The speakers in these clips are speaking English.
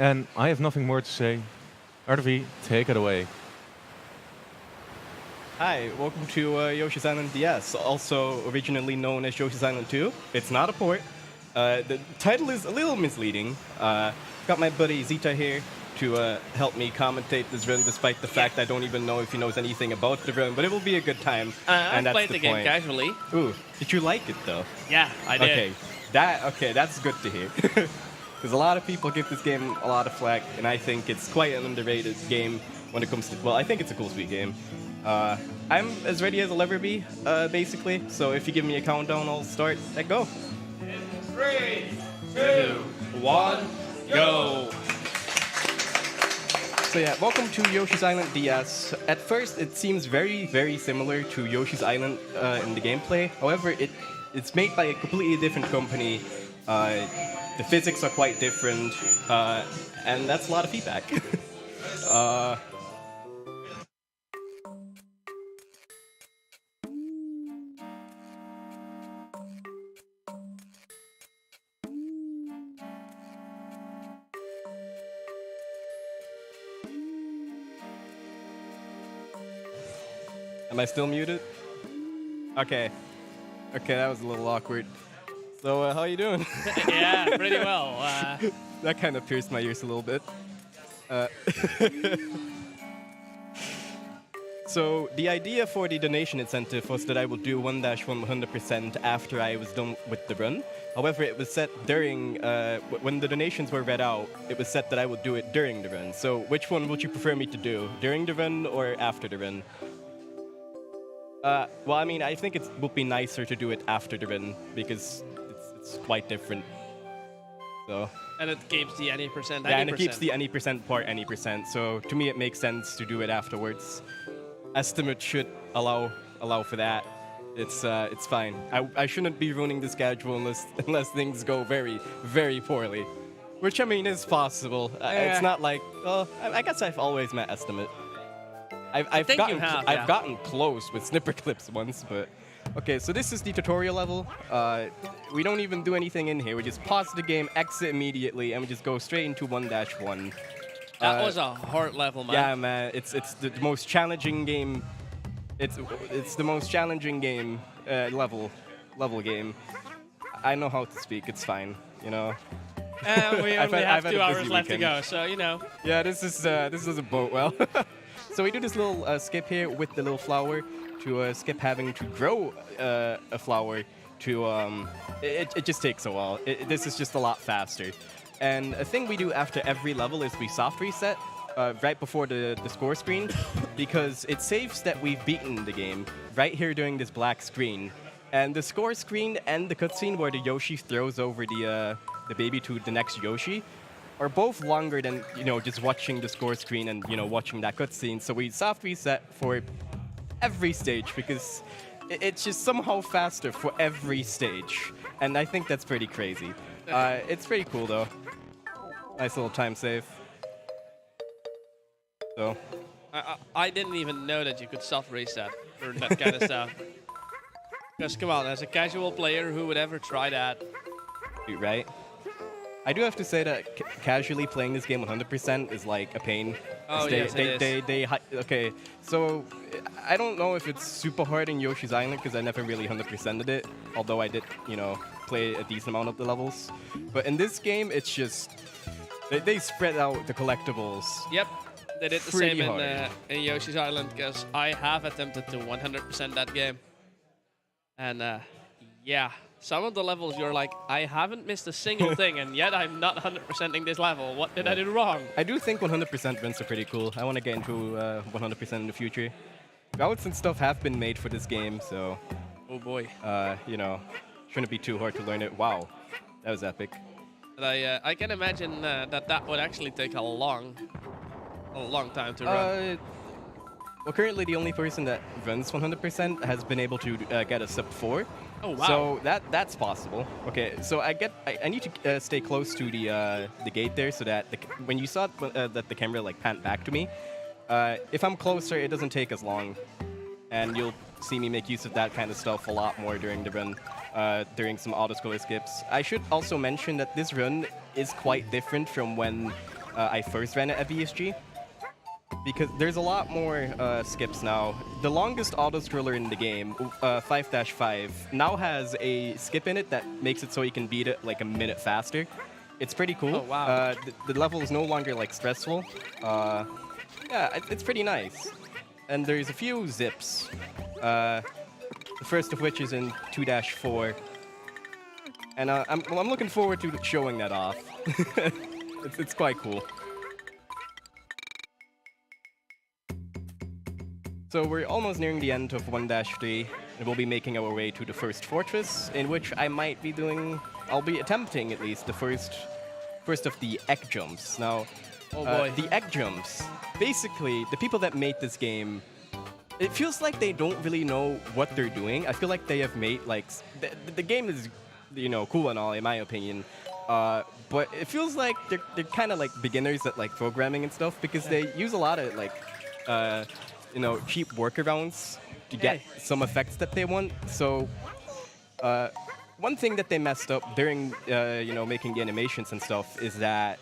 and I have nothing more to say. RDV, take it away. Hi, welcome to Yoshi's Island DS, also originally known as Yoshi's Island 2. It's not a port. The title is a little misleading. Got my buddy Zita here to help me commentate this run, despite the fact I don't even know if he knows anything about the run, but it will be a good time. I played the game casually. Ooh, did you like it though? Yeah, I did. Okay, that's good to hear. Because a lot of people give this game a lot of flack, and I think it's quite an underrated game when it comes to, well, I think it's a cool, sweet game. I'm as ready as I'll ever be, basically, so if you give me a countdown, I'll start. Let go. 3, 2, 1, go! So yeah, welcome to Yoshi's Island DS. At first, it seems very, very similar to Yoshi's Island in the gameplay. However, it's made by a completely different company. The physics are quite different, and that's a lot of feedback. Am I still muted? Okay. Okay, that was a little awkward. So, how you doing? Yeah, pretty well. That kind of pierced my ears a little bit. So, the idea for the donation incentive was that I would do 1-1 100% after I was done with the run. However, it was set during, when the donations were read out, it was set that I would do it during the run. So, which one would you prefer me to do? During the run or after the run? Well, I mean, I think it would be nicer to do it after the run, because it's quite different. So. And it keeps the any percent. Yeah, and it keeps the any percent part any percent. So to me, it makes sense to do it afterwards. Estimate should allow for that. It's fine. I shouldn't be ruining the schedule unless things go very, very poorly, which I mean is possible. It's not like, well, I guess I've always met estimate. I've gotten close with snipper clips once, but okay. So this is the tutorial level. We don't even do anything in here. We just pause the game, exit immediately, and we just go straight into 1-1. That was a hard level, man. Yeah, man. It's the most challenging game. It's the most challenging game level game. I know how to speak. It's fine. You know. We only have 2 hours left to go, so you know. Yeah, this doesn't bode well. So we do this little skip here with the little flower to skip having to grow a flower to it just takes a while. This is just a lot faster. And a thing we do after every level is we soft reset right before the score screen, because it saves that we've beaten the game right here during this black screen. And the score screen and the cutscene where the Yoshi throws over the baby to the next Yoshi are both longer than, you know, just watching the score screen and, you know, watching that cutscene. So we soft reset for every stage because it's just somehow faster for every stage. And I think that's pretty crazy. It's pretty cool, though. Nice little time save. So. I didn't even know that you could soft reset for that kind of stuff. Because, come on, as a casual player, who would ever try that? Right? I do have to say that casually playing this game 100% is like a pain. Oh, yes, it is. Okay, so I don't know if it's super hard in Yoshi's Island because I never really 100%ed it, although I did, you know, play a decent amount of the levels. But in this game, it's just, they spread out the collectibles. Yep, they did the same in Yoshi's Island because I have attempted to 100% that game. And yeah. Some of the levels you're like, I haven't missed a single thing, and yet I'm not 100%ing this level. What did I do wrong? I do think 100% runs are pretty cool. I want to get into 100% in the future. Routes and stuff have been made for this game, so... Oh boy. You know, shouldn't be too hard to learn it. Wow, that was epic. But I can imagine that would actually take a long time to run. Well, currently the only person that runs 100% has been able to get a sub 4. Oh wow! So that's possible. Okay, so I need to stay close to the gate there, so that when you saw that the camera like panned back to me, if I'm closer, it doesn't take as long, and you'll see me make use of that kind of stuff a lot more during the run, during some auto-scroller skips. I should also mention that this run is quite different from when I first ran it at BSG. Because there's a lot more skips now. The longest auto-scroller in the game, 5-5, now has a skip in it that makes it so you can beat it like a minute faster. It's pretty cool. Oh, wow. The level is no longer like stressful. Yeah, it's pretty nice. And there's a few zips. The first of which is in 2-4. And I'm looking forward to showing that off. It's quite cool. So we're almost nearing the end of 1-3, and we'll be making our way to the first fortress, in which I might be I'll be attempting at least the first of the egg jumps. Now, Oh boy. the egg jumps, basically, the people that made this game, it feels like they don't really know what they're doing. I feel like they have made, like, the game is, you know, cool and all, in my opinion. But it feels like they're kind of like beginners at like programming and stuff, because they use a lot of like, you know, cheap workarounds to get some effects that they want. So, one thing that they messed up during, you know, making the animations and stuff is that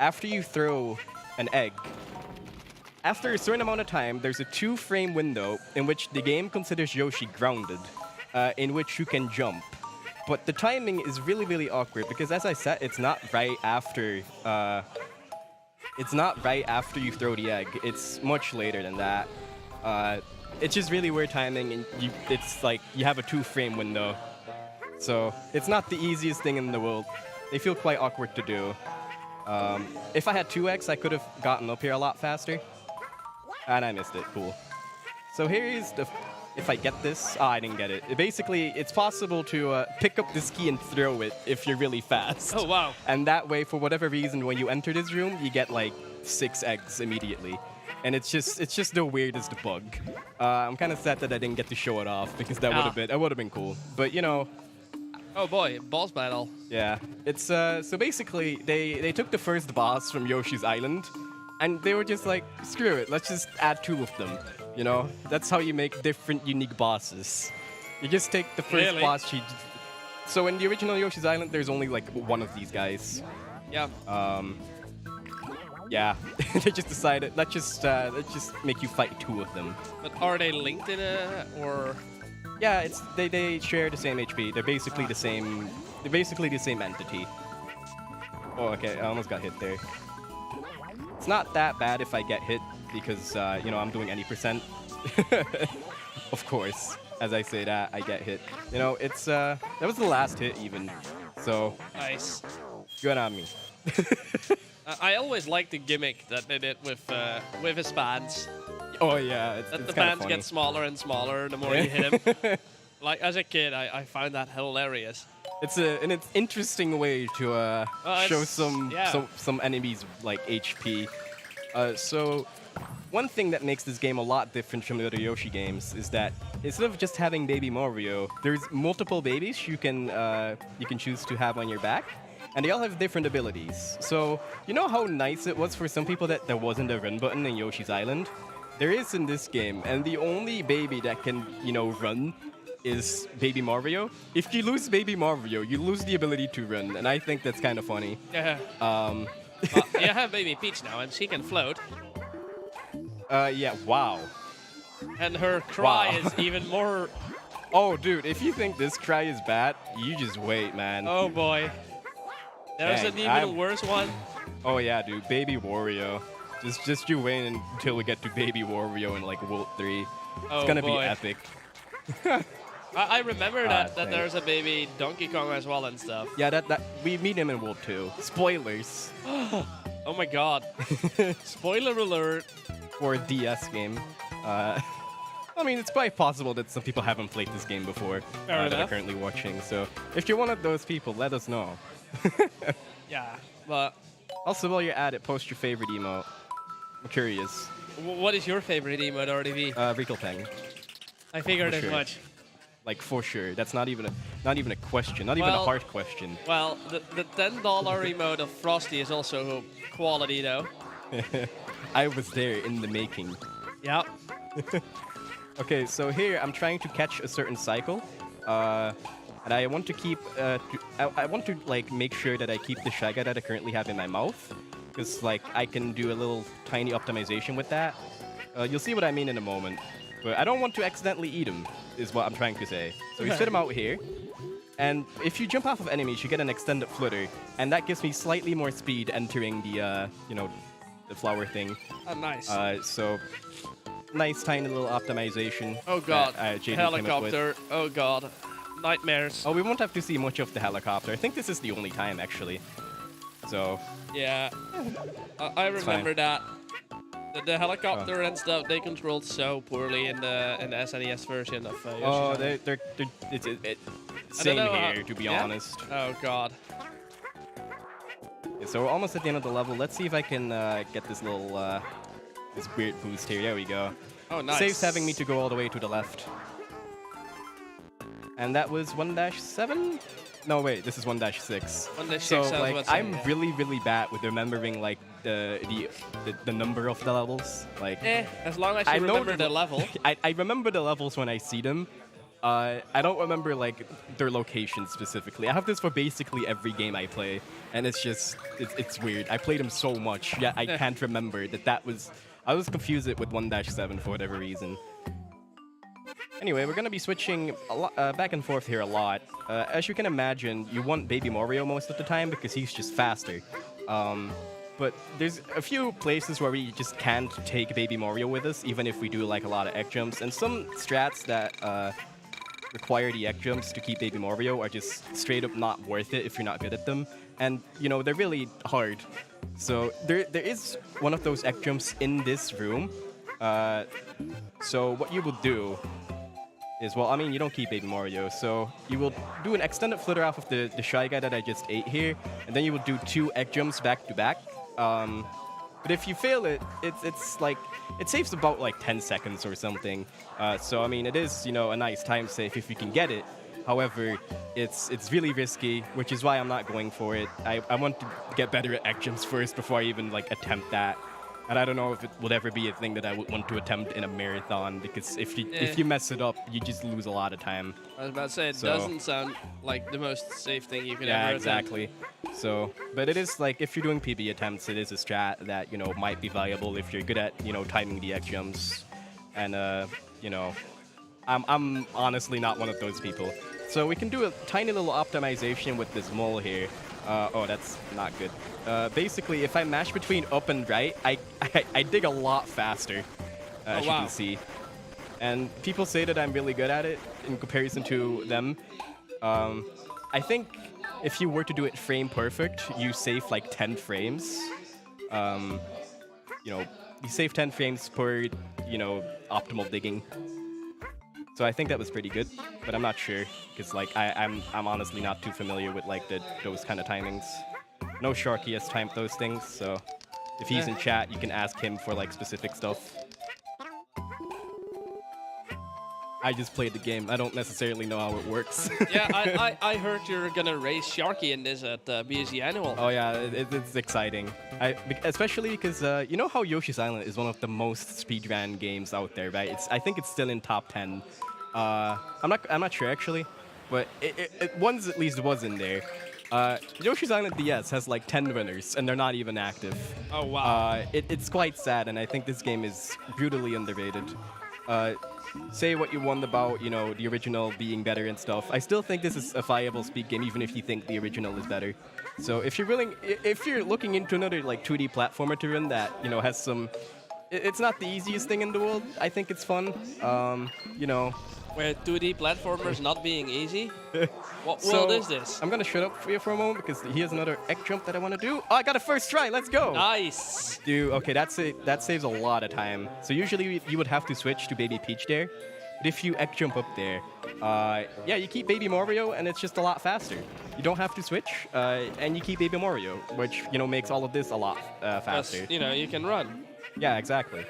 after you throw an egg, after a certain amount of time, there's a 2-frame window in which the game considers Yoshi grounded, in which you can jump. But the timing is really, really awkward because, as I said, it's not right after. It's not right after you throw the egg. It's much later than that. It's just really weird timing, and it's like you have a 2-frame window. So it's not the easiest thing in the world. They feel quite awkward to do. If I had 2 eggs, I could have gotten up here a lot faster. And I missed it. Cool. So here is the... If I get this... Ah, I didn't get it. Basically, it's possible to pick up this key and throw it if you're really fast. Oh, wow. And that way, for whatever reason, when you enter this room, you get like 6 eggs immediately. And it's just the weirdest bug. I'm kind of sad that I didn't get to show it off, because that would have been cool. But you know... Oh boy, boss battle. Yeah. It's so basically they took the first boss from Yoshi's Island, and they were just like, screw it, let's just add 2 of them. You know, that's how you make different, unique bosses. You just take the first boss sheet. So in the original Yoshi's Island, there's only like 1 of these guys. Yeah. Yeah. They just decided, let's just make you fight 2 of them. But are they linked in or? Yeah, they share the same HP. They're basically the same. They're basically the same entity. Oh, okay. I almost got hit there. It's not that bad if I get hit, because, you know, I'm doing any percent. Of course, as I say that, I get hit. You know, it's, that was the last hit even. So, Nice. good on me. I always liked the gimmick that they did with his bands. Oh, yeah. That it's the kinda bands funny. get smaller and smaller the more you hit him. Like, as a kid, I found that hilarious. It's an interesting way to show some enemies like HP. So one thing that makes this game a lot different from the other Yoshi games is that instead of just having Baby Mario, there's multiple babies you can choose to have on your back, and they all have different abilities. So you know how nice it was for some people that there wasn't a run button in Yoshi's Island? There is in this game, and the only baby that can, you know, run is Baby Mario. If you lose Baby Mario, you lose the ability to run, and I think that's kind of funny. Yeah. You have Baby Peach now, and she can float. Yeah, wow. And her cry Wow. is even more... Oh, dude, if you think this cry is bad, you just wait, man. Oh, boy. There's Dang, an even worse one. Oh, yeah, dude, Baby Wario. Just you wait until we get to Baby Wario in, like, World 3. Oh, It's gonna boy. be epic. I remember that thanks. there's a baby Donkey Kong as well and stuff. Yeah, that we meet him in World 2. Spoilers Oh my god. Spoiler alert. for a DS game. I mean, it's quite possible that some people haven't played this game before that are enough. currently watching. So if you're one of those people, let us know. Yeah, but Also, while you're at it, post your favorite emote. I'm curious. what is your favorite emote, RDV? Wrinkle Peng. I figured for as sure. much. Like, for sure. That's not even a question. Not even a Well- hard question. Well, the $10 emote of Frosty is also quality, though. I was there in the making. Yeah. Okay, so here I'm trying to catch a certain cycle, and I want to keep. I want to like make sure that I keep the Shy Guy that I currently have in my mouth, because like I can do a little tiny optimization with that. You'll see what I mean in a moment. But I don't want to accidentally eat him, is what I'm trying to say. So we sit him out here. And if you jump off of enemies, you get an extended flutter, and that gives me slightly more speed entering the, the flower thing. Oh, nice. So, nice tiny little optimization. Oh god, that, JD helicopter. Oh god, nightmares. Oh, we won't have to see much of the helicopter. I think this is the only time, actually. So. Yeah, I remember that. The helicopter and stuff, they controlled so poorly in the SNES version of Yoshi. Oh, it's same here, to be honest. Oh god. Yeah, so we're almost at the end of the level. Let's see if I can get this little this weird boost here. There we go. Oh, nice. Saves having me to go all the way to the left. And that was 1-7? No, wait, this is 1-6. 1-6. So like, I'm really bad with remembering like the number of the levels. Like, as long as you remember the level. I remember the levels when I see them. I don't remember like their locations specifically. I have this for basically every game I play, and it's just it's weird. I played them so much, yet I can't remember that was. I was confused it with 1-7 for whatever reason. Anyway, we're gonna be switching a lot, back and forth here a lot. As you can imagine, you want Baby Mario most of the time because he's just faster. But there's a few places where we just can't take Baby Mario with us, even if we do like a lot of egg jumps. And some strats that require the egg jumps to keep Baby Mario are just straight up not worth it if you're not good at them. And, you know, they're really hard. So there is one of those egg jumps in this room. So what you will do is, well, I mean, you don't keep Baby Mario, so you will do an extended flutter off of the Shy Guy that I just ate here, and then you will do 2 egg jumps back to back. But if you fail it, it's like, it saves about like 10 seconds or something. So, I mean, it is, you know, a nice time save if you can get it. However, it's really risky, which is why I'm not going for it. I want to get better at egg jumps first before I even like attempt that. And I don't know if it would ever be a thing that I would want to attempt in a marathon, because if you mess it up, you just lose a lot of time. I was about to say, it doesn't sound like the most safe thing you could ever attempt. Yeah, exactly. So, but it is like, if you're doing PB attempts, it is a strat that, you know, might be viable if you're good at, you know, timing the X jumps. And, you know, I'm honestly not one of those people. So we can do a tiny little optimization with this mole here. Oh, that's not good. Basically, if I mash between up and right, I dig a lot faster, as you can see. And people say that I'm really good at it in comparison to them. I think if you were to do it frame perfect, you save like 10 frames. You know, you save 10 frames per, you know, optimal digging. So I think that was pretty good, but I'm not sure, because like I'm honestly not too familiar with like those kind of timings. No Sharky has timed those things, so if he's in chat, you can ask him for like specific stuff. I just played the game. I don't necessarily know how it works. Yeah, I heard you're gonna race Sharky in this at BSG Annual. Oh yeah, it's exciting. Especially because you know how Yoshi's Island is one of the most speedrun games out there, right? I think it's still in top 10. I'm not sure actually, but it once at least was in there. Yoshi's Island DS has like 10 winners, and they're not even active. Oh wow. It's quite sad, and I think this game is brutally underrated. Say what you want about, you know, the original being better and stuff. I still think this is a viable speed game, even if you think the original is better. So if you're looking into another like 2D platformer to run that, you know, has some, it's not the easiest thing in the world. I think it's fun. You know. Where 2D platformers not being easy? What world is this? I'm gonna shut up for you for a moment because here's another egg jump that I want to do. Oh, I got a first try. Let's go. Nice. Dude, okay, that saves a lot of time. So usually you would have to switch to Baby Peach there. But if you egg jump up there, yeah, you keep Baby Mario and it's just a lot faster. You don't have to switch, and you keep Baby Mario, which, you know, makes all of this a lot faster. You know, you can run. Yeah, exactly.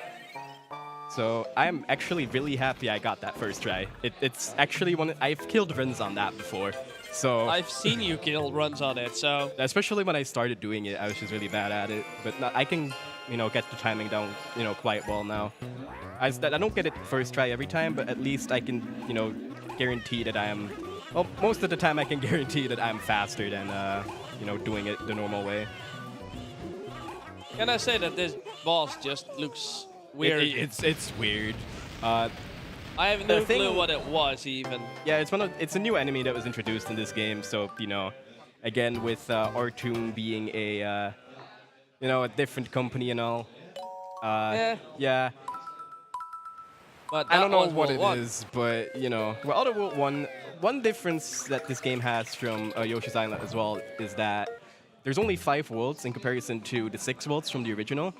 So I'm actually really happy I got that first try. It's actually I've killed runs on that before. So I've seen you kill runs on it, so especially when I started doing it, I was just really bad at it. But I can, you know, get the timing down, you know, quite well now. I don't get it first try every time, but at least I can, you know, guarantee that I am. Well, most of the time I can guarantee that I'm faster than, you know, doing it the normal way. Can I say that this boss just looks weird? It's weird. I have no clue what it was even. Yeah, it's a new enemy that was introduced in this game. So again with Artoon being a a different company and all. Yeah. But I don't know was what World it is, but well, Outer World one difference that this game has from Yoshi's Island as well is that there's only 5 worlds in comparison to the 6 worlds from the original.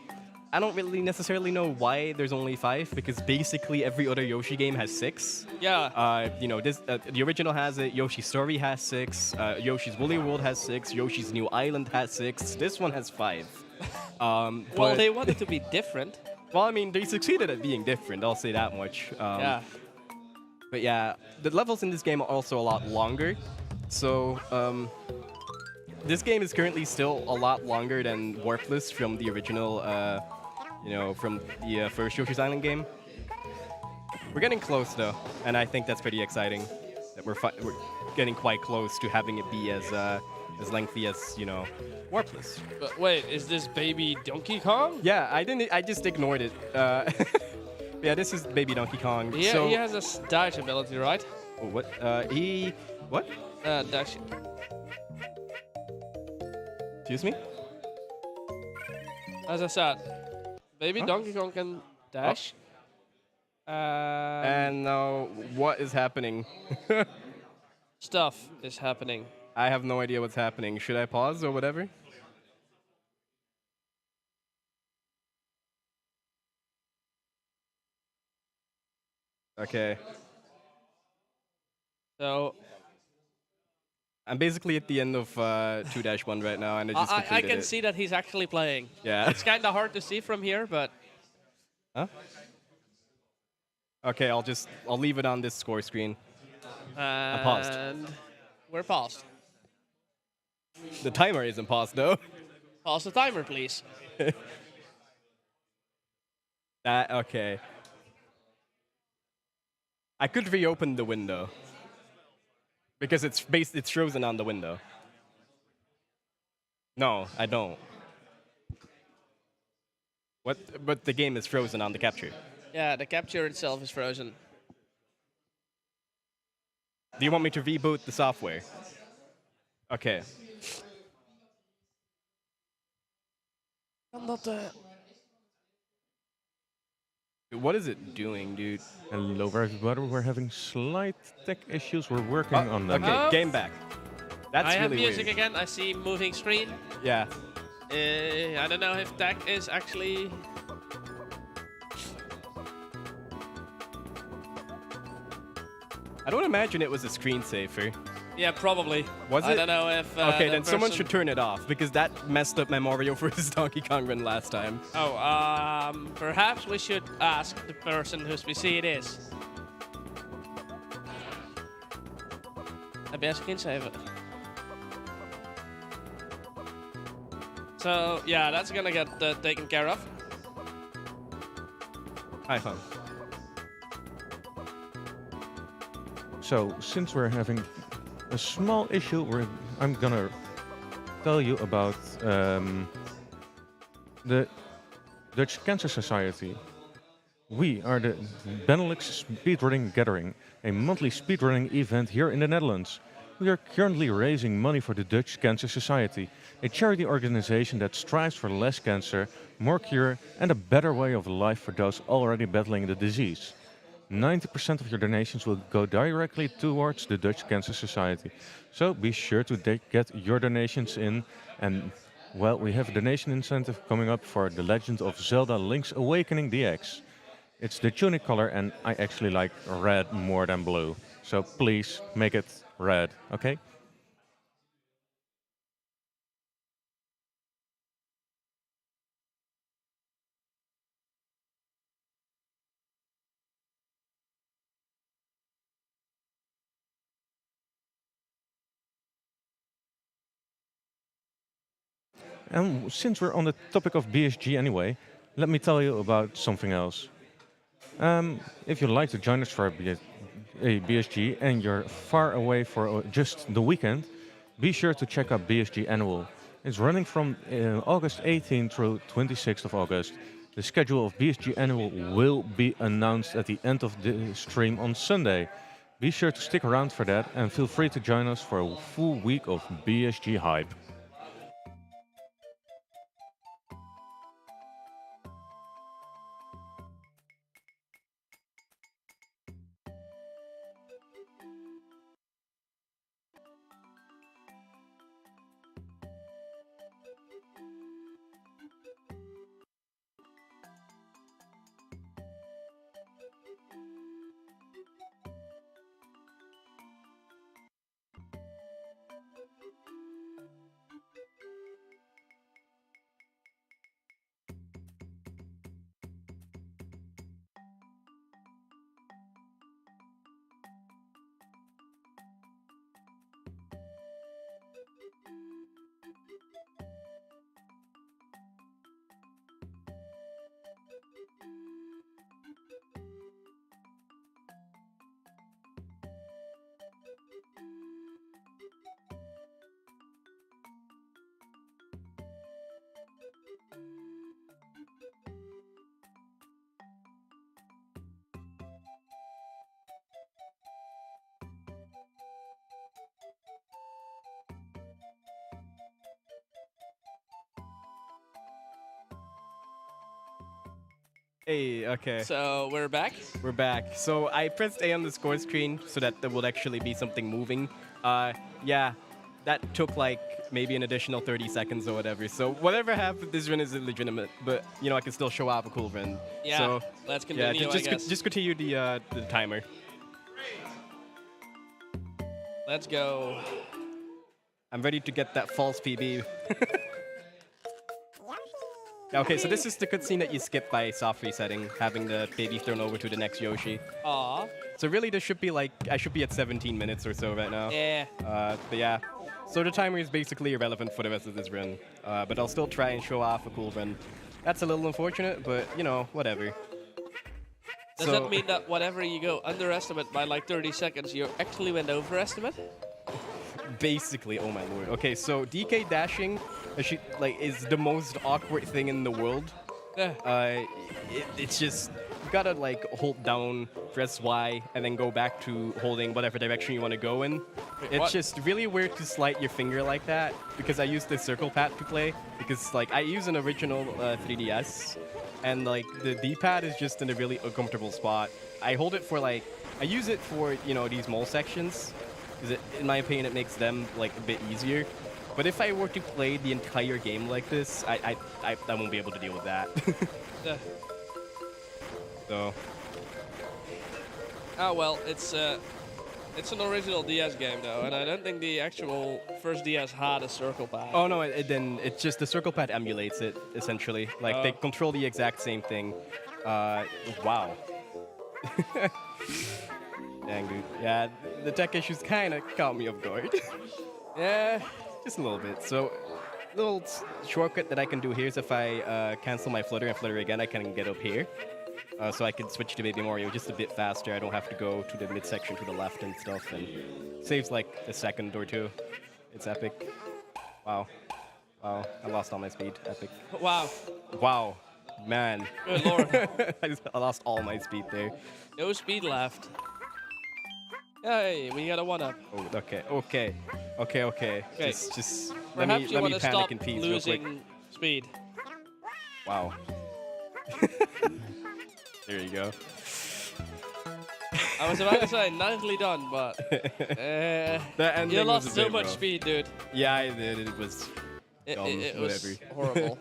I don't really necessarily know why there's only 5, because basically every other Yoshi game has 6. Yeah. The original has it. Yoshi's Story has 6. Yoshi's Woolly World has 6. Yoshi's New Island has 6. This one has 5. Well, they wanted to be different. Well, I mean, they succeeded at being different. I'll say that much. Yeah. But yeah, the levels in this game are also a lot longer. So this game is currently still a lot longer than Warpless from the original. From the first Yoshi's Island game. We're getting close though, and I think that's pretty exciting. That we're getting quite close to having it be as lengthy as Warpless. But wait, is this baby Donkey Kong? Yeah, I just ignored it. Yeah, this is baby Donkey Kong. Yeah, so, he has a dash ability, right? What? What? Dash. Excuse me? As I said, baby Donkey Kong can dash. And now, what is happening? Stuff is happening. I have no idea what's happening. Should I pause or whatever? Okay. So I'm basically at the end of 2-1 right now, and I just completed I can it. see that he's actually playing. Yeah. It's kind of hard to see from here, but... Huh? Okay, I'll leave it on this score screen. I paused. And we're paused. The timer isn't paused, though. Pause the timer, please. Okay. I could reopen the window. Because it's frozen on the window. No, I don't. What? But the game is frozen on the capture. Yeah, the capture itself is frozen. Do you want me to reboot the software? Okay. I'm not What is it doing, dude? Hello, everybody. We're having slight tech issues. We're working on them. Okay, game back. That's I have really music weird. again. I see moving screen. Yeah. I don't know if that is actually... I don't imagine it was a screensaver. Yeah, probably. Was it? I don't know if... Okay, then someone should turn it off, because that messed up my Mario vs. Donkey Kong run last time. Oh, perhaps we should ask the person whose PC it is. I best can save it. So, yeah, that's gonna get taken care of. Hi, fun. So, since we're having a small issue, I'm gonna tell you about the Dutch Cancer Society. We are the Benelux Speedrunning Gathering, a monthly speedrunning event here in the Netherlands. We are currently raising money for the Dutch Cancer Society, a charity organization that strives for less cancer, more cure, and a better way of life for those already battling the disease. 90% of your donations will go directly towards the Dutch Cancer Society. So be sure to get your donations in. And, well, we have a donation incentive coming up for The Legend of Zelda Link's Awakening DX. It's the tunic color, and I actually like red more than blue. So please make it red, okay? And since we're on the topic of BSG anyway, let me tell you about something else. If you'd like to join us for a BSG and you're far away for just the weekend, be sure to check out BSG Annual. It's running from August 18 through 26th of August. The schedule of BSG Annual will be announced at the end of the stream on Sunday. Be sure to stick around for that and feel free to join us for a full week of BSG hype. Hey, okay. So we're back. We're back. So I pressed A on the score screen so that there would actually be something moving. Yeah, that took like maybe an additional 30 seconds or whatever. So whatever happened, this run is illegitimate, but you know I can still show off a cool run. Yeah, So, let's continue, yeah, I guess. just continue the timer. Let's go. I'm ready to get that false PB. Okay, so this is the cutscene that you skip by soft resetting, having the baby thrown over to the next Yoshi. Aw. So really, this should be like, I should be at 17 minutes or so right now. Yeah. But yeah, so the timer is basically irrelevant for the rest of this run. But I'll still try and show off a cool run. That's a little unfortunate, but you know, whatever. Does that mean that whenever you go underestimate by like 30 seconds, you actually went overestimate? Basically, oh my lord. Okay, so DK dashing is the most awkward thing in the world. Yeah. It's just, you gotta like hold down, press Y, and then go back to holding whatever direction you want to go in. It's what? just really weird to slide your finger like that, because I use the circle pad to play, because like I use an original 3DS, and like the D-pad is just in a really uncomfortable spot. I hold it for like, I use it for, you know, these mole sections, because in my opinion it makes them like a bit easier. But if I were to play the entire game like this, I won't be able to deal with that. So. Oh well, it's an original DS game though, and I don't think the actual first DS had a circle pad. Oh no, it's just the circle pad emulates it essentially. Like they control the exact same thing. Wow. Dang dude. Yeah, the tech issues kind of caught me off guard. Yeah, just a little bit. So, little shortcut that I can do here is if I cancel my flutter and flutter again, I can get up here. So I can switch to Baby Mario just a bit faster. I don't have to go to the midsection to the left and stuff, and saves like a second or two. It's epic. Wow. Wow, I lost all my speed. Epic. Wow. Wow. Man. Good lord. I lost all my speed there. No speed left. Hey, we got a one-up. Oh, okay. Just let Perhaps you me want to panic stop in peace real quick. losing speed. Wow. There you go. I was about to say nicely done, but That ending you was lost a so bit much rough. speed, dude. Yeah, I did. It was dumb, It was whatever. horrible.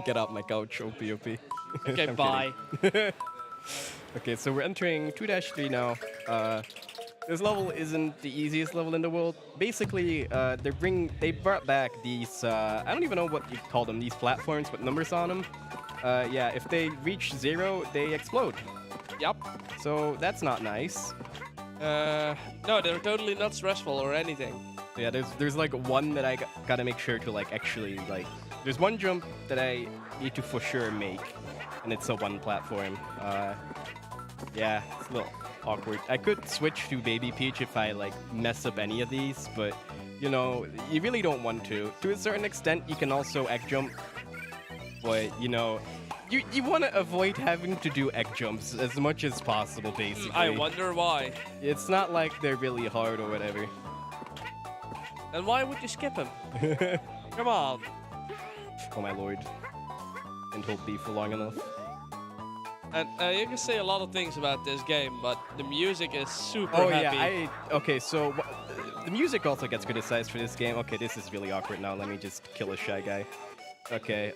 Get off my couch, OP. Okay, I'm bye. kidding. Okay, so we're entering 2-3 now. This level isn't the easiest level in the world. Basically, they brought back these, I don't even know what you call them, these platforms with numbers on them. Yeah, if they reach 0, they explode. Yep. So that's not nice. No, they're totally not stressful or anything. Yeah, there's like one that I gotta make sure to like actually like. There's one jump that I need to for sure make, and it's a one platform. Yeah, it's a little awkward. I could switch to Baby Peach if I like mess up any of these, but you know, you really don't want to. To a certain extent, you can also egg jump, but you know, you want to avoid having to do egg jumps as much as possible, basically. I wonder why. It's not like they're really hard or whatever. And why would you skip him? Come on. Oh my lord. And hold B for long enough. And you can say a lot of things about this game, but the music is super Oh happy. yeah, okay, so the music also gets criticized for this game. Okay, this is really awkward now. Let me just kill a shy guy. Okay,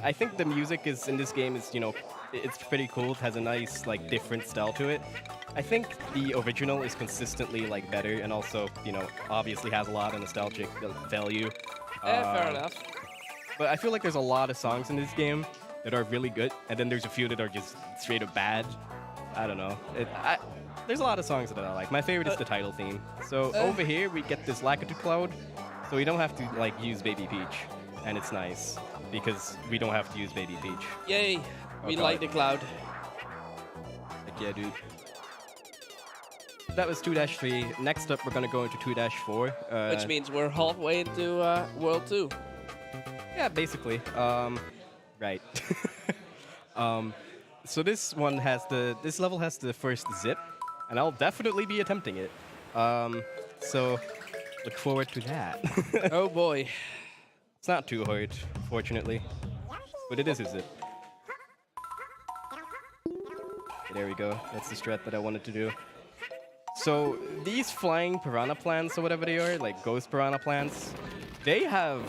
I think the music is in this game is, you know, it's pretty cool. It has a nice, like, different style to it. I think the original is consistently, like, better and also, you know, obviously has a lot of nostalgic value. Fair enough. But I feel like there's a lot of songs in this game that are really good, and then there's a few that are just straight up bad. I don't know. There's a lot of songs that I like. My favorite is the title theme. So over here, we get this Lakitu Cloud, so we don't have to, like, use Baby Peach. And it's nice, because we don't have to use Baby Peach. Yay, we God. like the cloud. Like, yeah, dude. That was 2-3. Next up, we're gonna go into 2-4. Which means we're halfway into World 2. Yeah, basically. Right. So this one has this level has the first zip, and I'll definitely be attempting it. So look forward to that. Oh boy. It's not too hard, fortunately, but it is a zip. There we go. That's the strat that I wanted to do. So these flying piranha plants or whatever they are, like ghost piranha plants, they have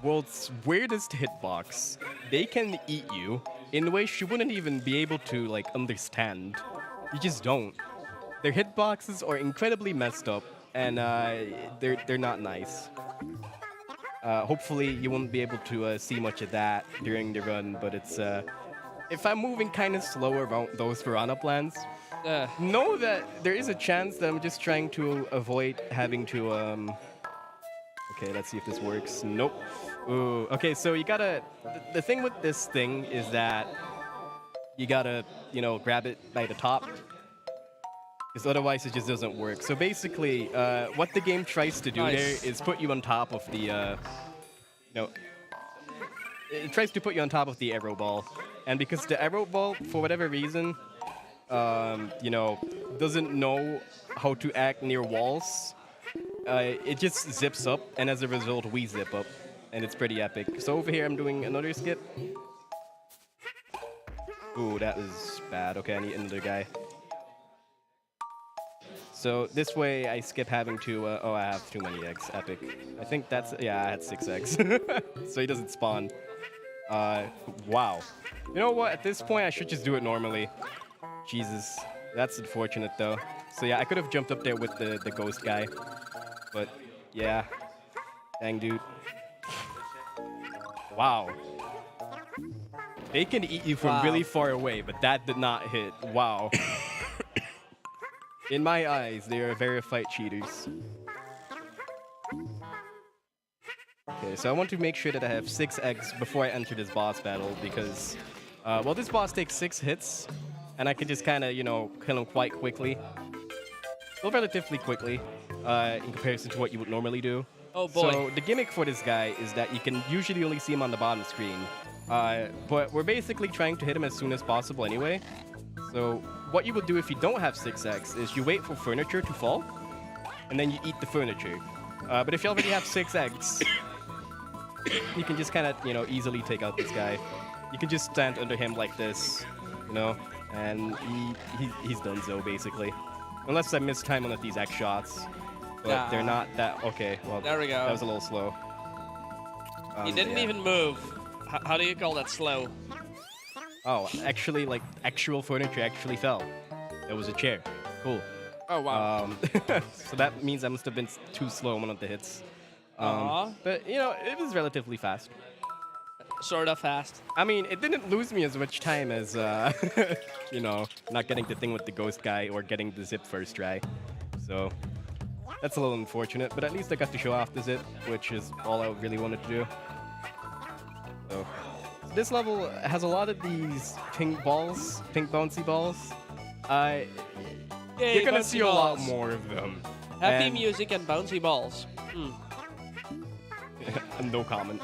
world's weirdest hitbox. They can eat you in ways you wouldn't even be able to, like, understand. You just don't. Their hitboxes are incredibly messed up, and they're not nice. Hopefully you won't be able to see much of that during the run, but it's if I'm moving kind of slow around those piranha plants, know that there is a chance that I'm just trying to avoid having to okay, let's see if this works. Nope. Ooh, okay, so you gotta the thing with this thing is that you gotta, you know, grab it by the top, because otherwise it just doesn't work. So basically, what the game tries to do there is put you on top of the, you know, it tries to put you on top of the arrow ball. And because the arrow ball, for whatever reason, you know, doesn't know how to act near walls, it just zips up, and as a result, we zip up. And it's pretty epic. So over here, I'm doing another skip. Ooh, that was bad. Okay, I need another guy. So this way, I skip having to... oh, I have too many eggs. Epic. I think that's... Yeah, I had 6 eggs. So he doesn't spawn. Wow. You know what? At this point, I should just do it normally. Jesus. That's unfortunate, though. So yeah, I could have jumped up there with the ghost guy. But, yeah. Dang, dude. Wow. They can eat you from really far away, but that did not hit. Wow. In my eyes, they are verified cheaters. Okay, so I want to make sure that I have 6 eggs before I enter this boss battle, because, well, this boss takes 6 hits, and I can just kind of, you know, kill him quite quickly. Well, relatively quickly, in comparison to what you would normally do. Oh boy. So the gimmick for this guy is that you can usually only see him on the bottom screen. But we're basically trying to hit him as soon as possible anyway. So what you would do if you don't have 6 eggs is you wait for furniture to fall, and then you eat the furniture. But if you already have 6 eggs, you can just kind of, you know, easily take out this guy. You can just stand under him like this, you know, and he's done so, basically. Unless I miss time on these X shots. But they're not that... Okay, well, there we go. That was a little slow. He didn't even move. How do you call that slow? Oh, actually, like, actual furniture actually fell. There was a chair. Cool. Oh, wow. So that means I must have been too slow on one of the hits. But, you know, it was relatively fast. Sort of fast. I mean, it didn't lose me as much time as, you know, not getting the thing with the ghost guy or getting the zip first try. So that's a little unfortunate, but at least I got to show off the zip, which is all I really wanted to do. So this level has a lot of these pink balls, pink bouncy balls. Yay, You're gonna bouncy see a lot balls. more of them. Happy And music and bouncy balls. No comment.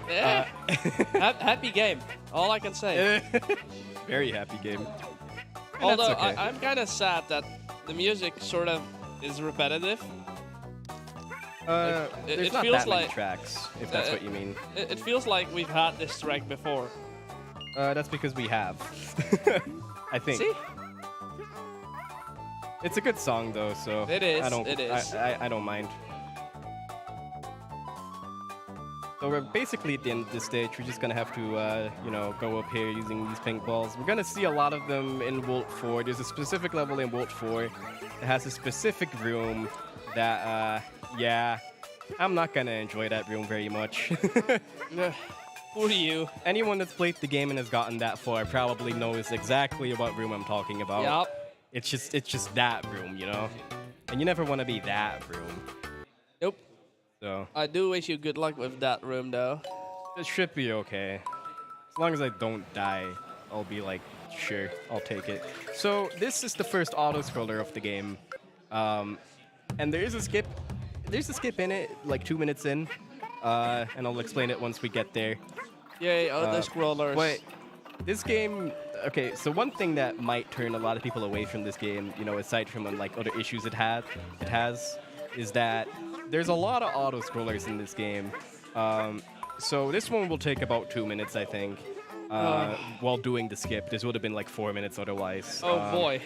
Yeah. Happy game. All I can say. Very happy game. And Although that's okay. I'm kind of sad that the music sort of is repetitive. There's it not feels that many like- tracks, if that's what you mean. It feels like we've had this track before. That's because we have. I think. See? It's a good song though, so It is, I don't, it is. I don't mind. So we're basically at the end of this stage. We're just gonna have to, you know, go up here using these pink balls. We're gonna see a lot of them in World 4. There's a specific level in World 4 that has a specific room that, yeah, I'm not gonna enjoy that room very much. Who are you? Anyone that's played the game and has gotten that far probably knows exactly what room I'm talking about. Yup. It's just that room, you know? And you never want to be that room. Nope. So I do wish you good luck with that room, though. it should be okay. As long as I don't die, I'll be like, sure, I'll take it. So this is the first auto-scroller of the game. And there is a skip. There's a skip in it, like 2 minutes in. And I'll explain it once we get there. Yay, the scrollers. But this game, okay, so one thing that might turn a lot of people away from this game, you know, aside from like other issues it has, is that there's a lot of auto scrollers in this game. So this one will take about 2 minutes, I think, while doing the skip. This would have been like 4 minutes otherwise. Oh boy.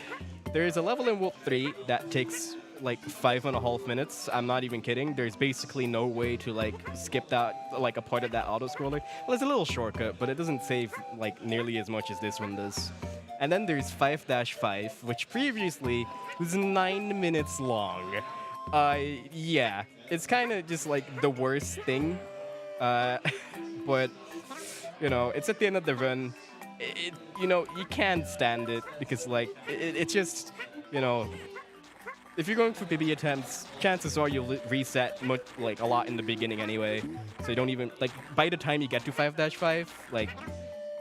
There is a level in World 3 that takes like 5.5 minutes. I'm not even kidding. There's basically no way to like skip that, like a part of that auto scroller. Well, it's a little shortcut, but it doesn't save like nearly as much as this one does. And then there's 5-5, which previously was 9 minutes long. Yeah, it's kind of just like the worst thing. But you know, it's at the end of the run. You know, you can't stand it because like it's just, you know, if you're going for PB attempts, chances are you'll reset like a lot in the beginning anyway. So you don't even like by the time you get to 5-5, like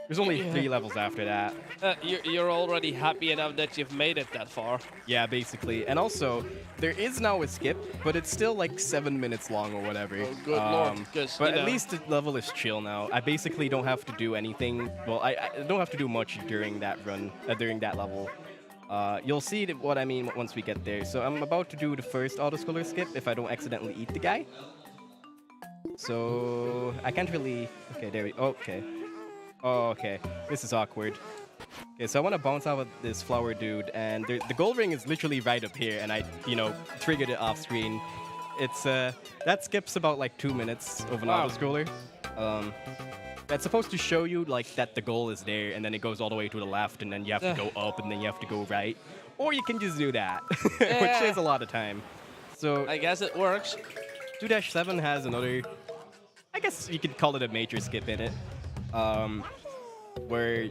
there's only 3 levels after that. You're already happy enough that you've made it that far. Yeah, basically. And also, there is now a skip, but it's still like 7 minutes long or whatever. Oh, good lord. 'Cause, But you at know. least the level is chill now. I basically don't have to do anything. Well, I don't have to do much during that run, during that level. You'll see what I mean once we get there. So I'm about to do the first auto-scroller skip if I don't accidentally eat the guy. So I can't really... Okay, there we... Okay. Oh, okay. This is awkward. Okay, so I want to bounce out of this flower dude, and the gold ring is literally right up here, and I, you know, triggered it off screen. It's, that skips about like 2 minutes of an Wow. auto-scroller. That's supposed to show you like that the goal is there, and then it goes all the way to the left, and then you have to go up, and then you have to go right. Or you can just do that, which saves a lot of time. So I guess it works. 2-7 has another, I guess you could call it a major skip in it, where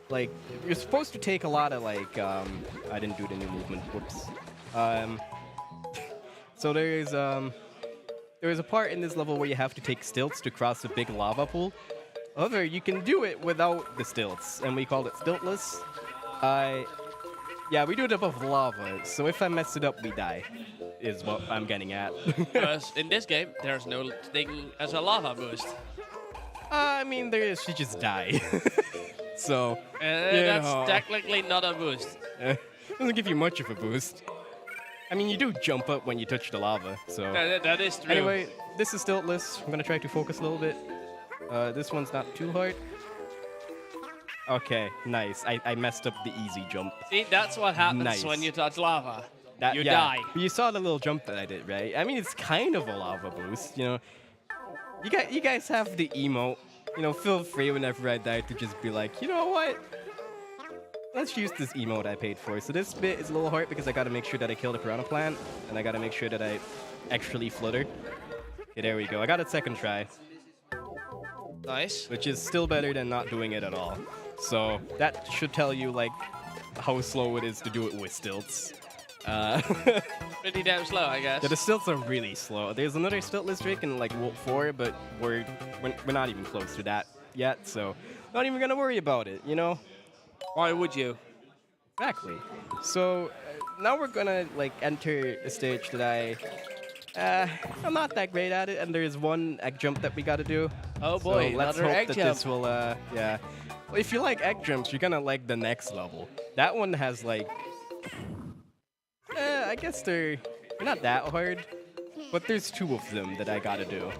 like you're supposed to take a lot of like I didn't do the new movement. Whoops. So there's a part in this level where you have to take stilts to cross a big lava pool. However, you can do it without the stilts, and we call it stiltless. Yeah, we do it above lava, so if I mess it up, we die, is what I'm getting at. Because in this game, there's no thing as a lava boost. I mean, there is, you just die. So, That's know. technically not a boost. Doesn't give you much of a boost. I mean, you do jump up when you touch the lava, so... That is true. Anyway, this is stiltless. I'm gonna try to focus a little bit. This one's not too hard. Okay, nice. I messed up the easy jump. See, that's what happens Nice. when you touch lava. That, You yeah. die. But you saw the little jump that I did, right? I mean, it's kind of a lava boost, you know. You guys have the emote. You know, feel free whenever I die to just be like, you know what? Let's use this emote I paid for. So this bit is a little hard because I gotta make sure that I kill the piranha plant, and I gotta make sure that I actually flutter. Okay, there we go. I got a second try, Nice. which is still better than not doing it at all. So that should tell you like how slow it is to do it with stilts. Pretty damn slow, I guess. Yeah, the stilts are really slow. There's another stiltless trick in like World 4, but we're not even close to that yet, so not even gonna worry about it, you know? Why would you? Exactly. So now we're gonna like enter a stage that I I'm not that great at it, and there's one egg jump that we gotta do. Oh boy, so let's another hope egg that jump. this will, yeah. Well, if you like egg jumps, you're gonna like the next level. That one has like, I guess they're not that hard, but there's 2 of them that I gotta do.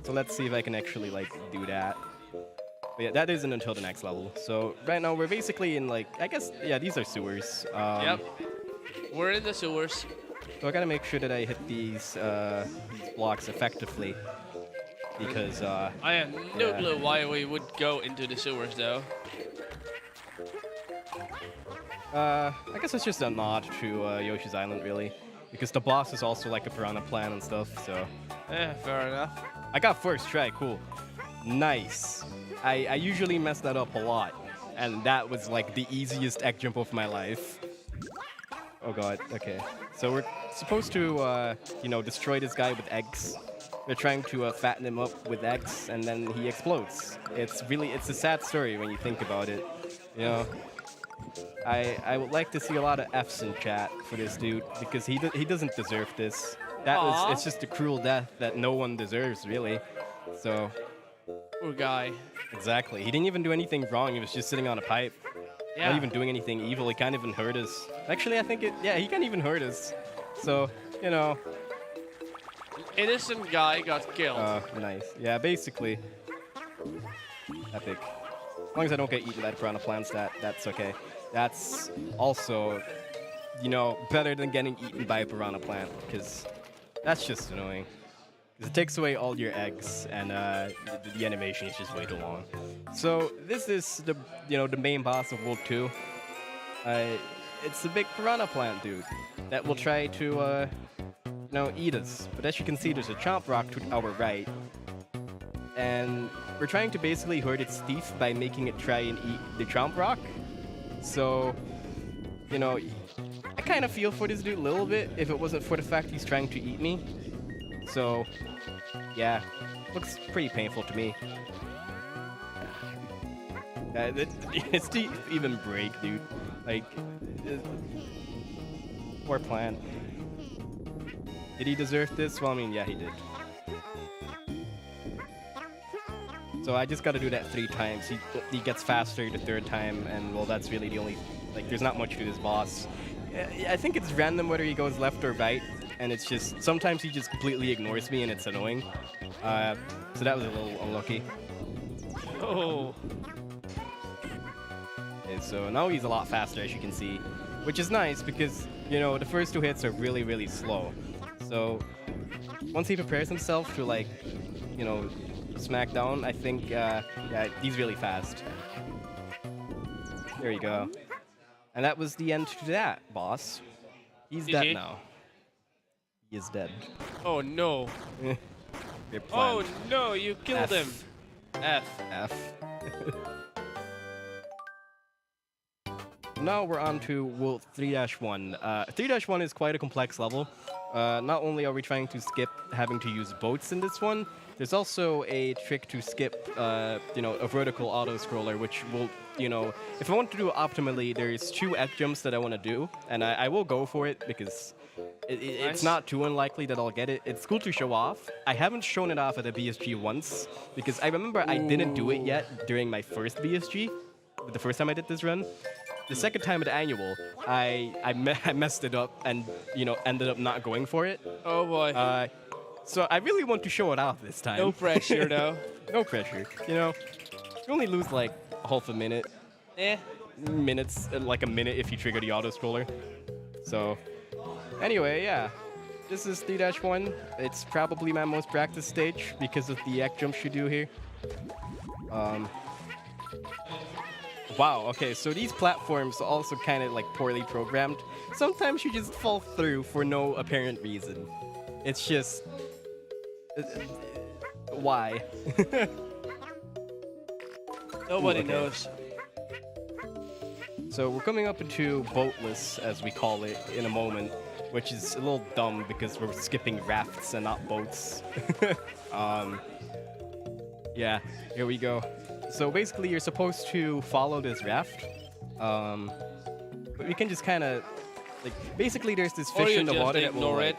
So let's see if I can actually like do that. But yeah, that isn't until the next level. So right now we're basically in like, I guess, yeah, these are sewers. Yep. We're in the sewers. So I gotta make sure that I hit these blocks effectively. Because, I have no yeah. clue why we would go into the sewers though. I guess it's just a nod to Yoshi's Island, really. Because the boss is also like a piranha plant and stuff, so... Fair enough. I got first try, cool. Nice. I usually mess that up a lot. And that was like the easiest egg jump of my life. Oh god, okay. So we're supposed to, you know, destroy this guy with eggs. We're trying to fatten him up with eggs, and then he explodes. It's a sad story when you think about it. You know, I would like to see a lot of Fs in chat for this dude, because he doesn't deserve this. It's just a cruel death that no one deserves, really. So, Poor guy. exactly. He didn't even do anything wrong. He was just sitting on a pipe. Yeah. Not even doing anything evil. He can't even hurt us. Actually, I think he can't even hurt us. So, you know. Innocent guy got killed. Nice. Yeah, basically. Epic. As long as I don't get eaten by the piranha plants, that's okay. That's also, you know, better than getting eaten by a piranha plant, because that's just annoying. 'Cause it takes away all your eggs, and the animation is just way too long. So this is the main boss of World 2. It's the big piranha plant dude that will try to eat us. But as you can see, there's a chomp rock to our right, and we're trying to basically hurt its teeth by making it try and eat the chomp rock. So, you know, I kind of feel for this dude a little bit if it wasn't for the fact he's trying to eat me. So, yeah, looks pretty painful to me. His teeth even break, dude. Like, poor plant. Did he deserve this? Well, I mean, yeah, he did. So I just gotta do that 3 times. He gets faster the 3rd time, and well, that's really the only... Like, there's not much to this boss. I think it's random whether he goes left or right, and it's just... Sometimes he just completely ignores me, and it's annoying. So that was a little unlucky. Oh. Okay, so now he's a lot faster, as you can see. Which is nice, because, you know, the first 2 hits are really, really slow. So, once he prepares himself to, like, you know, smack down, I think, yeah, he's really fast. There you go. And that was the end to that, boss. He's dead now. He is dead. Oh no. Rip Oh plant. no, you killed F. him. F. F. Now we're on to World 3-1. 3-1 is quite a complex level. Not only are we trying to skip having to use boats in this one, there's also a trick to skip, you know, a vertical auto-scroller, which will, you know, if I want to do it optimally, there's 2 egg jumps that I want to do, and I will go for it because it's not too unlikely that I'll get it. It's cool to show off. I haven't shown it off at a BSG once, because I remember I didn't do it yet during my first BSG, the first time I did this run. The second time at the annual, I messed it up and, you know, ended up not going for it. Oh boy. So I really want to show it off this time. No pressure though. No pressure. You know, you only lose like half a minute. Minutes, like a minute if you trigger the auto scroller. So, anyway, yeah. This is 3-1. It's probably my most practiced stage because of the egg jumps you do here. Wow, okay, so these platforms are also kind of like poorly programmed. Sometimes you just fall through for no apparent reason. It's just... why? Nobody Ooh, okay. knows. So we're coming up into Boatless, as we call it, in a moment, which is a little dumb because we're skipping rafts and not boats. Yeah, here we go. So basically, you're supposed to follow this raft, but we can just kind of, like, basically there's this Or fish you in the just water that will, ignore like,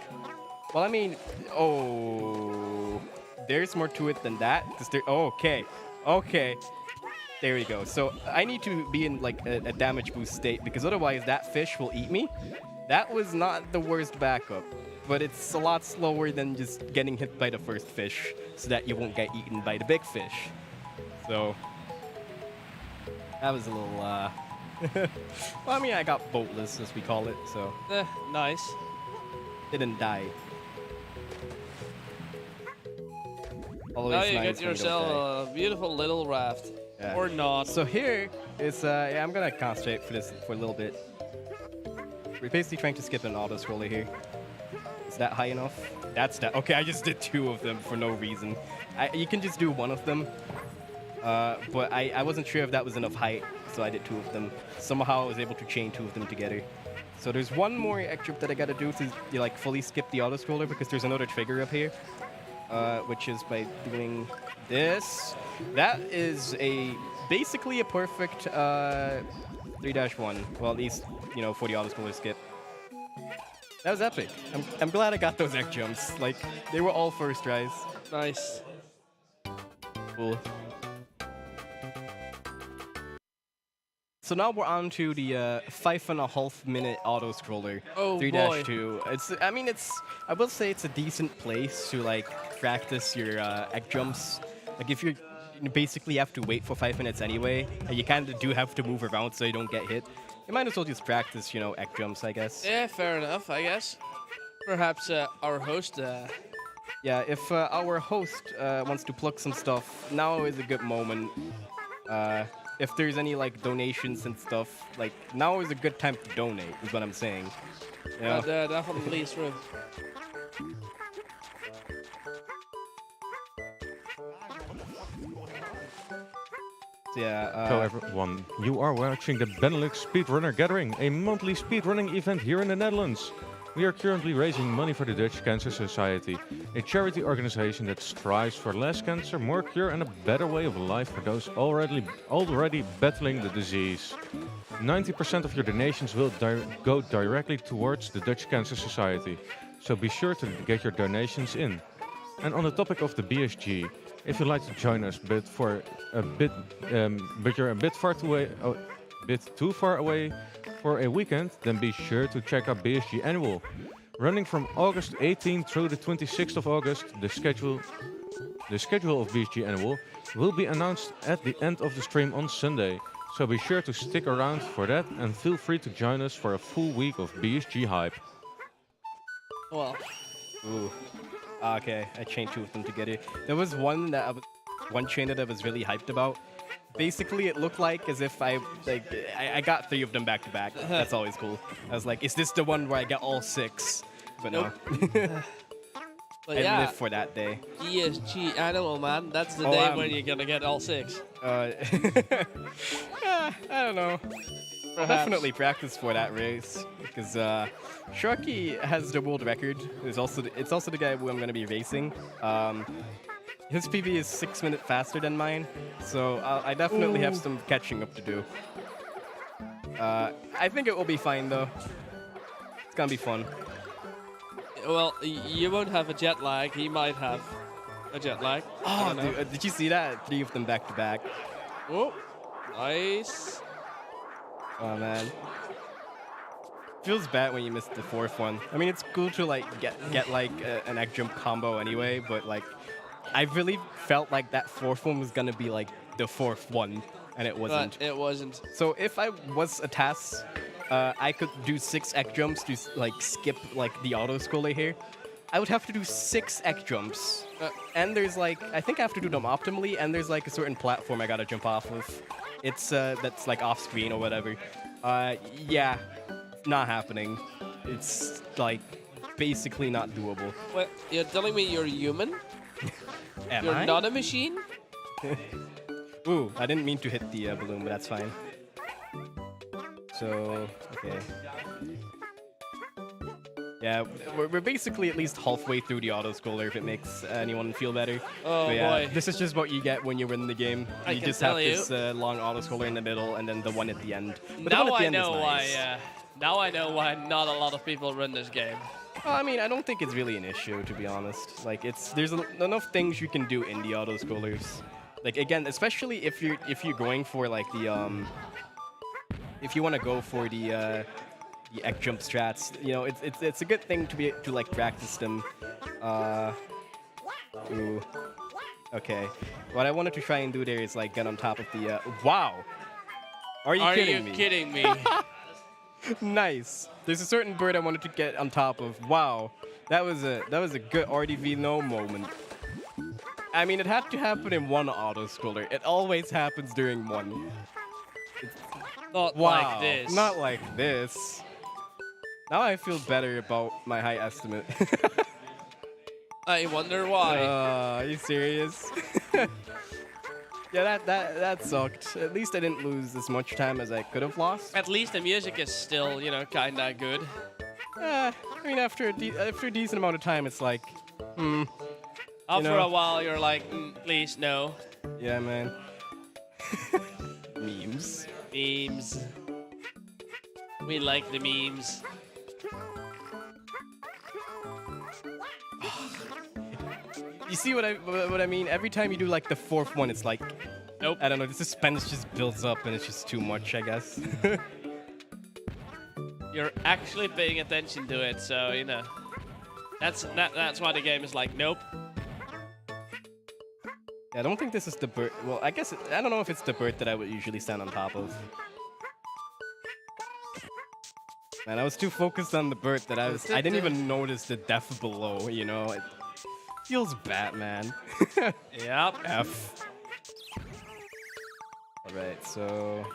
Well, I mean, oh, there's more to it than that. 'Cause there, oh, okay. There we go. So I need to be in like a damage boost state because otherwise that fish will eat me. That was not the worst backup, but it's a lot slower than just getting hit by the first fish so that you won't get eaten by the big fish. So that was a little, well, I mean, I got boatless, as we call it, so Nice. didn't die. Always Now you nice get when you don't die. yourself a beautiful little raft. Yeah. Or not. So here is, yeah, I'm gonna concentrate for this for a little bit. We're basically trying to skip an auto scroller here. Is that high enough? That's that. Okay, I just did 2 of them for no reason. You can just do 1 of them, but I wasn't sure if that was enough height, so I did 2 of them. Somehow I was able to chain 2 of them together. So there's one more extra that I gotta do to like fully skip the auto scroller because there's another trigger up here, which is by doing this. That is basically a perfect 3-1. Well, at least, you know, for the auto scroller skip. That was epic. I'm glad I got those egg jumps. Like, they were all first tries. Nice. Cool. So now we're on to the 5.5 minute auto scroller. Oh, 3-2. I will say it's a decent place to like practice your egg jumps. Like if you basically have to wait for 5 minutes anyway, and you kind of do have to move around so you don't get hit. You might as well just practice, you know, egg jumps, I guess. Yeah, fair enough, I guess. Perhaps our host... Yeah, if our host wants to plug some stuff, now is a good moment. If there's any like donations and stuff, like now is a good time to donate, is what I'm saying. You know? That definitely is true. Yeah. Hello everyone, you are watching the Benelux Speedrunner Gathering, a monthly speedrunning event here in the Netherlands. We are currently raising money for the Dutch Cancer Society, a charity organization that strives for less cancer, more cure and a better way of life for those already battling the disease. 90% of your donations will go directly towards the Dutch Cancer Society, so be sure to get your donations in. And on the topic of the BSG, if you'd like to join us but you're a bit too far away for a weekend, then be sure to check out BSG Annual. Running from August 18 through the 26th of August, the schedule of BSG Annual will be announced at the end of the stream on Sunday. So be sure to stick around for that and feel free to join us for a full week of BSG hype. Well. Ooh. Okay, I chained 2 of them together. There was one chain that I was really hyped about. Basically, it looked like as if I got 3 of them back to back. That's always cool. I was like, is this the one where I get all 6? But no. But I yeah, live for that day. BSG Animal, man. That's the day when you're gonna get all 6. I don't know. I'll definitely practice for that race because Sharky has the world record. It's also the guy who I'm going to be racing. His PB is 6 minutes faster than mine, so I definitely have some catching up to do. I think it will be fine though. It's gonna be fun. Well, you won't have a jet lag. He might have a jet lag. Oh, dude, did you see that? 3 of them back to back. Oh, nice. Oh man, feels bad when you miss the 4th one. I mean, it's cool to like get like an egg jump combo anyway, but like I really felt like that 4th one was gonna be like the 4th one, and it wasn't. But it wasn't. So if I was a task, I could do 6 egg jumps to like skip like the auto scroller here. I would have to do 6 egg jumps, and there's like I think I have to do them optimally, and there's like a certain platform I gotta jump off of. It's that's like off screen or whatever. Yeah, not happening. It's like basically not doable. Well, you're telling me you're human? Am You're I? not a machine? Ooh, I didn't mean to hit the balloon, but that's fine. So, okay. Yeah, we're basically at least halfway through the auto scroller if it makes anyone feel better. Oh but yeah, boy. this is just what you get when you win the game. I You can just have tell you. this long auto scroller in the middle and then the one at the end. But the Now one at the I end is know nice. why. Now I know why not a lot of people run this game. Well, I mean, I don't think it's really an issue, to be honest. Like, there's enough things you can do in the auto scrollers. Like, again, especially if you're going for like the if you want to go for the egg jump strats, you know, it's a good thing to like practice them. Ooh. Okay. What I wanted to try and do there is like get on top of the. Wow. Are you kidding me? Nice. There's a certain bird I wanted to get on top of. Wow. That was a good RDV no moment. I mean, it had to happen in one auto scroller. It always happens during one. Not Wow. like this. Not like this. Now I feel better about my high estimate. I wonder why. Are you serious? Yeah, that sucked. At least I didn't lose as much time as I could have lost. At least the music is still, you know, kinda good. I mean, after a decent amount of time, it's like, After know. a while, you're like, please, no. yeah, man. Memes. Memes. We like the memes. You see what I mean? Every time you do like the fourth one, it's like, Nope. I don't know, the suspense just builds up and it's just too much, I guess. You're actually paying attention to it, so, you know. That's why the game is like, nope. Yeah, I don't think this is the bird. Well, I guess, I don't know if it's the bird that I would usually stand on top of. Man, I was too focused on the bird that I didn't even notice the depth below, you know? It feels bad, man. Yep. F. Alright, so...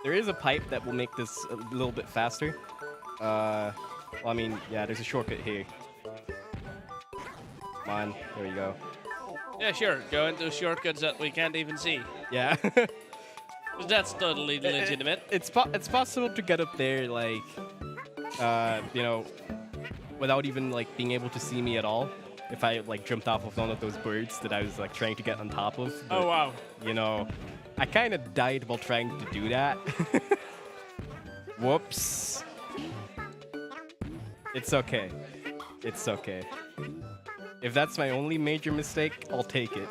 There is a pipe that will make this a little bit faster. Well, I mean, yeah, there's a shortcut here. Come on, there you go. Yeah, sure. Go into shortcuts that we can't even see. Yeah. 'Cause that's totally legitimate. It's possible to get up there, like, you know, without even, like, being able to see me at all. If I, like, jumped off of one of those birds that I was, like, trying to get on top of. But, Oh, wow. you know, I kind of died while trying to do that. Whoops. It's okay. It's okay. If that's my only major mistake, I'll take it.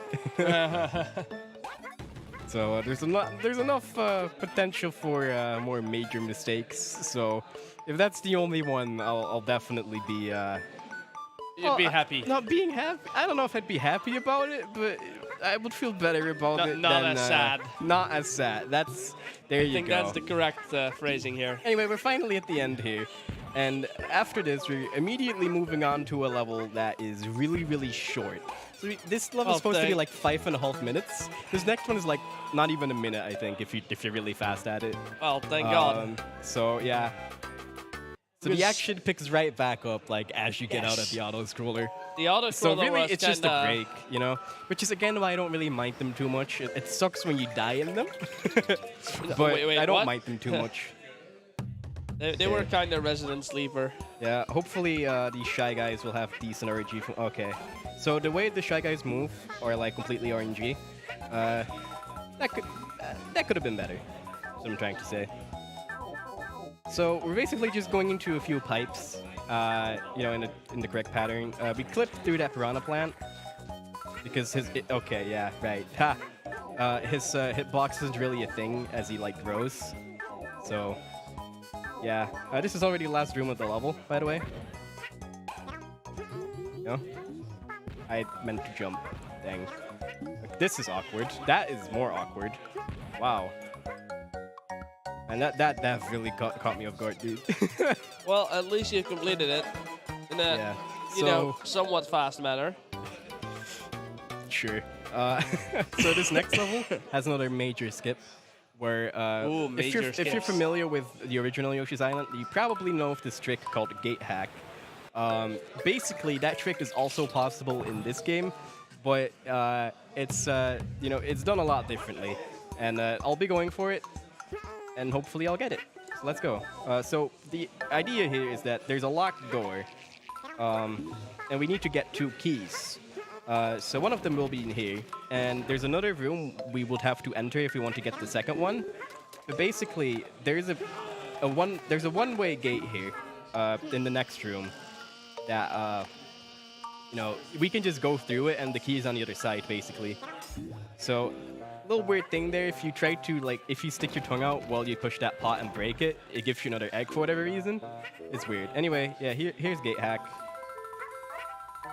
So there's enough potential for more major mistakes. So if that's the only one, I'll definitely be. You'd be happy. Not being happy. I don't know if I'd be happy about it, but I would feel better about it. Not than, as sad. Not as sad. There you go. I think that's the correct phrasing here. Anyway, we're finally at the end here. And after this, we're immediately moving on to a level that is really, really short. So this level is supposed to be like 5.5 minutes. This next one is like not even a minute, I think, if you're really fast at it. Well, thank God. So yeah. So the action picks right back up like as you get out of the auto scroller. The auto So scroller really, was it's just a kinda- break, you know? Which is again why I don't really mind them too much. It sucks when you die in them, but Wait, I don't what? mind them too much. They were kind of resident sleeper. Yeah, hopefully these Shy Guys will have decent RNG. Okay, so the way the Shy Guys move are like completely RNG. That could have been better. That's what I'm trying to say. So we're basically just going into a few pipes, you know, in the correct pattern. We clipped through that piranha plant because okay, yeah, right. Ha. His hitbox isn't really a thing as he like grows. So. Yeah, this is already the last room of the level, by the way. No? I meant to jump. Dang. Like, this is awkward. That is more awkward. Wow. And that really caught me off guard, dude. Well, at least you completed it in a, Yeah. you know, somewhat fast manner. Sure. So this next level has another major skip. Where if you're familiar with the original Yoshi's Island, you probably know of this trick called gate hack. Basically, that trick is also possible in this game, but it's you know, it's done a lot differently. And I'll be going for it, and hopefully I'll get it. So let's go. So the idea here is that there's a locked door, and we need to get 2 keys. So one of them will be in here, and there's another room we would have to enter if we want to get the second one. But basically, there's a one-way gate here. in the next room that, you know, we can just go through it and the key is on the other side, basically. So, little weird thing there, if you try to, like, if you stick your tongue out while you push that pot and break it, it gives you another egg for whatever reason. It's weird. Anyway, yeah, here's gate hack.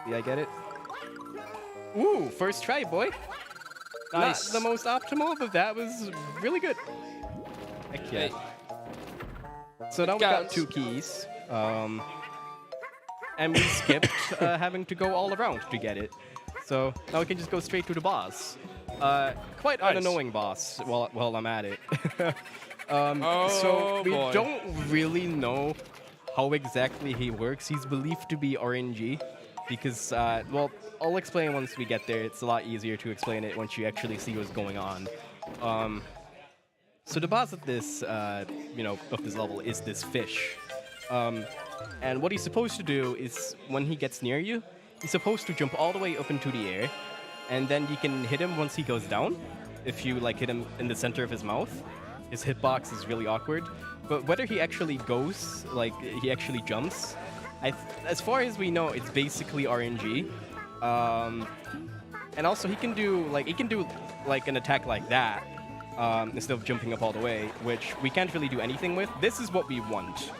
Did I get it? Ooh, first try, boy. Nice. Not the most optimal, but that was really good. Heck yeah. Hey. So now we got 2 keys. And we skipped having to go all around to get it. So now we can just go straight to the boss. Quite an annoying boss while I'm at it. So we don't really know how exactly he works. He's believed to be RNG because, well, I'll explain once we get there. It's a lot easier to explain it once you actually see what's going on. So the boss of this, you know, of this level is this fish. And what he's supposed to do is, when he gets near you, he's supposed to jump all the way up into the air, and then you can hit him once he goes down. If you like hit him in the center of his mouth, his hitbox is really awkward. But whether he actually goes, like he actually jumps, as far as we know, it's basically RNG. And also he can do like an attack like that instead of jumping up all the way, which we can't really do anything with. This is what we want.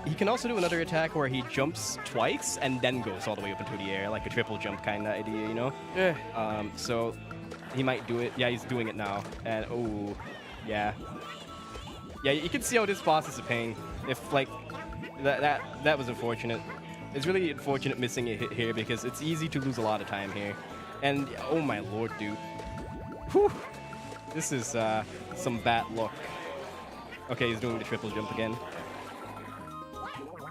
He can also do another attack where he jumps twice and then goes all the way up into the air, like a triple jump kind of idea, you know? Yeah. So he might do it. Yeah, he's doing it now. And oh, yeah. Yeah, you can see how this boss is a pain. If like that was unfortunate. It's really unfortunate missing a hit here because it's easy to lose a lot of time here. And oh my lord, dude. Whew. This is some bad luck. Okay, he's doing the triple jump again.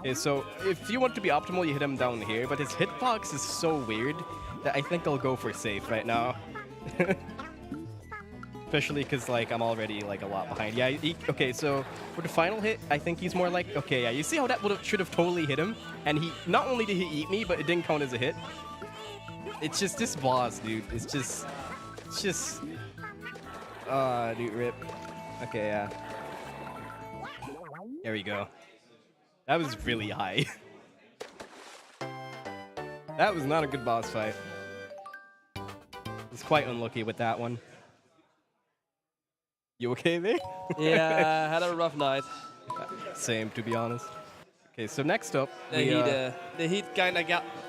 Okay, so if you want to be optimal, you hit him down here, but his hitbox is so weird that I think I'll go for safe right now. Especially because like I'm already like a lot behind. Yeah, okay, so for the final hit, I think he's more like, okay, yeah, you see how that should have totally hit him? And he, not only did he eat me, but it didn't count as a hit. It's just this boss, dude. It's just, dude, rip. Okay, yeah. There we go. That was really high. That was not a good boss fight. I was quite unlucky with that one. You okay there? Yeah, I had a rough night. Same, to be honest. Okay, so next up, The heat kind of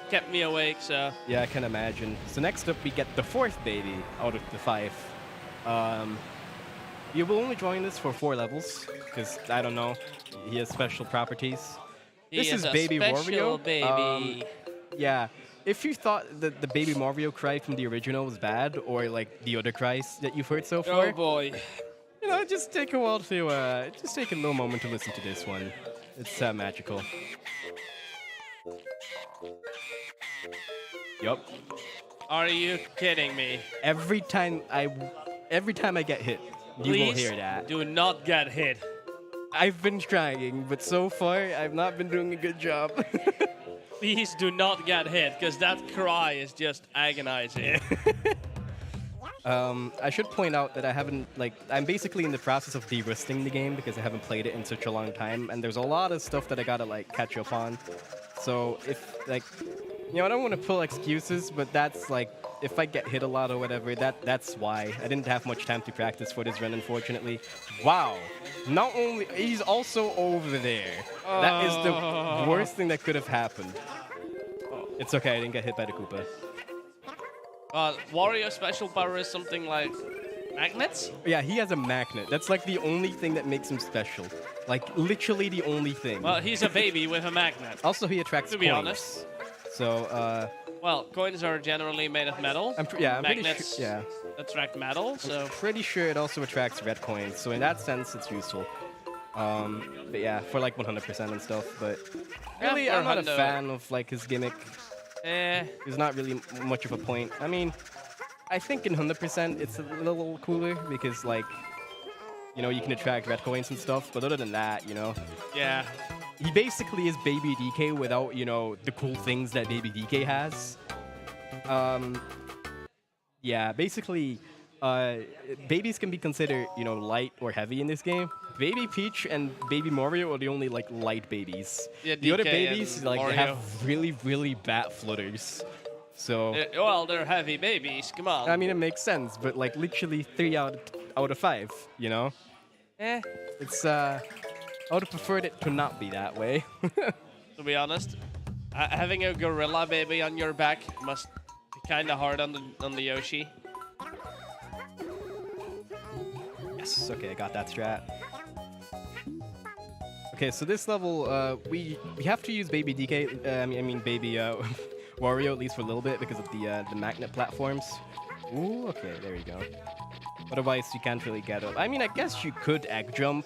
kept me awake, so... Yeah, I can imagine. So next up, we get the 4th baby out of the 5. You will only join this for 4 levels, because, I don't know, he has special properties. This is Baby special Wario. Baby. Yeah, if you thought that the Baby Mario cry from the original was bad, or like the other cries that you've heard so far, Oh boy. you know, just take a while to, just take a little moment to listen to this one. It's magical. Yup. Are you kidding me? Every time I get hit, you will hear that. Do not get hit. I've been trying, but so far I've not been doing a good job. Please do not get hit, because that cry is just agonizing. I should point out that I'm basically in the process of de-rusting the game because I haven't played it in such a long time, and there's a lot of stuff that I gotta like catch up on. So if like, you know, I don't want to pull excuses, but that's like, if I get hit a lot or whatever, that's why. I didn't have much time to practice for this run, unfortunately. Wow. Not only, he's also over there. That is the worst thing that could have happened. It's okay, I didn't get hit by the Koopa. Wario special power is something like magnets? Yeah, he has a magnet. That's like the only thing that makes him special. Like, literally the only thing. Well, he's a baby with a magnet. Also, he attracts To coins. be honest. So, Well, coins are generally made of metal. I'm pretty Magnets sure. Yeah. attract metal, so... Pretty sure it also attracts red coins, so in that sense, it's useful. But yeah, for like 100% and stuff. But really, for I'm not a hundo. fan of like his gimmick. There's not really much of a point. I mean, I think in 100% it's a little cooler because like, you know, you can attract red coins and stuff. But other than that, you know, Yeah. he basically is Baby DK without, you know, the cool things that Baby DK has. Yeah, basically, babies can be considered, light or heavy in this game. Baby Peach and Baby Mario are the only light babies. Yeah, the other DK babies and they Mario. have really really bad flutters. So Well, they're heavy babies. Come on. I mean it makes sense, but like literally 3 out of 5. Eh, It's I would have preferred it to not be that way. to be honest, having a gorilla baby on your back must be kind of hard on the Yoshi. Yes, okay, I got that strat. Okay, so this level, we have to use Baby DK, I mean Baby Wario at least for a little bit because of the magnet platforms. Ooh, okay, there you go. Otherwise, you can't really get up. I mean, I guess you could egg jump,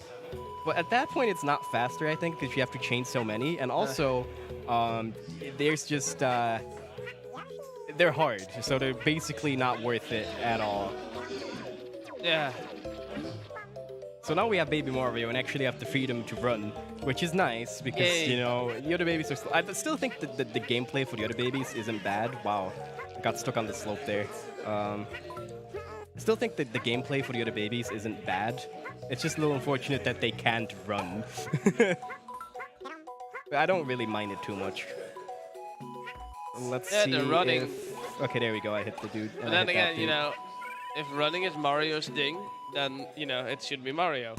but at that point, it's not faster, I think, because you have to change so many. And also, there's just... they're hard, so they're basically not worth it at all. Yeah. So now we have Baby Mario and actually have the freedom to run, which is nice because, Yay. the other babies are... I still think that the gameplay for the other babies isn't bad. Wow, I got stuck on the slope there. I still think that the gameplay for the other babies isn't bad. It's just a little unfortunate that they can't run. But I don't really mind it too much. Let's see they're running. Okay, there we go. I hit the dude. But and I then hit that again, dude. if running is Mario's thing, then it should be Mario.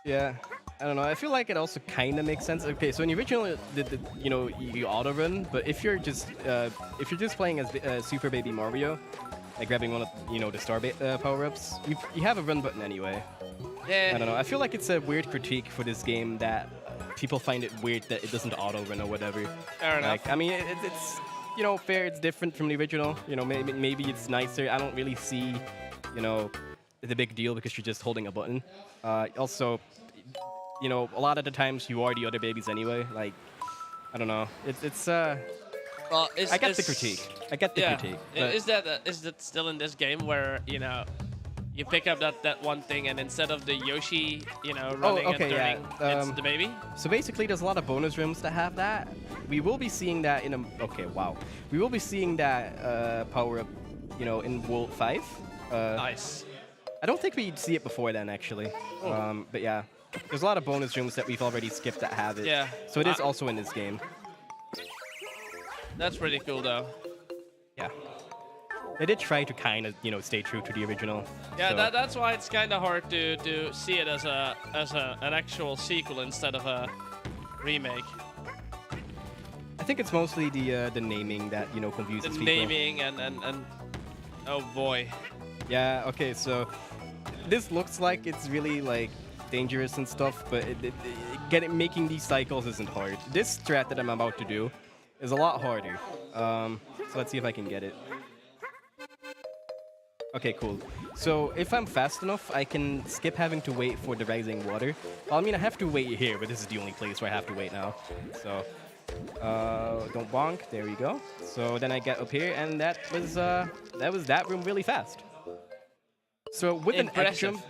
Yeah, I don't know. I feel like it also kind of makes sense. Okay, so in the original, you auto run, but if you're just playing as Super Baby Mario, like grabbing one of the star power ups, you have a run button anyway. Yeah. I don't know. I feel like it's a weird critique for this game that people find it weird that it doesn't auto run or whatever. Fair enough. Like, I mean, it's fair. It's different from the original. Maybe it's nicer. I don't really see the big deal because you're just holding a button. Also, a lot of the times you are the other babies anyway. Like, I don't know. Well, I get the critique. I get the critique. but- Is that still in this game where you pick up that one thing and instead of the Yoshi running and turning, it's the baby? So basically, there's a lot of bonus rooms that have that. We will be seeing that in a... Okay, wow. We will be seeing that power up, in World 5. Nice. I don't think we'd see it before then, actually. Oh. But yeah, there's a lot of bonus rooms that we've already skipped that have it. Yeah. So it is also in this game. That's pretty cool, though. Yeah. They did try to kind of, stay true to the original. Yeah, so. that's why it's kind of hard to see it as an actual sequel instead of a remake. I think it's mostly the naming that, confuses The people. naming and oh boy. Yeah, okay, so this looks like it's really, dangerous and stuff, but making these cycles isn't hard. This strat that I'm about to do is a lot harder. So let's see if I can get it. Okay, cool. So if I'm fast enough, I can skip having to wait for the rising water. Well, I mean, I have to wait here, but this is the only place where I have to wait now. So, don't bonk. There we go. So then I get up here, and that was that room really fast. So with an egg jump...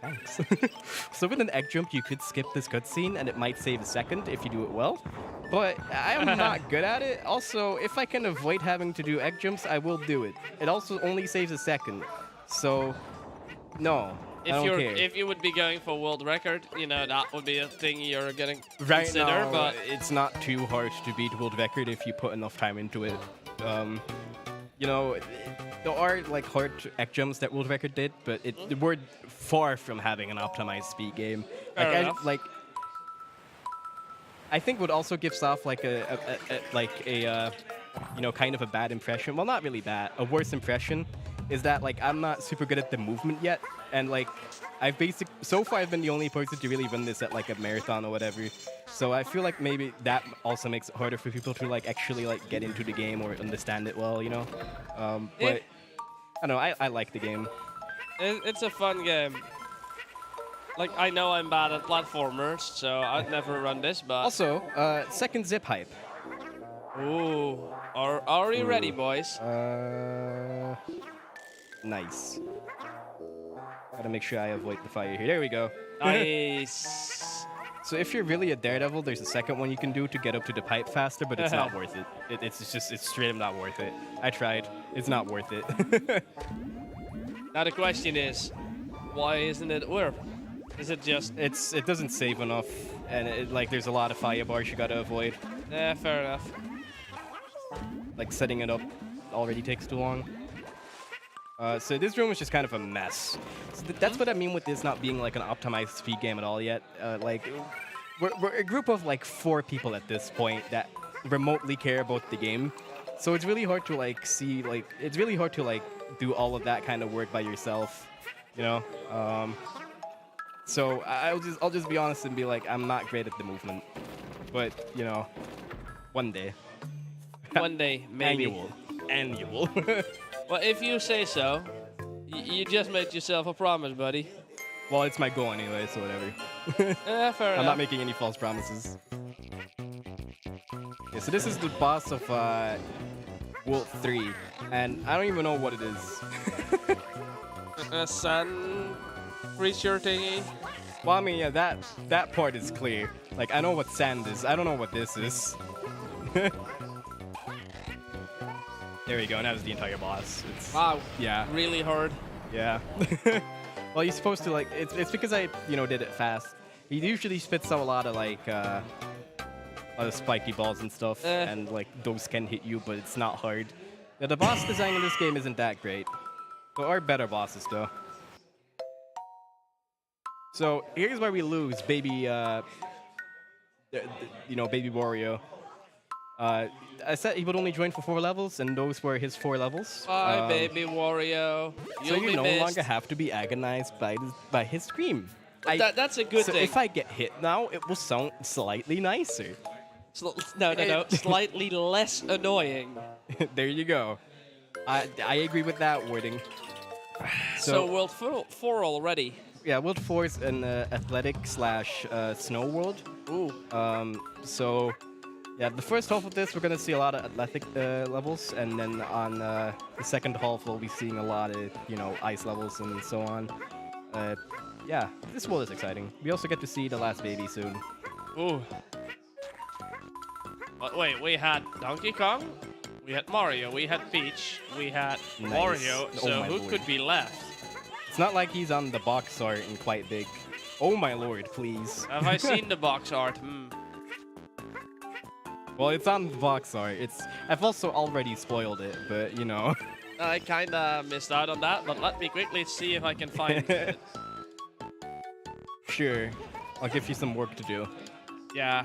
Thanks. So with an egg jump, you could skip this cutscene, and it might save a second if you do it well. But I'm not good at it. Also, if I can avoid having to do egg jumps, I will do it. It also only saves a second. So, no, I don't care. If you would be going for world record, that would be a thing you're gonna Right consider. now, But it's not too hard to beat world record if you put enough time into it. There are hard egg jumps that world record did, but we're far from having an optimized speed game. Fair enough. I think what also gives off kind of a bad impression. Well, not really bad. A worse impression is that I'm not super good at the movement yet, and so far I've been the only person to really run this at a marathon or whatever. So I feel like maybe that also makes it harder for people to actually get into the game or understand it well, But I don't know. I like the game. it's a fun game. I know I'm bad at platformers, so I'd never run this, but... Also, second zip hype. Ooh. Are we ready, boys? Nice. Gotta make sure I avoid the fire here. There we go. Nice. So if you're really a daredevil, there's a second one you can do to get up to the pipe faster, but it's not worth it. It's straight up not worth it. I tried. It's not worth it. Now the question is, why isn't it worth? Is it just? It doesn't save enough, and like there's a lot of fire bars you gotta avoid. Yeah, fair enough. Like setting it up already takes too long. So this room is just kind of a mess. So that's what I mean with this not being like an optimized speed game at all yet. Like we're a group of like 4 people at this point that remotely care about the game. So it's really hard to like see like it's really hard to like do all of that kind of work by yourself, you know. So I'll just be honest and be like I'm not great at the movement, but you know, one day. One day, maybe. Annual. Well, if you say so, you just made yourself a promise, buddy. Well, it's my goal anyway, so whatever. Yeah, fair enough. I'm not making any false promises. Yeah, so this is the boss of World 3, and I don't even know what it is. A sun creature thingy. Well, I mean, yeah, that part is clear. Like, I know what sand is. I don't know what this is. There we go, and that was the entire boss. It's, Wow. yeah. Really hard. Yeah. Well, you're supposed to, like, it's because I, you know, did it fast. He usually spits out a lot of, like, spiky balls and stuff, and, like, those can hit you, but it's not hard. Yeah, the boss design in this game isn't that great. There are better bosses, though. So, here's where we lose, baby, you know, baby Wario. I said he would only join for 4 levels, and those were his 4 levels. Bye, baby Wario. So You'll you be no missed. longer have to be agonized by his scream. That's a good so thing. if I get hit now, it will sound slightly nicer. No. Slightly less annoying. There you go. I agree with that wording. So World 4 already. Yeah, World 4 is an athletic/snow world. Ooh. So yeah, the first half of this we're gonna see a lot of athletic levels, and then on the second half we'll be seeing a lot of ice levels and so on. Yeah, this world is exciting. We also get to see the last baby soon. Ooh. But wait, we had Donkey Kong, we had Mario, we had Peach, we had Nice. Wario. Oh So my who lord. could be left? It's not like he's on the box art and quite big. Oh my lord, please. Have I seen the box art? Well, it's on the box art. I've also already spoiled it, but you know. I kinda missed out on that, but let me quickly see if I can find it. Sure. I'll give you some work to do. Yeah.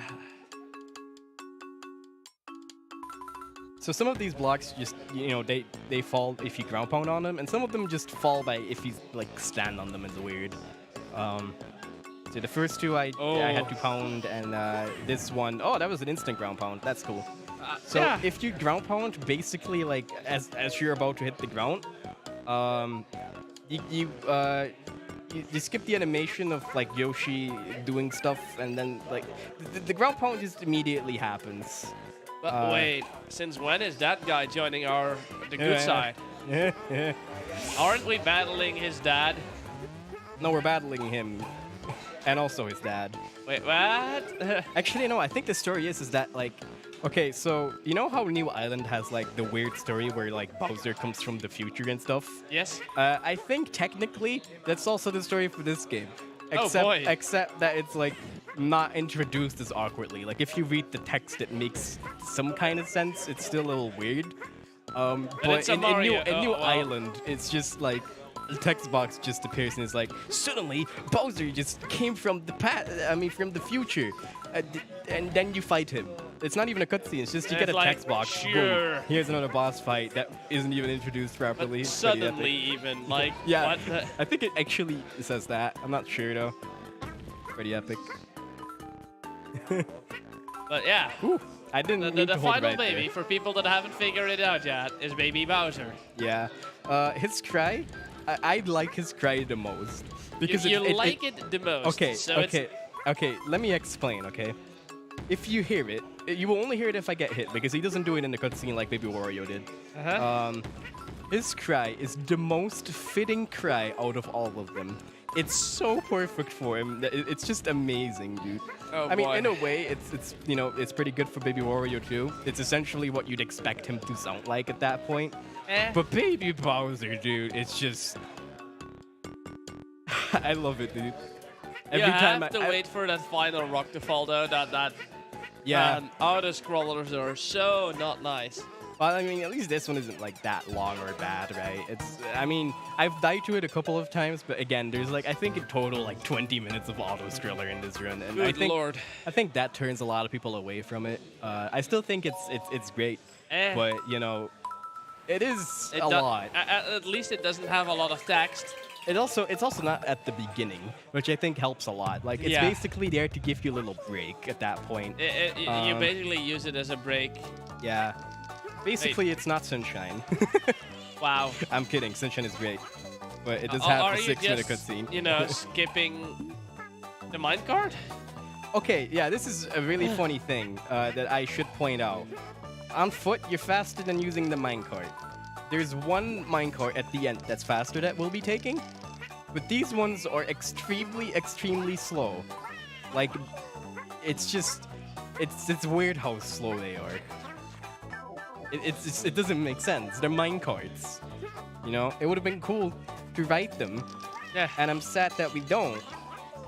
So some of these blocks just, they fall if you ground pound on them, and some of them just fall by if you like stand on them. It's weird. So the first 2 I had to pound, and this one, that was an instant ground pound. That's cool. So yeah. if you ground pound, basically like as you're about to hit the ground, you skip the animation of like Yoshi doing stuff, and then like the ground pound just immediately happens. But wait, since when is that guy joining the good side? Aren't we battling his dad? No, we're battling him, and also his dad. Wait, what? Actually, no. I think the story is that like, okay, so you know how New Island has like the weird story where like Bowser comes from the future and stuff. Yes. I think technically that's also the story for this game. Except that it's like not introduced as awkwardly. Like if you read the text, it makes some kind of sense. It's still a little weird. But in New Island, it's just like the text box just appears and it's like suddenly Bowser just came from the from the future, and then you fight him. It's not even a cutscene. It's just you get a text box. Sure. Boom. Here's another boss fight that isn't even introduced properly. But suddenly, even like yeah, what the? I think it actually says that. I'm not sure though. Pretty epic. But yeah, Ooh, I didn't. need the to hold final right baby there. for people that haven't figured it out yet is Baby Bowser. Yeah, his cry. I like his cry the most because you like it the most. Okay, so okay. Let me explain. Okay, if you hear it, you will only hear it if I get hit because he doesn't do it in the cutscene like Baby Wario did. His cry is the most fitting cry out of all of them. It's so perfect for him. It's just amazing, dude. Oh, I mean, boy. in a way, it's you know, it's pretty good for Baby Wario too. It's essentially what you'd expect him to sound like at that point. But Baby Bowser, dude, it's just I love it, dude. You have to wait for that final rock to fall though. Yeah. Auto scrollers are so not nice. Well, I mean, at least this one isn't like that long or bad, right? I mean, I've died to it a couple of times, but again, there's like, I think in total like 20 minutes of auto scroller in this run, and Good Lord. I think that turns a lot of people away from it. I still think it's great, but you know, it is a lot. At least it doesn't have a lot of text. It's also not at the beginning, which I think helps a lot. Like it's basically there to give you a little break at that point. You basically use it as a break. Yeah. Basically, it's not Sunshine. Wow. I'm kidding. Sunshine is great, but it does have a 6-minute cutscene. You know, skipping the minecart. Okay, yeah, this is a really funny thing that I should point out. On foot, you're faster than using the minecart. There's one minecart at the end that's faster that we'll be taking, but these ones are extremely, extremely slow. Like, it's weird how slow they are. It doesn't make sense. They're minecarts. You know, it would have been cool to write them. Yeah. And I'm sad that we don't.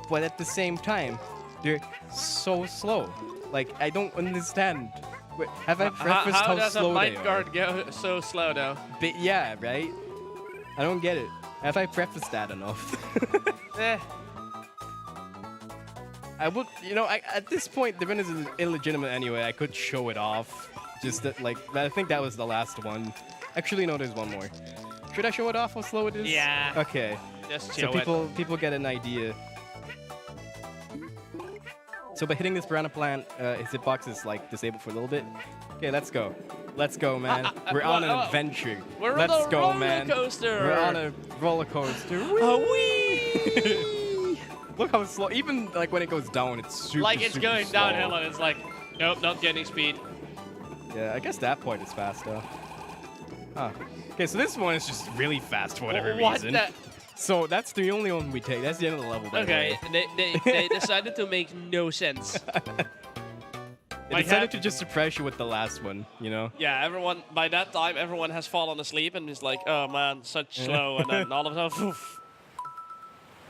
But at the same time, they're so slow. Like, I don't understand. Wait, have I prefaced how how does a slow they are? minecart go so slow though? But yeah, right? I don't get it. Have I prefaced that enough? I would, you know, at this point, the run is illegitimate anyway. I could show it off. Just that, like, I think that was the last one. Actually, no, there's one more. Should I show it off how slow it is? Yeah. Okay. Just So show it. people get an idea. So by hitting this piranha plant, his hitbox is like disabled for a little bit. Okay, let's go. Let's go, man. We're on an adventure. Let's Let's go, roller man. coaster. We're on a roller coaster. Whee! Look how slow. Even like when it goes down, it's super. Like it's super going slow. downhill and it's like, nope, not getting speed. Yeah, I guess that point is fast though. Huh. Okay, so this one is just really fast for whatever reason. What? So that's the only one we take. That's the end of the level. By the Okay, way. they decided to make no sense. They decided to just surprise you with the last one, you know? Yeah, everyone, by that time, everyone has fallen asleep and is like, oh man, such slow, and then all of a sudden, poof.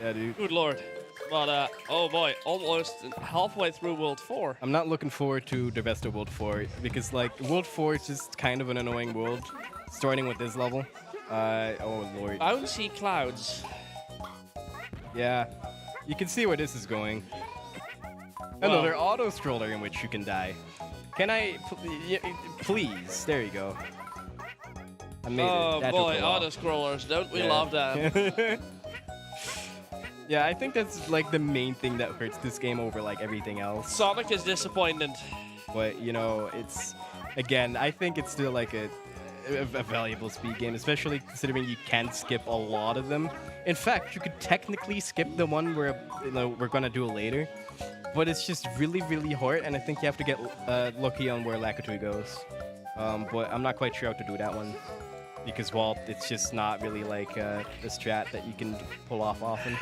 Yeah, dude. Good lord. But, oh boy, almost halfway through World 4. I'm not looking forward to the rest of World 4 because, like, World 4 is just kind of an annoying world, starting with this level. Oh lord. I don't see clouds. Yeah, you can see where this is going. Well- Another auto scroller in which you can die. Can I, please? There you go. I made it. Oh That took boy, a while. auto scrollers, don't we Yeah. love them? Yeah, I think that's like the main thing that hurts this game over like everything else. Sonic is disappointed. But you know, it's again, I think it's still like a valuable speed game, especially considering you can skip a lot of them. In fact, you could technically skip the one we're gonna do later, but it's just really, really hard, and I think you have to get lucky on where Lakitu goes. But I'm not quite sure how to do that one because, well, it's just not really like a strat that you can pull off often.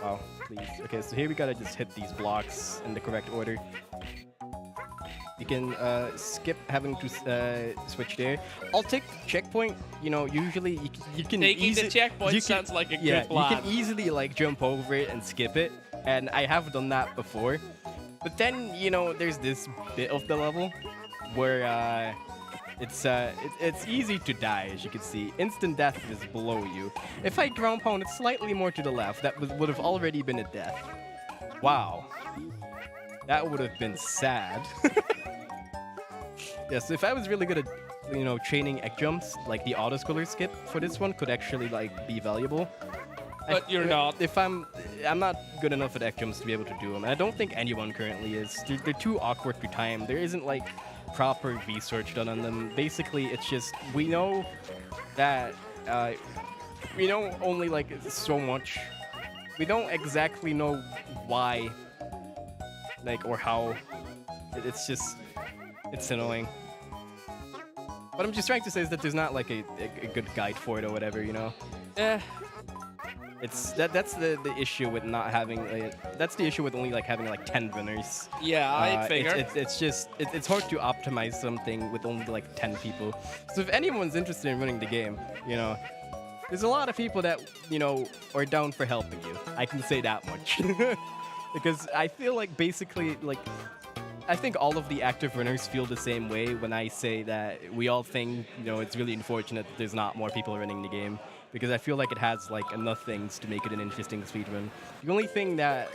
Wow, please. Okay, so here we gotta just hit these blocks in the correct order. You can skip having to switch there. I'll take the checkpoint. You know, usually you can Taking the checkpoint sounds like a good plan. you can easily like jump over it and skip it, and I have done that before. But then you know, there's this bit of the level where it's easy to die, as you can see. Instant death is below you. If I ground pound it slightly more to the left, that would have already been a death. Wow. That would have been sad. Yes, if I was really good at, you know, training egg jumps, like the auto-scroller skip for this one could actually, like, be valuable. But you're not. If I'm not good enough at egg jumps to be able to do them, and I don't think anyone currently is. They're too awkward to time. There isn't, like, proper research done on them. Basically, it's just, we know that, we know only, like, so much. We don't exactly know why, like, or how. It's just, it's annoying. What I'm just trying to say is that there's not, like, a good guide for it or whatever, you know? That's the issue with not having. That's the issue with only like having like 10 runners. Yeah, I figured. It's hard to optimize something with only like 10 people. So if anyone's interested in running the game, you know, there's a lot of people that are down for helping you. I can say that much. Because I feel like basically like. I think all of the active runners feel the same way when I say that we all think, it's really unfortunate that there's not more people running the game, because I feel like it has like enough things to make it an interesting speedrun. The only thing that,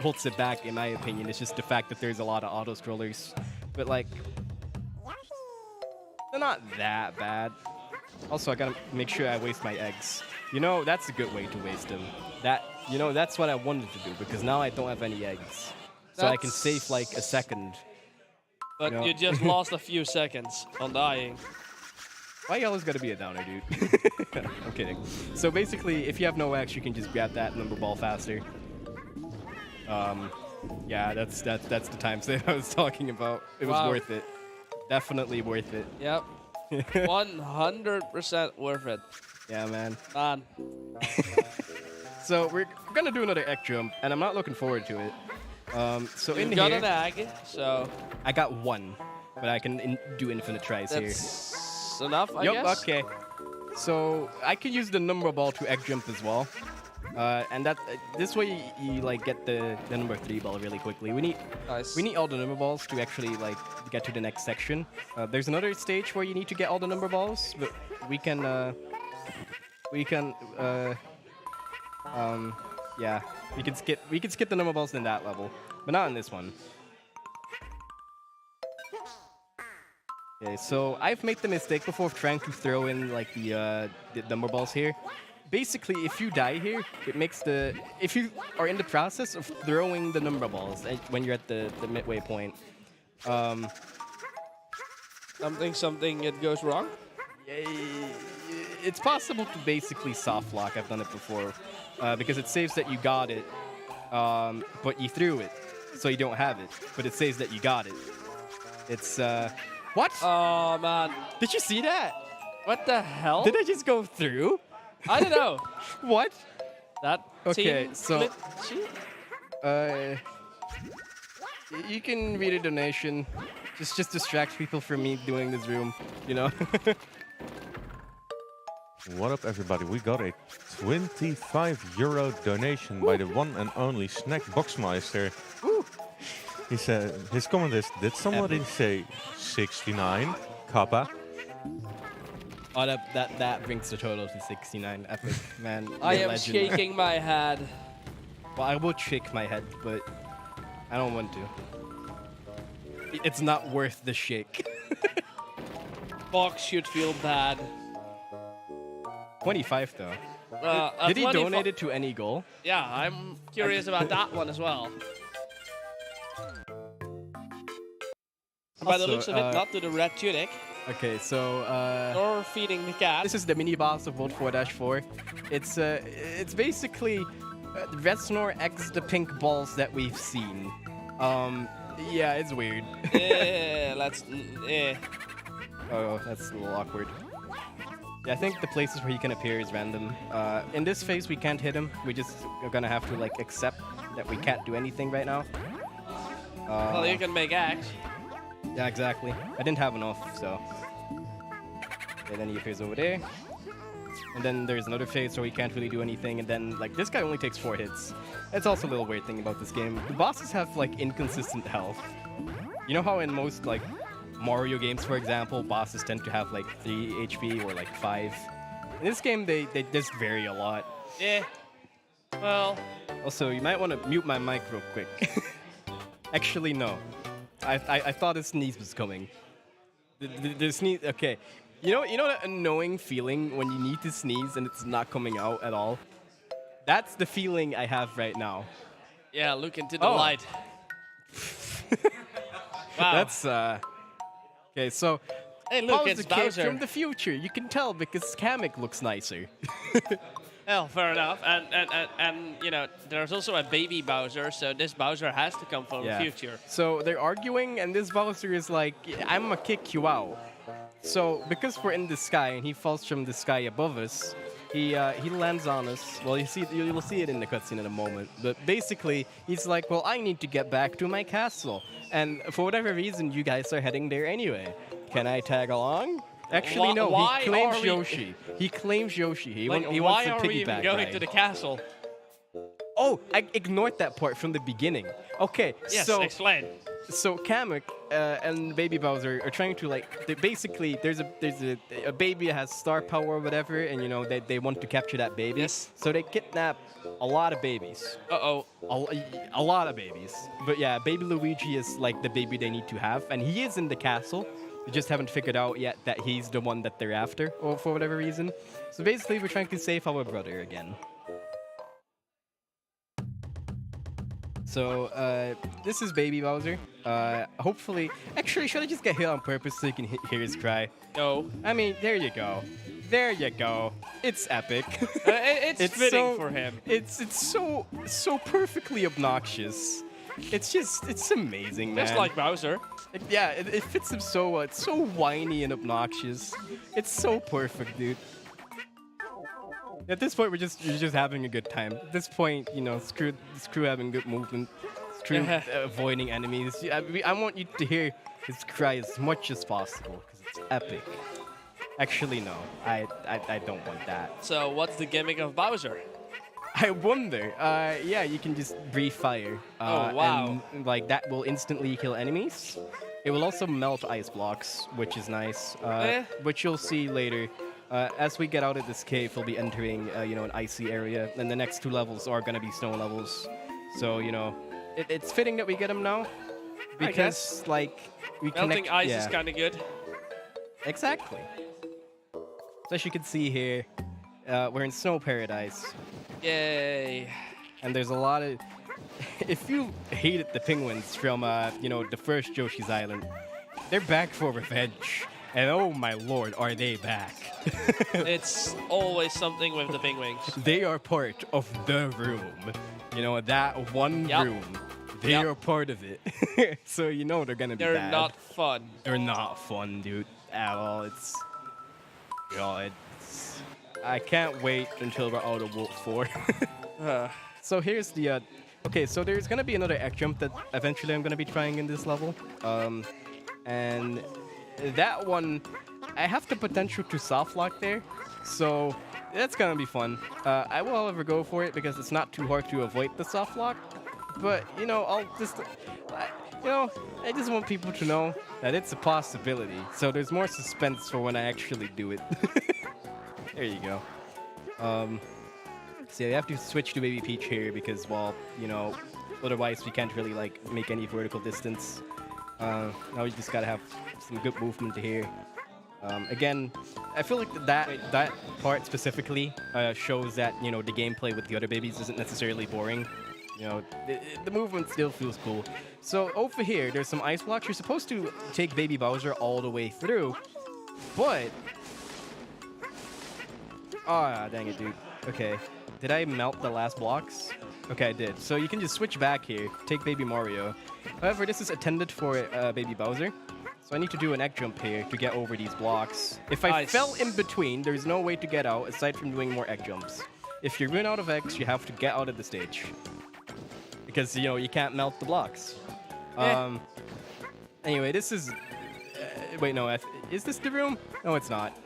holds it back, in my opinion, is just the fact that there's a lot of auto-scrollers. But like, they're not that bad. Also, I gotta make sure I waste my eggs. That's a good way to waste them. That's what I wanted to do, because now I don't have any eggs. So I can save like a second. But you just lost a few seconds on dying. Why you always gotta be a downer, dude? I'm kidding. So basically, if you have no X, you can just grab that number ball faster. Yeah, that's the time save I was talking about. It was worth it. Definitely worth it. Yep. 100% worth it. Yeah, man. Man. So we're gonna do another egg jump, and I'm not looking forward to it. So You've in got here, an egg, so I got one, but I can do infinite tries here. that's enough, I Yup, guess. okay. So I can use the number ball to egg jump as well, and that this way you like get the number 3 ball really quickly. We need all the number balls to actually like get to the next section. There's another stage where you need to get all the number balls, but we can yeah, we can skip the number balls in that level, but not in this one. Okay, so I've made the mistake before of trying to throw in like the number balls here. Basically, if you die here, it makes if you are in the process of throwing the number balls when you're at the midway point, something it goes wrong. It's possible to basically soft lock. I've done it before. Because it saves that you got it, but you threw it, so you don't have it. But it says that you got it. It's, what? Oh, man. Did you see that? What the hell? Did I just go through? I don't know. What? That Okay, team so, split sheet? You can read a donation. Just distract people from me doing this room, What up, everybody? We got a €25 donation by the one and only Snack Boxmeister. Woo. He said, his comment is, did somebody say 69 kappa? Oh, that brings the total to 69. Epic, man. I am legend. shaking my head. Well, I will shake my head, but I don't want to. It's not worth the shake. Box should feel bad. 25 though. At Did he 25 donate it to any goal? Yeah, I'm curious about that one as well. By the Also, looks of it, not to the red tunic. Okay, so Or feeding the cat. this is the mini boss of World 4-4. It's basically the red snore X the pink balls that we've seen. Yeah, it's weird. Oh, that's a little awkward. Yeah, I think the places where he can appear is random. In this phase, we can't hit him. We just are gonna have to like accept that we can't do anything right now. Well, you can make X. Yeah, exactly. I didn't have enough, so. Okay, then he appears over there. And then there's another phase where he can't really do anything. And then, like, this guy only takes 4 hits. That's also a little weird thing about this game. The bosses have, like, inconsistent health. You know how in most, like, Mario games, for example, bosses tend to have, like, 3 HP or, like, 5. In this game, they just vary a lot. Yeah. Well. Also, you might want to mute my mic real quick. Actually, no. I thought a sneeze was coming. The sneeze. Okay. You know that annoying feeling when you need to sneeze and it's not coming out at all? That's the feeling I have right now. Yeah, look into the light. Wow. That's okay. So, Hey, look, Bowser's it's the kid Bowser. from the future. You can tell because Kamek looks nicer. Well, fair enough. And you know, there's also a baby Bowser, so this Bowser has to come from the future. So they're arguing, and this Bowser is like, I'm gonna kick you out. So because we're in the sky and he falls from the sky above us, he lands on us. Well, you'll see it in the cutscene in a moment. But basically, he's like, well, I need to get back to my castle, and for whatever reason, you guys are heading there anyway. Can I tag along? Actually, no. Why He claims are we- Yoshi. He claims Yoshi. He Like, wants why the are we even piggyback going ride. to the castle? Oh, I ignored that part from the beginning. Okay, Yes, so explain. Kamek and Baby Bowser are trying to basically there's a baby that has star power or whatever, and you know they want to capture that baby. Yes. So they kidnap a lot of babies. Uh-oh. A lot of babies. But yeah, Baby Luigi is like the baby they need to have, and he is in the castle. They just haven't figured out yet that he's the one that they're after, or for whatever reason. So basically, we're trying to save our brother again. So, this is Baby Bowser. Hopefully... Actually, should I just get hit on purpose so you can hear his cry? No. I mean, there you go. There you go. It's epic. It's fitting for him. It's so perfectly obnoxious. It's amazing, man. Just like Bowser. Yeah, it fits him so well. It's so whiny and obnoxious. It's so perfect, dude. At this point, you're just having a good time. At this point, you know, screw having good movement, screw avoiding enemies. I want you to hear his cry as much as possible because it's epic. Actually, no, I don't want that. So what's the gimmick of Bowser? I wonder. Yeah, you can just breathe fire. Oh, wow. And, like that will instantly kill enemies. It will also melt ice blocks, which is nice. Which you'll see later. As we get out of this cave, we'll be entering, you know, an icy area, and the next 2 levels are gonna be snow levels. So, you know, it's fitting that we get them now, because like we Melting ice is kind of good. Exactly. So as you can see here, we're in Snow Paradise, Yay. and there's a lot of. If you hated the penguins from, you know, the first Yoshi's Island, they're back for revenge. And oh my lord, are they back? It's always something with the penguins. They are part of the room. You know, that one Yep. room. They Yep. are part of it. So you know they're gonna be They're bad. not fun. They're not fun, dude, at all. It's... God, I can't wait until we're out of World 4. So here's the... okay, so there's gonna be another egg jump that eventually I'm gonna be trying in this level. And... that one, I have the potential to soft lock there, so that's gonna be fun. I will, however, go for it because it's not too hard to avoid the soft lock. But you know, I just want people to know that it's a possibility. So there's more suspense for when I actually do it. There you go. So yeah, we have to switch to Baby Peach here because, well, you know, otherwise we can't really like make any vertical distance. Now we just gotta have some good movement here. Again, I feel like that part specifically shows that, you know, the gameplay with the other babies isn't necessarily boring. You know, the movement still feels cool. So over here, there's some ice blocks. You're supposed to take Baby Bowser all the way through, but... ah, dang it, dude. Okay. Did I melt the last blocks? Okay, I did. So you can just switch back here, take Baby Mario. However, this is intended for Baby Bowser. So I need to do an egg jump here to get over these blocks. If I fell in between, there's no way to get out aside from doing more egg jumps. If you run out of eggs, you have to get out of the stage. Because, you know, you can't melt the blocks. Anyway, this is... wait, no, is this the room? No, it's not.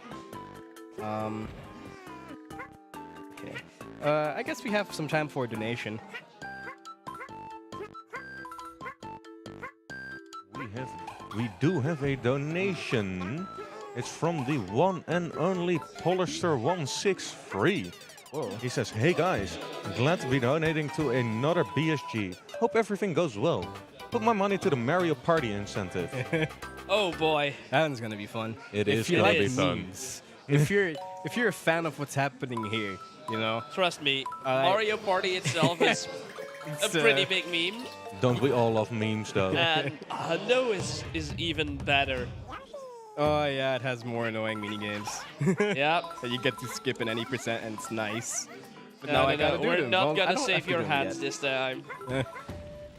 Okay. I guess we have some time for a donation. We do have a donation. It's from the one and only Pollister163. Whoa. He says, hey guys, glad to be donating to another BSG. Hope everything goes well. Put my money to the Mario Party incentive. Oh boy. That one's gonna be fun. It If is you gonna like be fun. memes, if you're a fan of what's happening here, you know. Trust me, Mario Party itself is a pretty big meme. Don't we all love memes though? And no is even better. Oh yeah, it has more annoying minigames. Yep. That you get to skip in any percent and it's nice. But No, now no, I gotta no, do we're them. not Well, I gonna don't save have to your do them hands yet. this time. I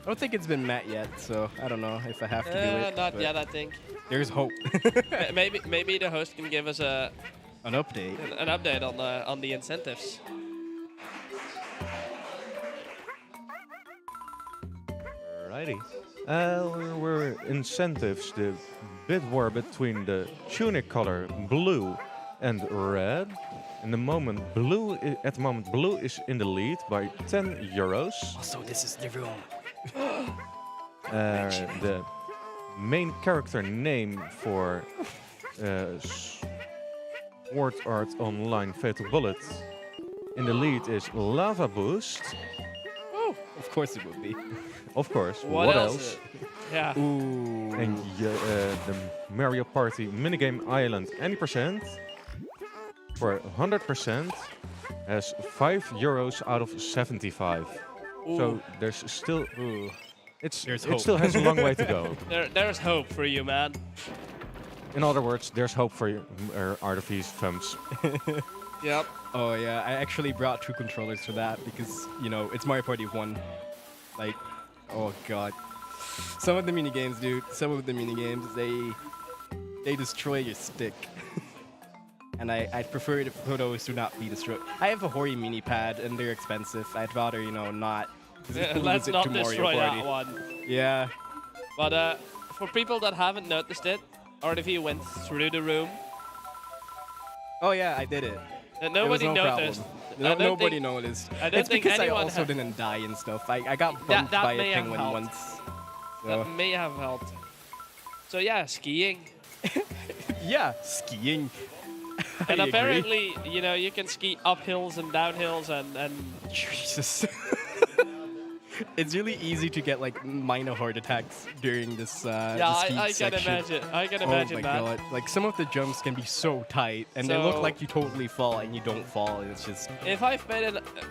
don't think it's been met yet, so I don't know if I have to do it. Not but yet, I think. There's hope. Maybe the host can give us a An update. An update on the incentives. Alrighty. We're incentives, the bid war between the tunic color blue and red. At the moment, blue is in the lead by 10 euros. Also, this is the room. The main character name for Sword Art Online Fatal Bullet in the lead is Lava Boost. Oh, of course it would be. Of course. What else? Yeah. Ooh. And the Mario Party minigame Island any percent for 100% has 5 euros out of 75. Ooh. So there's still it hope. still has a long way to go. There's hope for you, man. In other words, there's hope for you, RDV's thumbs. Yep. Oh yeah, I actually brought 2 controllers for that because, you know, it's Mario Party 1. Like, oh god. Some of the minigames, dude, they destroy your stick. And I'd prefer for those to not be destroyed. I have a Hori mini pad and they're expensive. I'd rather, you know, not. Let's not destroy that one. Yeah. But for people that haven't noticed it, RDV went through the room. Oh yeah, I did it. And nobody no noticed. Nobody noticed. I don't it's think because I anyone also didn't die and stuff. I got That- bumped that by may a have penguin helped. once. That So. may have helped. So yeah, skiing. Yeah, skiing. And I agree. apparently, you know, you can ski up hills and down hills and Jesus. It's really easy to get like minor heart attacks during this yeah, the ski I can section. imagine. I can Oh imagine my that. god! Like some of the jumps can be so tight, and they look So- like you totally fall, and you don't fall. And it's just If I've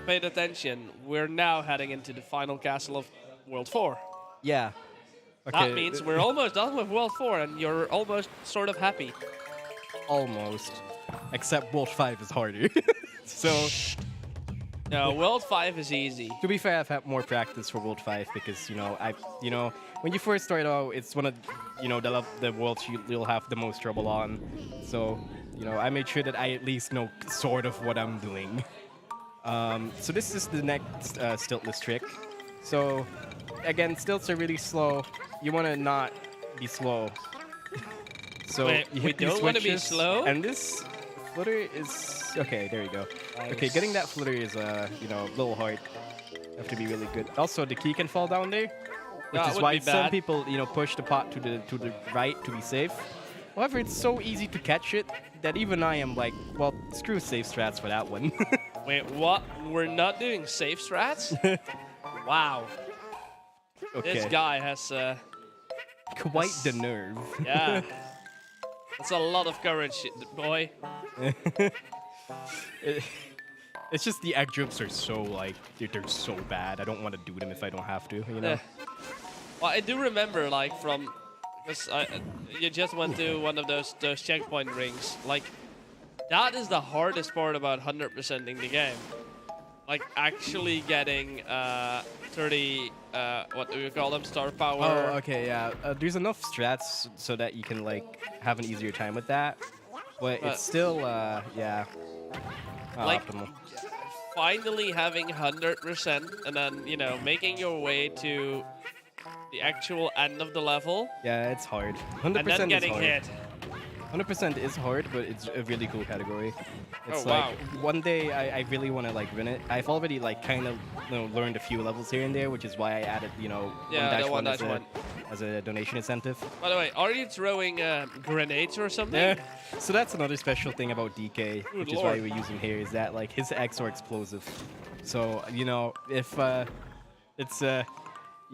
paid attention, we're now heading into the final castle of World 4. yeah. That means we're almost done with World 4, and you're almost sort of happy. almost, except World 5 is harder. So No, World 5 is easy. to be fair, I've had more practice for World 5 because when you first start out, it's one of the worlds you'll have the most trouble on. So I made sure that I at least know sort of what I'm doing. So this is the next stiltless trick. So again, stilts are really slow. You want to not be slow. So Wait, you we hit these don't wanna be switches, slow? And this flutter is okay. There you go. Okay, getting that flutter is a little hard. You have to be really good. Also, the key can fall down there, which That is would why be some bad. people push the pot to the right to be safe. However, it's so easy to catch it that even I am like, well, screw safe strats for that one. Wait, what? We're not doing safe strats? Wow. Okay. This guy has, Quite the nerve. yeah. That's a lot of courage, boy. It's just the egg jumps are so like they're so bad. I don't want to do them if I don't have to. Yeah. Well, I do remember, like, because you just went to one of those checkpoint rings. Like, that is the hardest part about 100%ing the game. Like, actually getting 30, what do you call them, star power. Oh, okay, yeah. There's enough strats so that you can like have an easier time with that, but it's still yeah. Not Like, optimal. finally having 100% and then, making your way to the actual end of the level Yeah, it's hard. 100% and then getting is hard. hit. 100% is hard, but it's a really cool category. It's Oh, like wow. one day I really want to like win it. I've already like kind of learned a few levels here and there, which is why I added Yeah, the 1-1 as a donation incentive. By the way, are you throwing grenades or something? Yeah. So that's another special thing about DK, Good which is why lord. we use him here, is that like his eggs are explosive. So if it's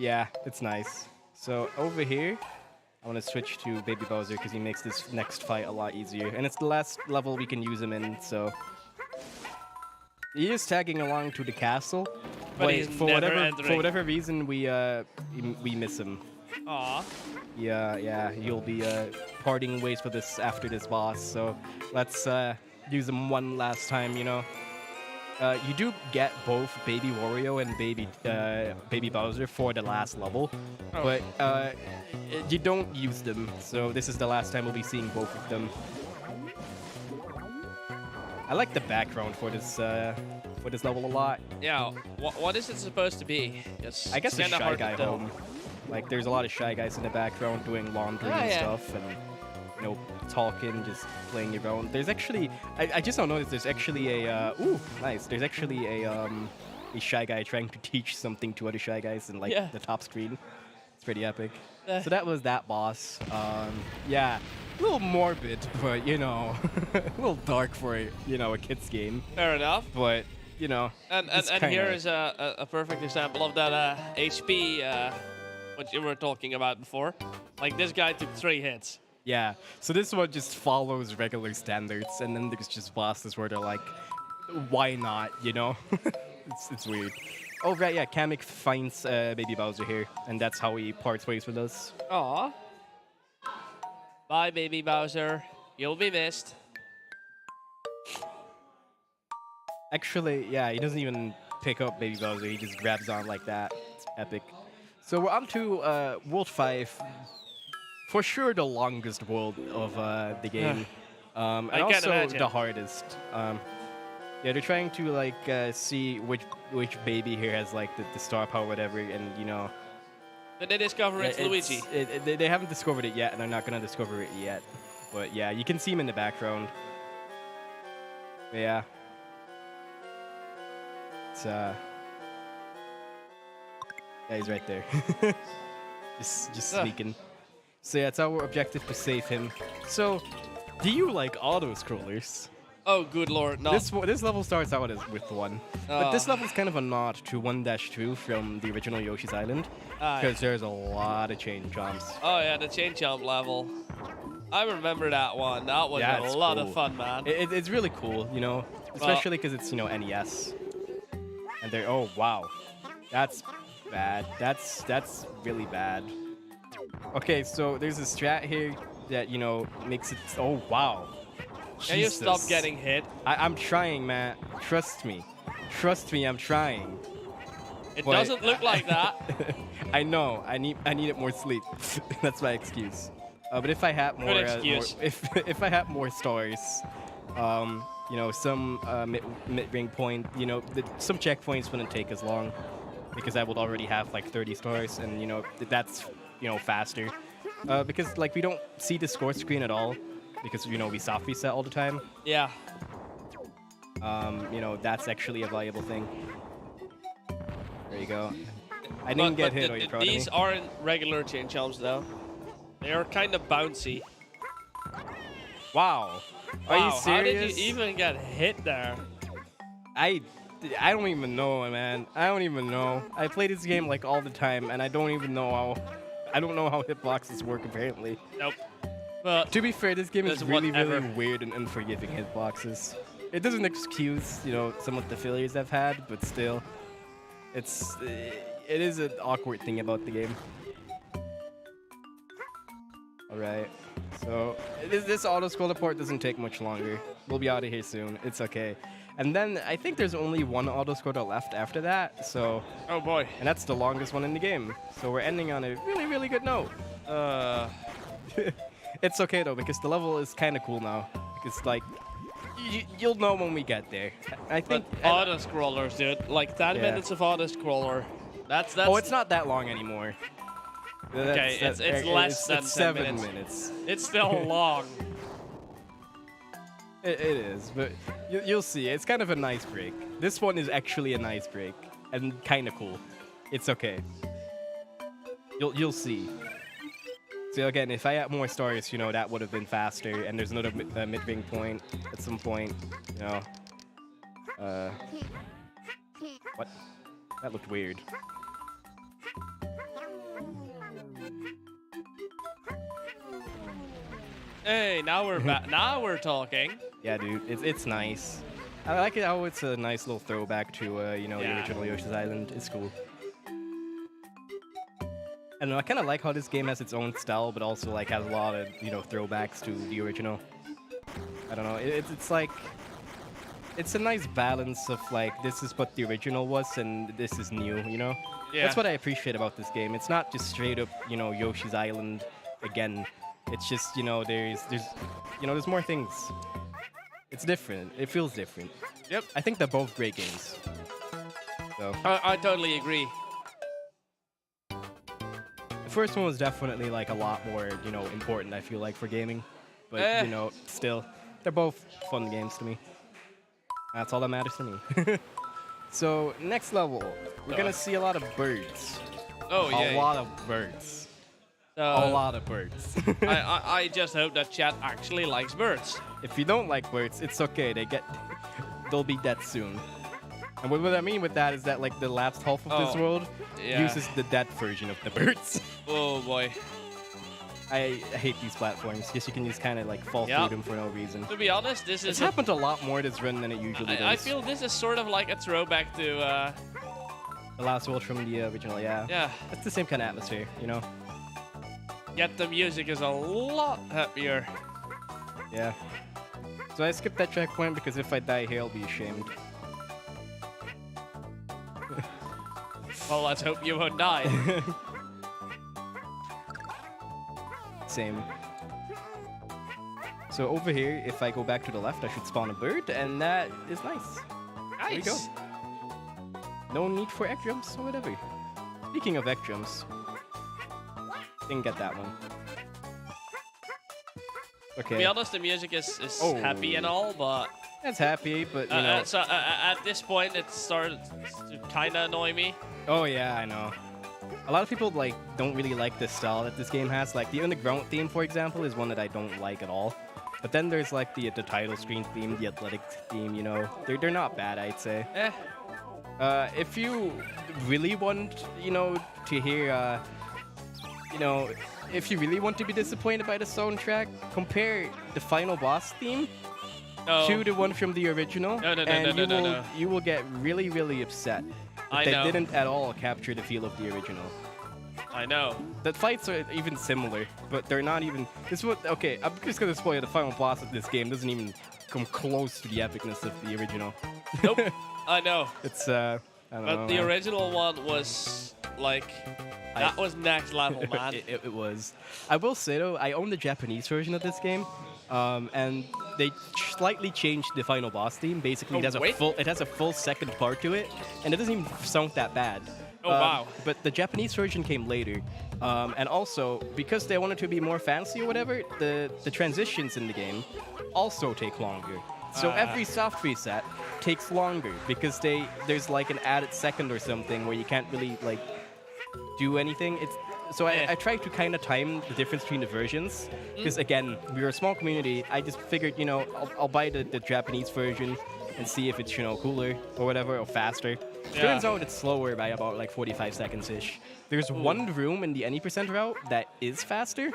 yeah, it's nice. So over here, I want to switch to Baby Bowser because he makes this next fight a lot easier, and it's the last level we can use him in. So he is tagging along to the castle, But he's for never whatever entering. reason we miss him. Aw. Yeah, you'll be parting ways with this after this boss. So let's use him one last time. You do get both Baby Wario and Baby Bowser for the last level, Oh. but you don't use them. So this is the last time we'll be seeing both of them. I like the background for this level a lot. Yeah, what is it supposed to be? I guess it's a kinda Shy hard to Guy tell. home. Like, there's a lot of Shy Guys in the background doing laundry Oh, and yeah. stuff, and you know, talking, just playing your own. There's actually, I just don't notice. There's actually a ooh, nice. There's actually a Shy Guy trying to teach something to other Shy Guys in like Yeah. the top screen. It's pretty epic. Eh. So that was that boss. Yeah, a little morbid, but you know, a little dark for a kid's game. Fair enough. But you know, And it's and kinda- here is a perfect example of that HP, what you were talking about before. Like this guy took 3 hits. Yeah, so this one just follows regular standards, and then there's just bosses where they're like, why not, you know? it's weird. Oh, right, yeah, Kamek finds Baby Bowser here, and that's how he parts ways with us. Aw. Bye, baby Bowser. You'll be missed. Actually, yeah, he doesn't even pick up Baby Bowser, he just grabs on like that. It's epic. So we're on to World 5. For sure the longest world of the game. And I can't also imagine. the hardest. Yeah, they're trying to like see which baby here has like the star power, whatever, and you know. Did they discover it's Luigi? They haven't discovered it yet, and they're not gonna discover it yet. But yeah, you can see him in the background. Yeah. It's yeah, he's right there. just sneaking. So yeah, it's our objective to save him. So, do you like auto scrollers? Oh, good lord, no. This level starts out with 1, but this level is kind of a nod to 1-2 from the original Yoshi's Island, Aye. because there's a lot of chain jumps. Oh yeah, the chain jump level. I remember that one. That was Yeah, a it's lot cool. of fun, man. It's really cool, you know, especially because it's NES. And they're wow, that's bad. That's really bad. Okay, so there's a strat here that makes it. Oh wow. Can you stop Jesus. getting hit? I'm trying, man. Trust me. Trust me, I'm trying. It But- doesn't look like that. I know. I needed more sleep. That's my excuse. But if I had more, excuse. if I had more stars, some mid-ring point, some checkpoints wouldn't take as long because I would already have like 30 stars, and that's faster. Because like we don't see the score screen at all because we soft reset all the time. Yeah. That's actually a valuable thing. There you go. I didn't get hit. Are you proud of me? These aren't regular chain jumps though. They are kind of bouncy. Wow. Are you Wow, serious? How did you even get hit there? I don't even know, man. I don't even know. I play this game like all the time, and I don't even know how hitboxes work apparently. Nope. But To be fair, this game is There's really whatever. weird and unforgiving hitboxes. It doesn't excuse some of the failures I've had, but still, it is an awkward thing about the game. All right. So this auto-scroller part doesn't take much longer. We'll be out of here soon. It's okay. And then I think there's only one auto-scroller left after that. So, oh boy. and that's the longest one in the game. So we're ending on a really good note. It's okay though because the level is kind of cool now. Because like you'll know when we get there. I think. But auto scrollers, dude. Like 10 Yeah. minutes of auto scroller. That's. Oh, it's not that long anymore. Okay, it's less than 10 it's 7 minutes. minutes. It's still long. It is, but you'll see. It's kind of a nice break. This one is actually a nice break and kind of cool. It's okay. You'll see. So again, if I had more stars, that would have been faster. And there's another mid-ring point at some point. What? That looked weird. Hey, now we're back. Now we're talking. Yeah, dude, it's nice. I like it how it's a nice little throwback to the Yeah. original Yoshi's Island. It's cool. I don't know, I kind of like how this game has its own style, but also like has a lot of throwbacks to the original. I don't know. It's like it's a nice balance of like this is what the original was and this is new. Yeah. That's what I appreciate about this game. It's not just straight up Yoshi's Island again. It's just there's more things. It's different. It feels different. Yep. I think they're both great games. So I totally agree. the first one was definitely like a lot more, important, I feel like, for gaming. But, still, they're both fun games to me. That's all that matters to me. So, next level, we're gonna see a lot of birds. Oh, yeah. A lot of birds. So, A lot of birds. I just hope that chat actually likes birds. If you don't like birds, it's okay. They'll be dead soon. And what I mean with that is that like the last half of this world yeah. uses the dead version of the birds. Oh boy. I hate these platforms because you can just kind of like fall through them for no reason. To be honest, this It's is. happened a lot more this run than it usually does. I feel this is sort of like a throwback to. The last world from the original, yeah. Yeah. It's the same kind of atmosphere, Yet the music is a lot happier. Yeah. So I skipped that checkpoint because if I die here, I'll be ashamed. Well, let's hope you won't die. Same. So over here, if I go back to the left, I should spawn a bird, and that is nice. There you go. No need for egg jumps or whatever. Speaking of egg jumps, didn't get that one. Okay. To be honest, the music is happy and all, but That's happy, but so at this point, it started to kind of annoy me. Oh yeah, I know. A lot of people don't really like the style that this game has. Like the underground theme, for example, is one that I don't like at all. But then there's like the title screen theme, the athletic theme. They're not bad, I'd say. If you really want, to hear, if you really want to be disappointed by the soundtrack, compare the final boss theme to the one from the original, No. you will get really, really upset. I They know. didn't at all capture the feel of the original. I know. The fights are even similar, but they're not even. Okay, I'm just gonna spoil the final boss of this game. Doesn't even come close to the epicness of the original. Nope. I know. It's I don't know. But the original one was like that was next level, man. It was. I will say though, I own the Japanese version of this game, and they slightly changed the final boss theme. Basically, it has a full second part to it, and it doesn't even sound that bad. Oh wow! But the Japanese version came later, and also because they wanted to be more fancy or whatever, the transitions in the game also take longer. So every soft reset takes longer because there's like an added second or something where you can't really do anything. I tried to kind of time the difference between the versions because again, we're a small community. I just figured I'll buy the Japanese version and see if it's cooler or whatever or faster. Turns out it's slower by about 45 seconds ish. There's one room in the any % route that is faster,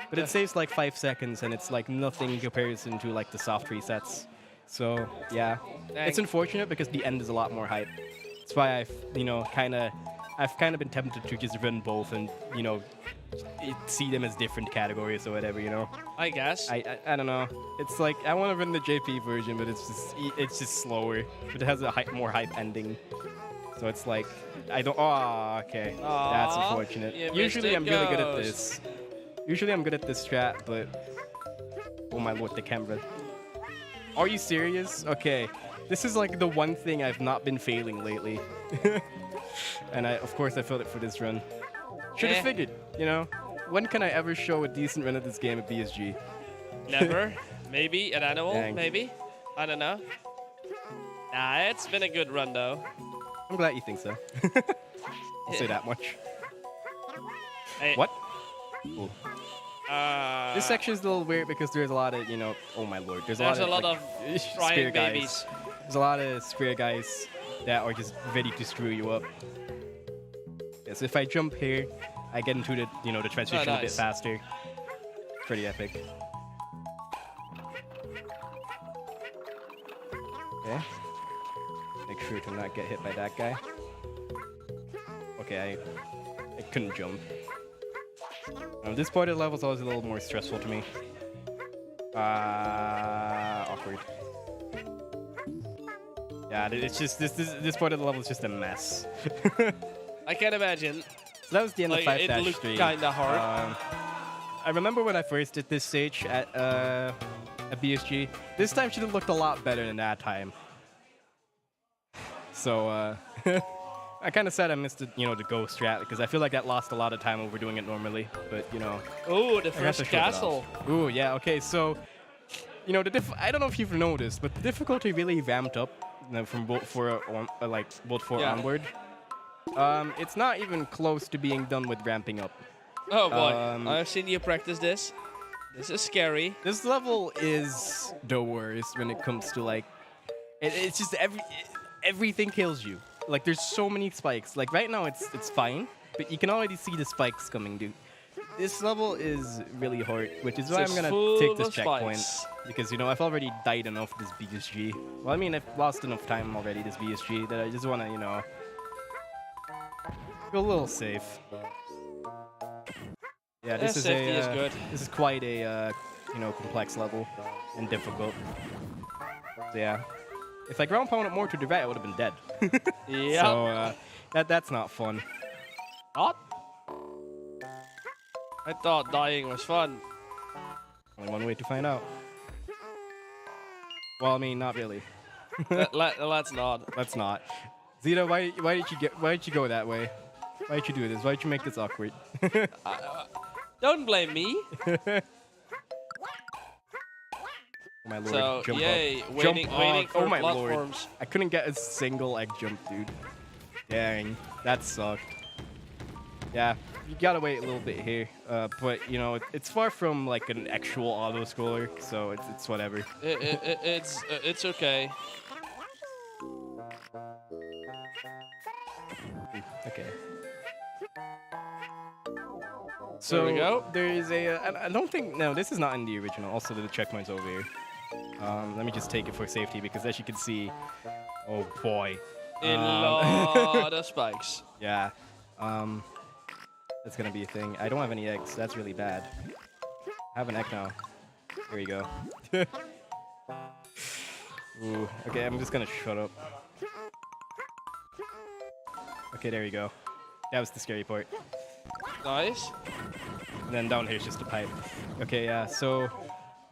but it saves 5 seconds and it's nothing in comparison to the soft resets. So yeah, it's unfortunate because the end is a lot more hype. That's why I've kind of been tempted to just run both and see them as different categories or whatever. I guess. I don't know. It's I want to run the JP version, but it's just slower. But it has a more hype ending. So it's I don't. Oh, okay. That's unfortunate. Usually I'm really good at this. Usually I'm good at this strat, but oh my lord, the camera. Are you serious? Okay, this is the one thing I've not been failing lately. And of course I failed it for this run. Should have figured, when can I ever show a decent run of this game at BSG? Never. Maybe an animal. Dang. Maybe. I don't know. Nah, it's been a good run though. I'm glad you think so. I'll say that much. Hey, What? Ooh. This section is a little weird because there's a lot of, oh my lord, there's a lot of crying spear guys. babies. There's a lot of spear guys that are just ready to screw you up. Yes, if I jump here, I get into the, the transition a bit nice. faster. Pretty epic. Okay. Make sure to not get hit by that guy. Okay, I couldn't jump. This part of the level is always a little more stressful to me. Awkward. Yeah, it's just this part of the level is just a mess. I can't imagine. So that was the end of 5-3. It looked kinda hard. I remember when I first did this stage at at BSG. This time should have looked a lot better than that time. So, I kind of said I missed the, the go strat because I feel like that lost a lot of time over doing it normally. But, Oh, the I have first to show it off. castle. Ooh, yeah, okay, so, I don't know if you've noticed, but the difficulty really ramped up from both for onward. It's not even close to being done with ramping up. Oh boy, I've seen you practice this. This is scary. This level is the worst when it comes to like, it's just everything kills you. Like there's so many spikes. Like right now it's fine, but you can already see the spikes coming, dude. This level is really hard, which is why I'm gonna take this checkpoint because I've already died enough this BSG. Well, I mean I've lost enough time already this BSG that I just wanna go a little safe. Yeah, this is safety is good. This is quite a complex level and difficult. So yeah, if I ground pound it more to the right, I would have been dead. Yeah. So that's not fun. Not? I thought dying was fun. Only one way to find out. Well, I mean, not really. Let's not. Let's not. Zeta, why did you go that way? Why did you do this? Why did you make this awkward? Don't blame me. Oh my lord! So Jump yay, up. waiting Jump for oh my platforms. lord! I couldn't get a single egg jump, dude. Dang, that sucked. Yeah, you gotta wait a little bit here, but it's far from like an actual auto scroller, so it's whatever. It's okay. Okay. So There we go. there is I don't think this is not in the original. Also, the checkpoint's over here. Let me just take it for safety because as you can see, oh boy, A lot of spikes. yeah, that's gonna be a thing. I don't have any eggs. That's really bad. I have an egg now. Here we go. Ooh, okay, I'm just gonna shut up. Okay, there you go. That was the scary part. Nice. And then down here is just a pipe. Okay, yeah, so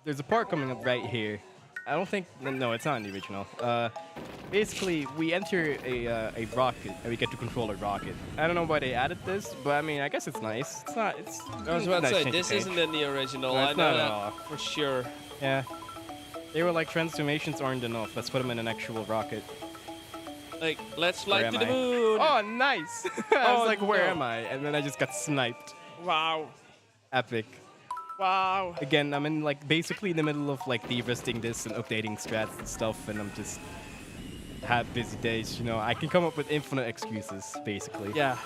there's a part coming up right here. I don't think, no, it's not in the original. Basically, we enter a rocket, and we get to control a rocket. I don't know why they added this, but I mean, I guess it's nice. It's not, it's... I was about to say, nice this change. isn't in the original. No, I it's know not at that all. for sure. Yeah. They were like, transformations aren't enough. Let's put them in an actual rocket. Like, let's fly Where to am the I? moon. Oh, nice! I was Oh, like, where no. am I? And then I just got sniped. Wow. Epic. Wow. Again, I'm in like basically in the middle of like de-risting this and updating strats and stuff, and I'm just have busy days. I can come up with infinite excuses, basically. Yeah.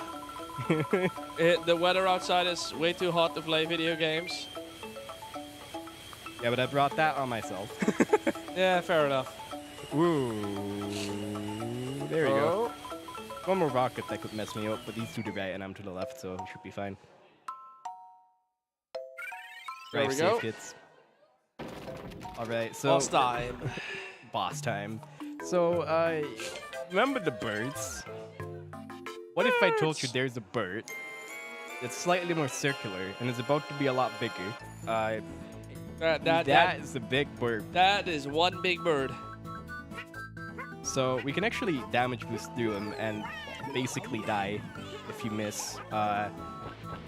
The weather outside is way too hot to play video games. Yeah, but I brought that on myself. Yeah, fair enough. Ooh, there we go. Oh. One more rocket that could mess me up, but he's to the right and I'm to the left, so it should be fine. There Drive we safe, go. kids. All right, so Boss time. boss time. So, remember the birds? What if I told you there's a bird that's slightly more circular and is about to be a lot bigger? That is a big bird. That is one big bird. So we can actually damage boost through him and basically die if you miss.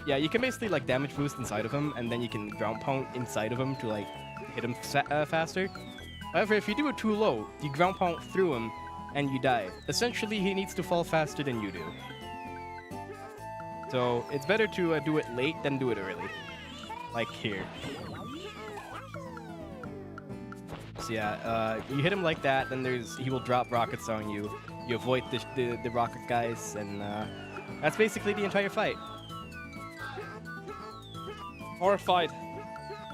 Yeah, you can basically like damage boost inside of him, and then you can ground pound inside of him to like hit him faster. However, if you do it too low, you ground pound through him and you die. Essentially, he needs to fall faster than you do. So it's better to do it late than do it early, like here. So yeah, you hit him like that, then he will drop rockets on you. You avoid the rocket guys, and that's basically the entire fight. Horrified.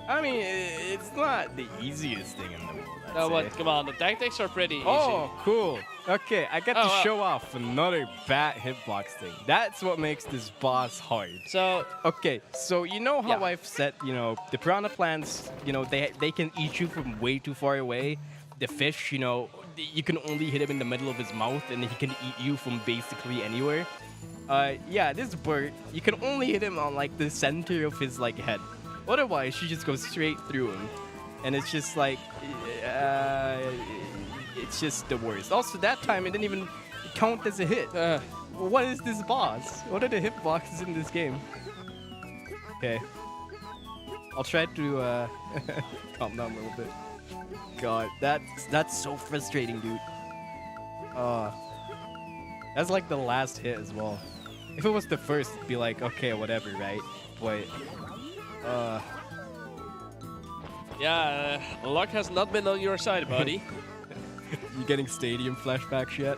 I mean, it's not the easiest thing in the world, I'd No, say. but come on, the tactics are pretty easy. Oh, cool. Okay, I get to wow. show off another bad hitbox thing. That's what makes this boss hard. So, Okay, so you know how Yeah. I've said, the piranha plants, they can eat you from way too far away. The fish, you can only hit him in the middle of his mouth and he can eat you from basically anywhere. Yeah, this bird, you can only hit him on like the center of his like head. Otherwise, you just go straight through him. and it's just like, it's just the worst. Also, that time it didn't even count as a hit. What is this boss? What are the hitboxes in this game? Okay. I'll try to calm down a little bit. God, that's so frustrating, dude. That's like the last hit as well. If it was the first, it'd be like, okay, whatever, right? But, Yeah, luck has not been on your side, buddy. you getting stadium flashbacks yet?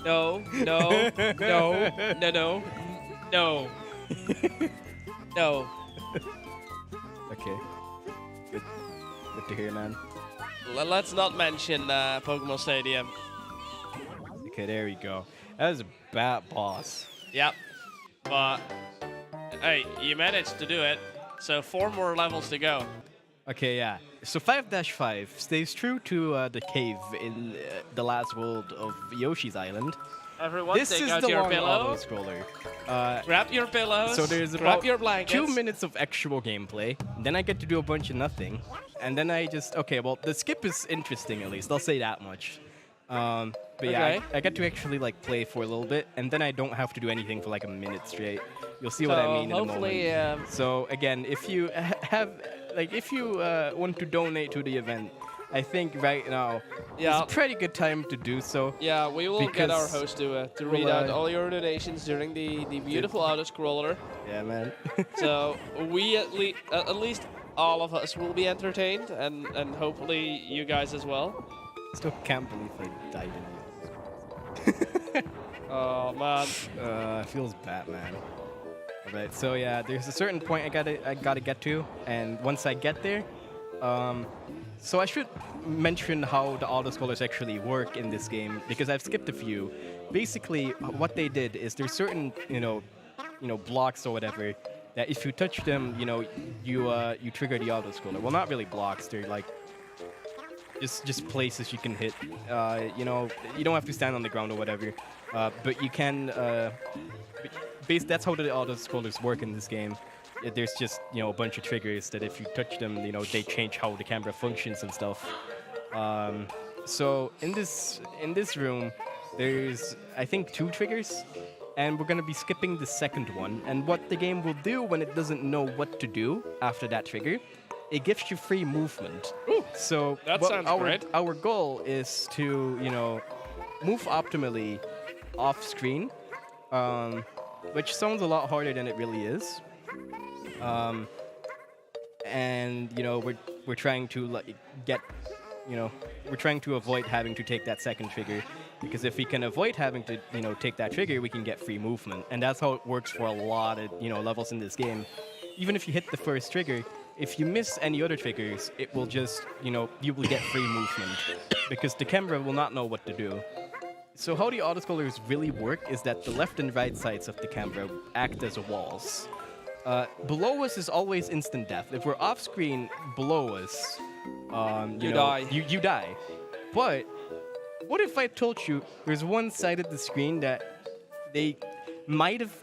No, no, no, no, no, no, no. Okay. Good to hear, man. Let's not mention Pokemon Stadium. Okay, there we go. That was a bad boss. Yep. But, hey, you managed to do it. So 4 more levels to go. Okay, yeah. So 5-5 stays true to the cave in the last world of Yoshi's Island. Everyone, This take is out the your long pillow. auto-scroller. Grab your pillows. So there's grab about your blankets. 2 minutes of actual gameplay. Then I get to do a bunch of nothing. And then I just... Okay, well, the skip is interesting, at least. I'll say that much. But yeah, Okay. I get to actually like play for a little bit, and then I don't have to do anything for like a minute straight. You'll see what I mean in a hopefully, moment. So again, if you want to donate to the event, I think right now is Yeah. a pretty good time to do so. Yeah, we will get our Because host to read out all your donations during the beautiful auto-scroller. Yeah, man. So we at least all of us will be entertained, and hopefully you guys as well. Still can't believe I died in Oh man. it. Feels bad, man. Alright, so yeah, there's a certain point I gotta get to, and once I get there, so I should mention how the auto-scrollers actually work in this game, because I've skipped a few. Basically, what they did is there's certain, blocks or whatever, that if you touch them, you trigger the auto-scroller. Well, not really blocks, they're like just places you can hit. You don't have to stand on the ground or whatever, but you can. That's how the auto-scrollers work in this game. There's just a bunch of triggers that if you touch them, they change how the camera functions and stuff. So in this room, there's I think 2 triggers, and we're gonna be skipping the second one. And what the game will do when it doesn't know what to do after that trigger, it gives you free movement. Ooh, so that sounds great. Our goal is to move optimally off screen, which sounds a lot harder than it really is. And we're trying to we're trying to avoid having to take that second trigger, because if we can avoid having to take that trigger, we can get free movement, and that's how it works for a lot of levels in this game. Even if you hit the first trigger, if you miss any other triggers, it will just you will get free movement, because the camera will not know what to do. So how the auto-scrollers really work is that the left and right sides of the camera act as walls. Below us is always instant death. If we're off screen below us, You die. You die. But what if I told you there's one side of the screen that they might have,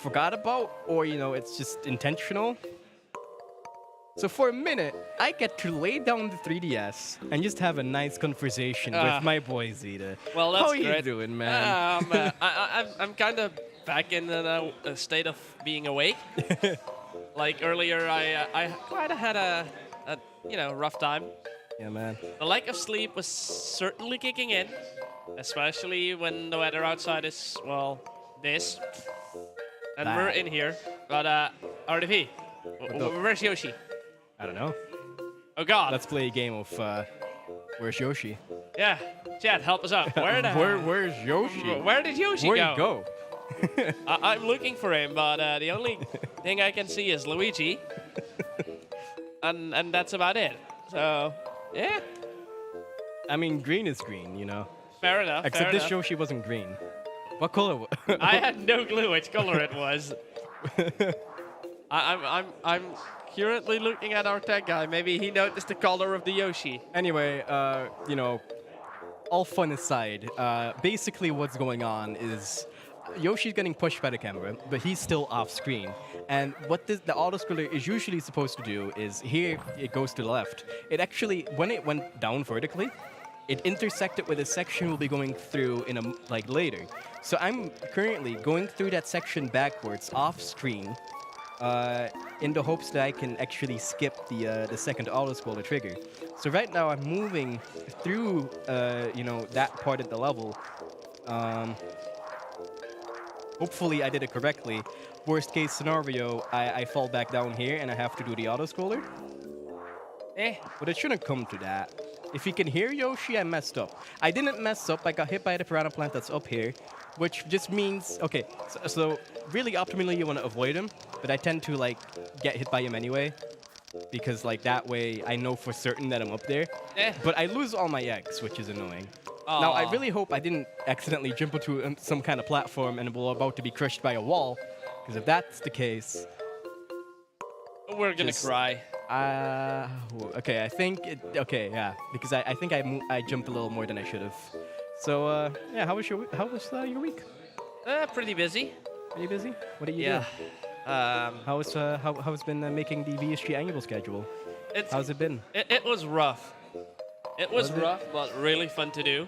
forgot about, or it's just intentional? So for a minute, I get to lay down the 3DS and just have a nice conversation with my boy Zeta. Well, that's How great. you doing, man? I'm kind of back in a state of being awake. Like earlier, I quite had a rough time. Yeah, man. The lack of sleep was certainly kicking in, especially when the weather outside is, well, this. And That. we're in here. But, RDV, where's Yoshi? I don't know. Oh, God. Let's play a game of where's Yoshi? Yeah. Chad, help us out. Where's Yoshi? Where did Yoshi Where'd go? he go? I'm looking for him, but the only thing I can see is Luigi. And that's about it. So, yeah. I mean, green is green, Fair enough. Except fair this enough. Yoshi wasn't green. What color? I had no clue which color it was. I'm currently looking at our tech guy. Maybe he noticed the color of the Yoshi. Anyway, all fun aside, basically what's going on is Yoshi's getting pushed by the camera, but he's still off screen. And what the autoscroller is usually supposed to do is here it goes to the left. It actually, when it went down vertically, it intersected with a section we'll be going through in later. So I'm currently going through that section backwards off screen, in the hopes that I can actually skip the second autoscroller trigger. So right now I'm moving through that part of the level. Hopefully I did it correctly. Worst case scenario, I fall back down here and I have to do the autoscroller. But it shouldn't come to that. If you can hear Yoshi, I messed up. I didn't mess up. I got hit by the piranha plant that's up here, which just means, okay, so really optimally you want to avoid him, but I tend to like get hit by him anyway, because like that way I know for certain that I'm up there. But I lose all my eggs, which is annoying. Now, I really hope I didn't accidentally jump into some kind of platform and we're about to be crushed by a wall, because if that's the case... We're gonna cry. Okay, I think okay, yeah, because I think I jumped a little more than I should have. So, yeah, how was your week? Pretty busy. Pretty busy? What did you do? How's been making the BSG annual schedule? How's it been? It was rough. It was rough, but really fun to do.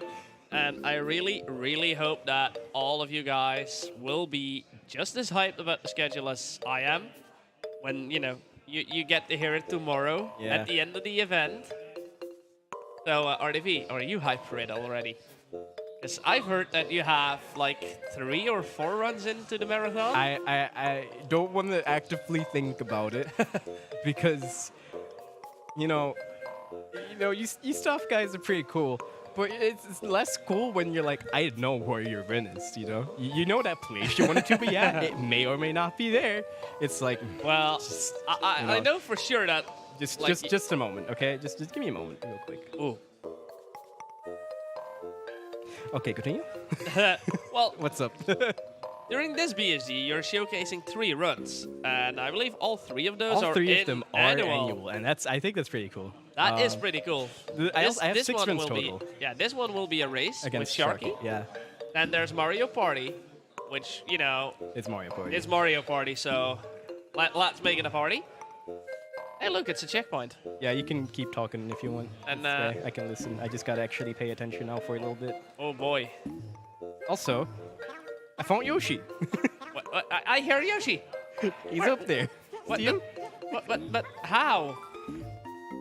And I really, really hope that all of you guys will be just as hyped about the schedule as I am when, you get to hear it tomorrow at the end of the event. So, RDV, are you hyped for it already? Because I've heard that you have like 3 or 4 runs into the marathon. I don't want to actively think about it because, you stuff guys are pretty cool. But it's less cool when you're like, I know where your run is, You know that place you wanted to be at. It may or may not be there. It's like, well, I know for sure that... Just a moment, okay? Just give me a moment real quick. Ooh. Okay, continue. Well... What's up? During this BSG, you're showcasing 3 runs. And I believe all 3 of those all are 3 of them are annual. And I think that's pretty cool. That is pretty cool. I have 6 runs total. This one will be a race against with Sharky. Yeah. Then there's Mario Party, which, It's Mario Party. It's Mario Party, so let's make it a party. Hey, look, it's a checkpoint. Yeah, you can keep talking if you want. And I can listen. I just gotta actually pay attention now for a little bit. Oh, boy. Also, I found Yoshi. What? I hear Yoshi. He's up there. What? But how?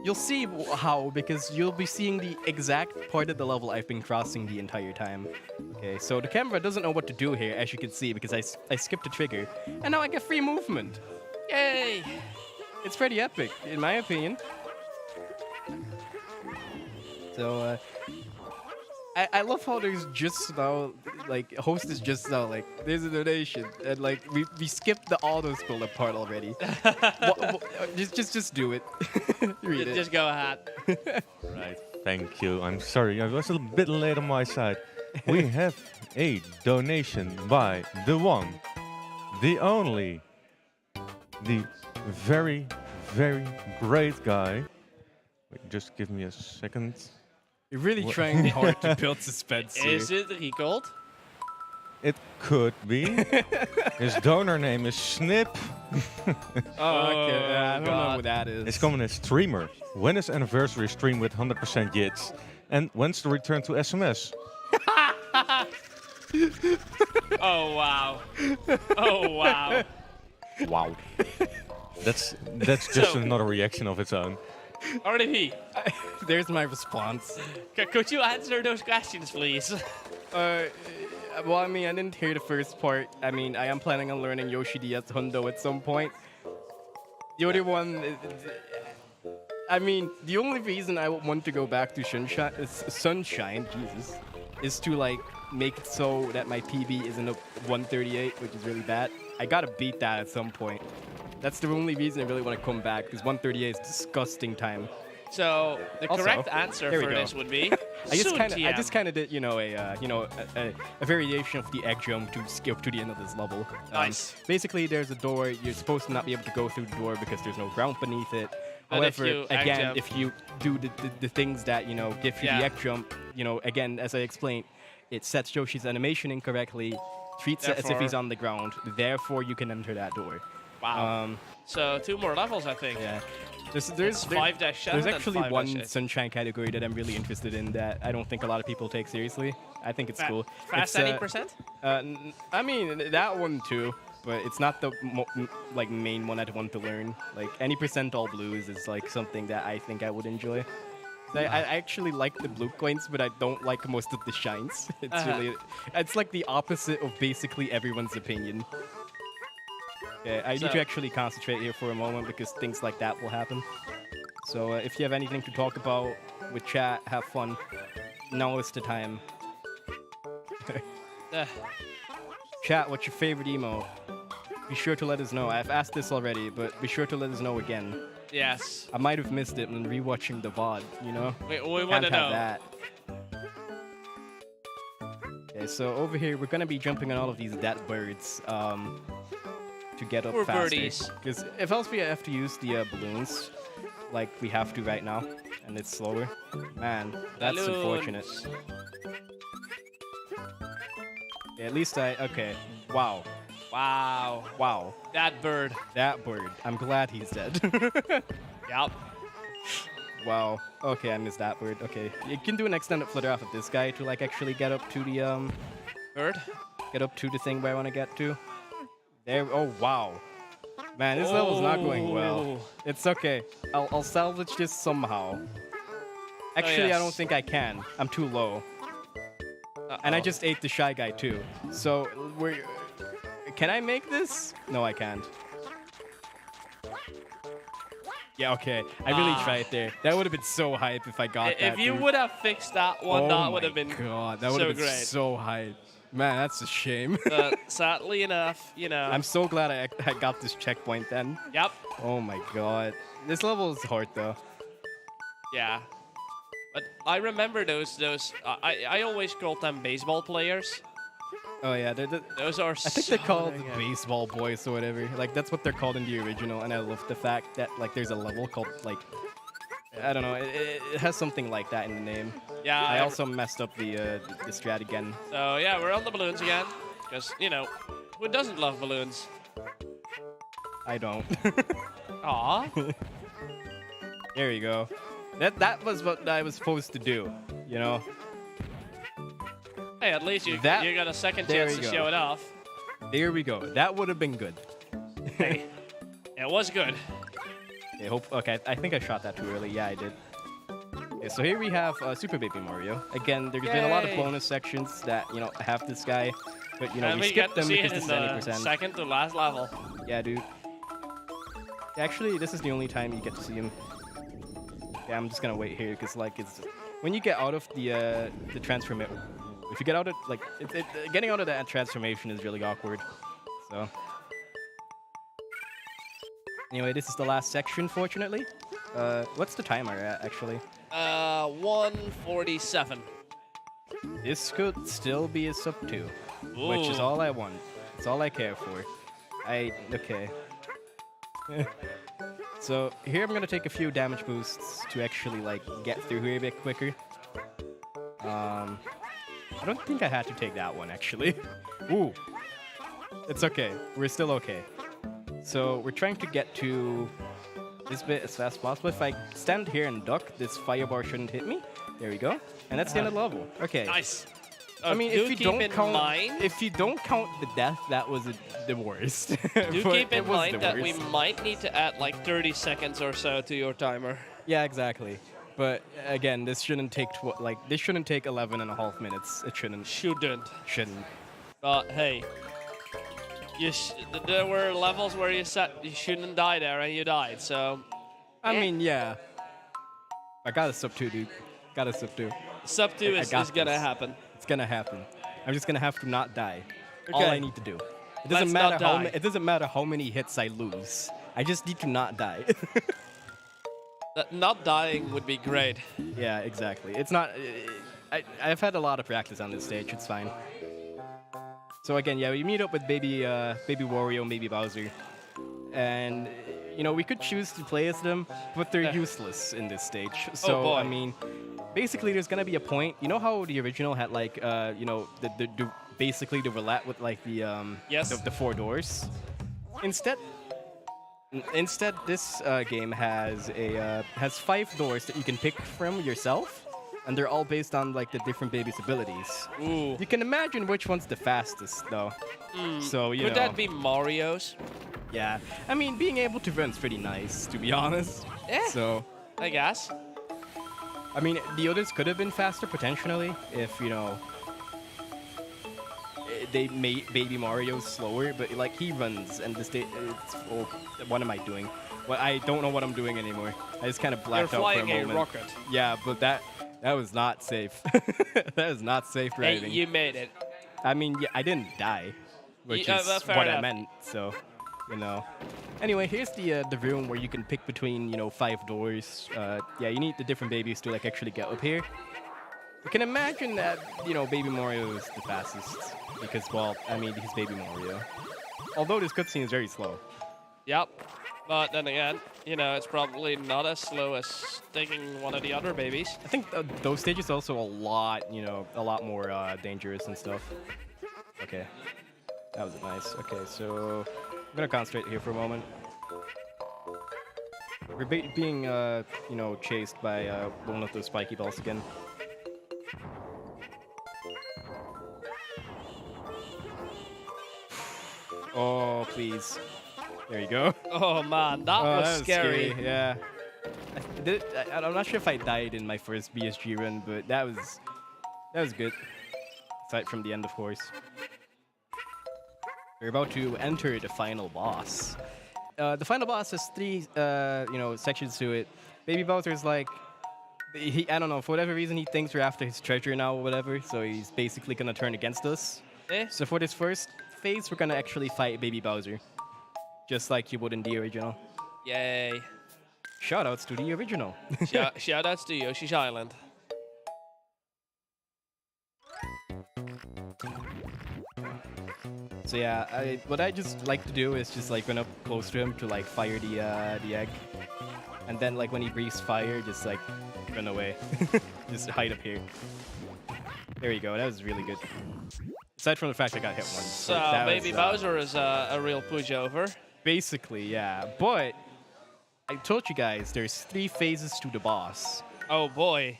You'll see how, because you'll be seeing the exact part of the level I've been crossing the entire time. Okay, so the camera doesn't know what to do here, as you can see, because I skipped a trigger, and now I get free movement. Yay! It's pretty epic, in my opinion. So, I love how there's just now, like, host is just now, like, there's a donation, and, like, we skipped the auto-scroller part already. Just do it. Read it. Just go ahead. Right, thank you. I'm sorry, I was a bit late on my side. We have a donation by the one, the only, the very, very great guy. Wait, just give me a second. You're really trying hard to build suspense here. Is it Ricold? It could be. His donor name is Snip. Oh, okay. Yeah, I don't know who that is. It's coming as streamer. When is anniversary stream with 100% yits? And when's the return to SMS? Oh, wow. Oh, wow. Wow. That's just another reaction of its own. RDV, There's my response. could you answer those questions, please? Well, I mean, I didn't hear the first part. I mean, I am planning on learning Yoshi DS Hundo at some point. The other one, I mean, the only reason I want to go back to Sunshine, Jesus, is to like make it so that my PB isn't a 138, which is really bad. I gotta beat that at some point. That's the only reason I really want to come back, because 138 is disgusting time. So the Also, correct answer here we for go. this would be I just kind of did, a variation of the egg jump to skip to the end of this level. Nice. Basically, there's a door. You're supposed to not be able to go through the door because there's no ground beneath it. But if However, you egg again, jump- if you do the things that give you Yeah. the egg jump, again, as I explained, it sets Yoshi's animation incorrectly, treats it as if he's on the ground. Therefore, you can enter that door. Wow. So 2 more levels, I think. Yeah. It's There's 5-7 There's and actually 5-8. one sunshine category that I'm really interested in that I don't think a lot of people take seriously. I think it's cool. Fast It's, any percent? I mean, that one too, but it's not the like main one I'd want to learn. Like any percent all blues is like something that I think I would enjoy. I actually like the blue coins, but I don't like most of the shines. It's it's like the opposite of basically everyone's opinion. Okay, I need to actually concentrate here for a moment because things like that will happen. So if you have anything to talk about with chat, have fun. Now is the time. Chat, what's your favorite emote? Be sure to let us know. I've asked this already, but be sure to let us know again. Yes. I might have missed it when rewatching the VOD, you know? We want to know. That. Okay, so over here, we're going to be jumping on all of these dead birds to get up Poor faster. birdies. Because if else we have to use the balloons, like we have to right now, and it's slower. Man, that's Balloons. unfortunate. Yeah, at least okay. Wow. Wow. Wow. That bird. That bird. I'm glad he's dead. Yep. Wow. Okay, I missed that bird. Okay. You can do an extended flutter off of this guy to like actually get up to the Bird? get up to the thing where I want to get to. There. Oh wow. Man, this level's not going well. Oh. It's okay. I'll salvage this somehow. Actually, I don't yes. think I can. I'm too low. And I just ate the shy guy too. So can I make this? No, I can't. Yeah, okay. I really tried there. That would have been so hype if I got that. If you dude. would have fixed that one, Oh that would have my been God, that would so have been great. so hype. Man, that's a shame. But sadly enough, you know. I'm so glad I got this checkpoint then. Yep. Oh my God. This level is hard though. Yeah. But I remember those. I always called them baseball players. Oh yeah, Those are. I think they're called baseball boys or whatever. Like that's what they're called in the original, and I love the fact that like there's a level called like I don't know, it has something like that in the name. Yeah. I also messed up the strat again. So yeah, we're on the balloons again, because you know, who doesn't love balloons? I don't. Aw. There you go. That was what I was supposed to do, you know. Hey, at least you That- got a second there chance you to go. show it off. There we go. That would have been good. Hey, it was good. Okay, I think I shot that too early. Yeah, I did. Okay, so here we have Super Baby Mario. Again, there's been a lot of Yay. bonus sections that, you know, have this guy. But, you know, And we we got skipped to them see because it this in is the 90%. second to last level. Yeah, dude. Actually, this is the only time you get to see him. Yeah, I'm just gonna wait here because, like, it's when you get out of the transformation. If you get out of like, getting out of that transformation is really awkward. So. Anyway, this is the last section, fortunately. What's the timer at, actually? 147. This could still be a sub 2, which is Ooh. all I want. It's all I care for. Okay. So here I'm gonna take a few damage boosts to actually like get through here a bit quicker. I don't think I had to take that one actually. Ooh, it's okay. We're still okay. So we're trying to get to this bit as fast as possible. If I stand here and duck, this fire bar shouldn't hit me. There we go. And that's the end of the level. Okay. Nice. I mean, do if you keep don't in count, mind, if you don't count the death, that was the worst. do But keep it in was mind the that we worst. might need to add like 30 seconds or so to your timer. Yeah, exactly. But again, this shouldn't take this shouldn't take 11 and a half minutes. It shouldn't. Shouldn't. Shouldn't. But hey, there were levels where you said you shouldn't die there and you died. So I mean, yeah. I got a sub 2, dude. Got a sub 2. sub 2 is got gonna this. happen. It's gonna happen. I'm just gonna have to not die. All Okay. I need to do. It Let's doesn't not matter how die. it doesn't matter how many hits I lose. I just need to not die. Not dying would be great. Yeah, exactly. It's not. I've had a lot of practice on this stage. It's fine. So again, yeah, we meet up with baby Wario and baby Bowser, and you know we could choose to play as them, but they're useless in this stage. So boy. I mean, basically, there's gonna be a point. You know how the original had like you know the basically the roulette with like the Yes. the 4 doors. Instead, this game has 5 doors that you can pick from yourself, and they're all based on like the different baby's abilities. Ooh. You can imagine which one's the fastest, though. So you Could know. that be Mario's? Yeah. I mean, being able to run's pretty nice, to be honest. Yeah. So. I guess. I mean, the others could have been faster potentially if, you know, they made Baby Mario slower, but like he runs and the state. Oh, what am I doing? Well, I don't know what I'm doing anymore. I just kind of You're blacked out for a flying a moment. rocket. Yeah, but that was not safe. That was not safe Hey, driving. you made it. I mean, yeah, I didn't die, which Yeah, is that's fair what I enough. meant. So, you know. Anyway, here's the room where you can pick between 5 doors. Yeah, you need the different babies to like actually get up here. You can imagine that Baby Mario is the fastest because, well, I mean, he's Baby Mario. Although this cutscene is very slow. Yep. But then again, it's probably not as slow as taking one of the other babies. I think those stages are also a lot more dangerous and stuff. Okay, that was nice. Okay, so I'm gonna concentrate here for a moment. We're being, chased by one of those spiky balls again. Oh, please. There you go. Oh man, that Oh, was scary. Yeah. I'm not sure if I died in my first BSG run, but that was good. Aside from the end, of course. We're about to enter the final boss. The final boss has 3, sections to it. Baby Bowser's like, I don't know, for whatever reason he thinks we're after his treasure now or whatever, so he's basically gonna turn against us. Eh? So for this first phase, we're gonna actually fight Baby Bowser, just like you would in the original. Yay. Shoutouts to the original. Shoutouts to Yoshi's Island. So yeah, what I just like to do is just like run up close to him to like fire the egg, and then like when he breathes fire, just like run away, just hide up here. There you go. That was really good. Aside from the fact I got hit once. So that Baby was, Bowser is a real pushover. Basically, yeah. But I told you guys there's 3 phases to the boss. Oh boy.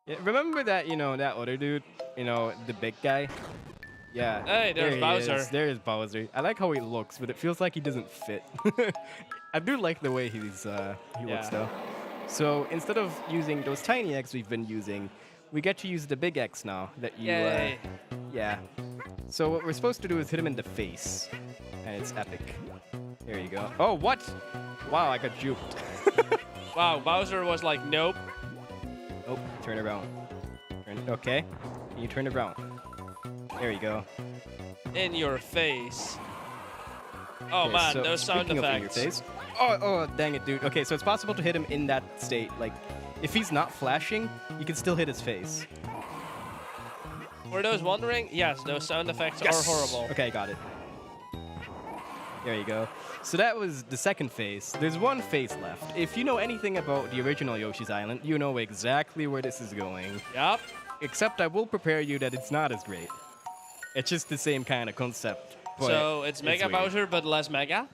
Yeah, remember that that other dude, the big guy. Yeah. Hey, there's Bowser. There is Bowser. I like how he looks, but it feels like he doesn't fit. I do like the way he looks though. So instead of using those tiny eggs we've been using, we get to use the big X now that you. Yay. Yeah. So what we're supposed to do is hit him in the face, and it's epic. There you go. Oh, what? Wow, I got juked. Wow, Bowser was like, nope. Oh, turn around. Okay. Can you turn around? There you go. In your face. Oh Okay, man, so those sound speaking of in your effects. face- Oh, dang it, dude. Okay, so it's possible to hit him in that state. Like, if he's not flashing, you can still hit his face. For those wondering, yes, those sound effects are horrible. Okay, got it. There you go. So that was the second phase. There's one phase left. If you know anything about the original Yoshi's Island, you know exactly where this is going. Yep. Except I will prepare you that it's not as great. It's just the same kind of concept. But So it's Mega weird. Bowser, but less Mega?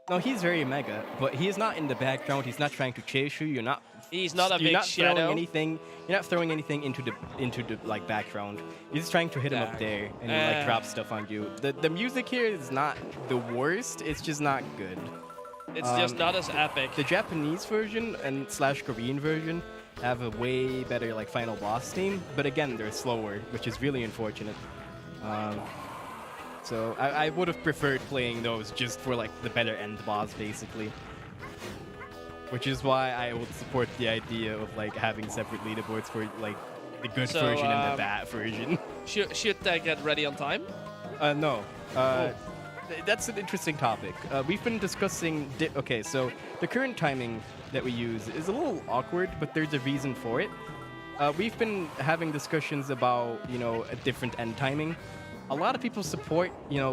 No, he's very mega, but he is not in the background. He's not trying to chase you. You're not. He's not a you're big not shadow. Throwing anything. You're not throwing anything into the like background. You're just trying to hit him up Dark. there, and he like drop stuff on you. The music here is not the worst. It's just not good. It's just not as epic. The Japanese version and / Korean version have a way better like final boss theme, but again they're slower, which is really unfortunate. So I would have preferred playing those just for like the better end boss, basically. Which is why I would support the idea of like having separate leaderboards for like the good So, version and the bad version. Should they get ready on time? No. That's an interesting topic. We've been discussing. Okay, so the current timing that we use is a little awkward, but there's a reason for it. We've been having discussions about a different end timing. A lot of people support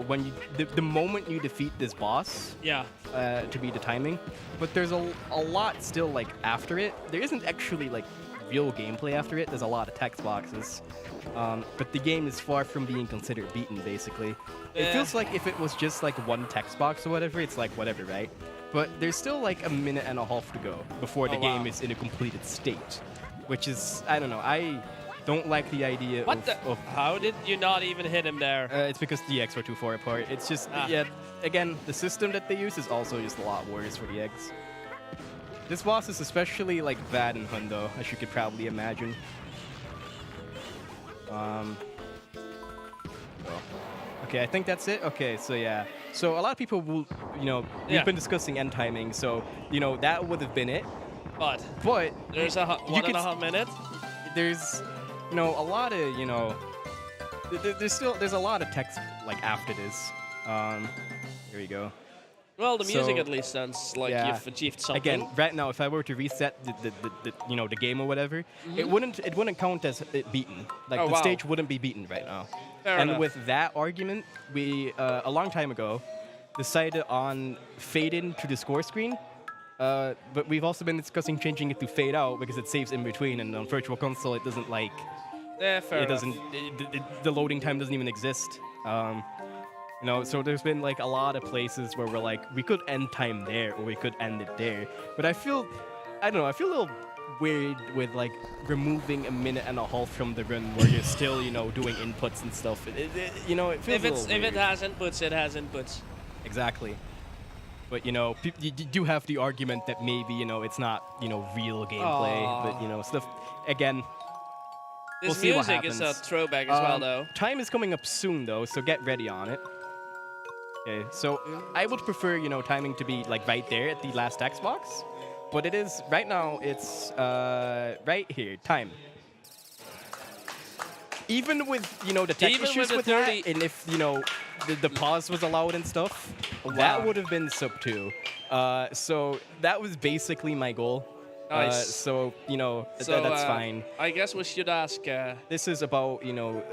when you the moment you defeat this boss. Yeah. To be the timing, but there's a lot still like after it. There isn't actually like real gameplay after it. There's a lot of text boxes. But the game is far from being considered beaten, basically. It Yeah. feels like if it was just like one text box or whatever, it's like whatever, right? But there's still like a minute and a half to go before the game is in a completed state. Which is, I don't know, I don't like the idea What of How did you not even hit him there? it's because the eggs were too far apart. It's just, yeah, again, the system that they use is also just a lot worse for the eggs. This boss is especially like bad in Hundo, as you could probably imagine. Okay, I think that's it. Okay, so yeah. So a lot of people will, you know, we've been discussing end timing, so, you know, that would have been it. But there's a you 1.5 minutes. There's, you know, a lot of, you know, there's a lot of text like after this. Here we go. Well, the music So, at least sounds like yeah. you've achieved something. Again, right now, if I were to reset the you know, the game or whatever, it wouldn't count as it beaten. Like Oh, the wow. stage wouldn't be beaten right now. Fair and enough. with that argument, we a long time ago decided on fade in to the score screen. But we've also been discussing changing it to fade out because it saves in between, and on Virtual Console it doesn't like Yeah, fair it enough. doesn't the loading time doesn't even exist. You know, so there's been like a lot of places where we're like, we could end time there or we could end it there. But I feel, I don't know, I feel a little weird with like removing a minute and a half from the run where you're still, you know, doing inputs and stuff. You know, it feels If a little it weird. has inputs, it has inputs. Exactly. But, you know, you do have the argument that maybe, you know, it's not, you know, real gameplay. Aw. But, you know, stuff, again, This we'll see what music is a happens. throwback as well, though. Time is coming up soon, though, so get ready on it. Okay, so I would prefer, you know, timing to be like right there at the last text box, but it is right now. It's right here, time. Even with, you know, the tech Even issues with the with 30 that, and if, you know, the pause was allowed and stuff, that would have been sub 2. So that was basically my goal. Nice. So, you know, So, that's fine. I guess we should ask, This is about, you know,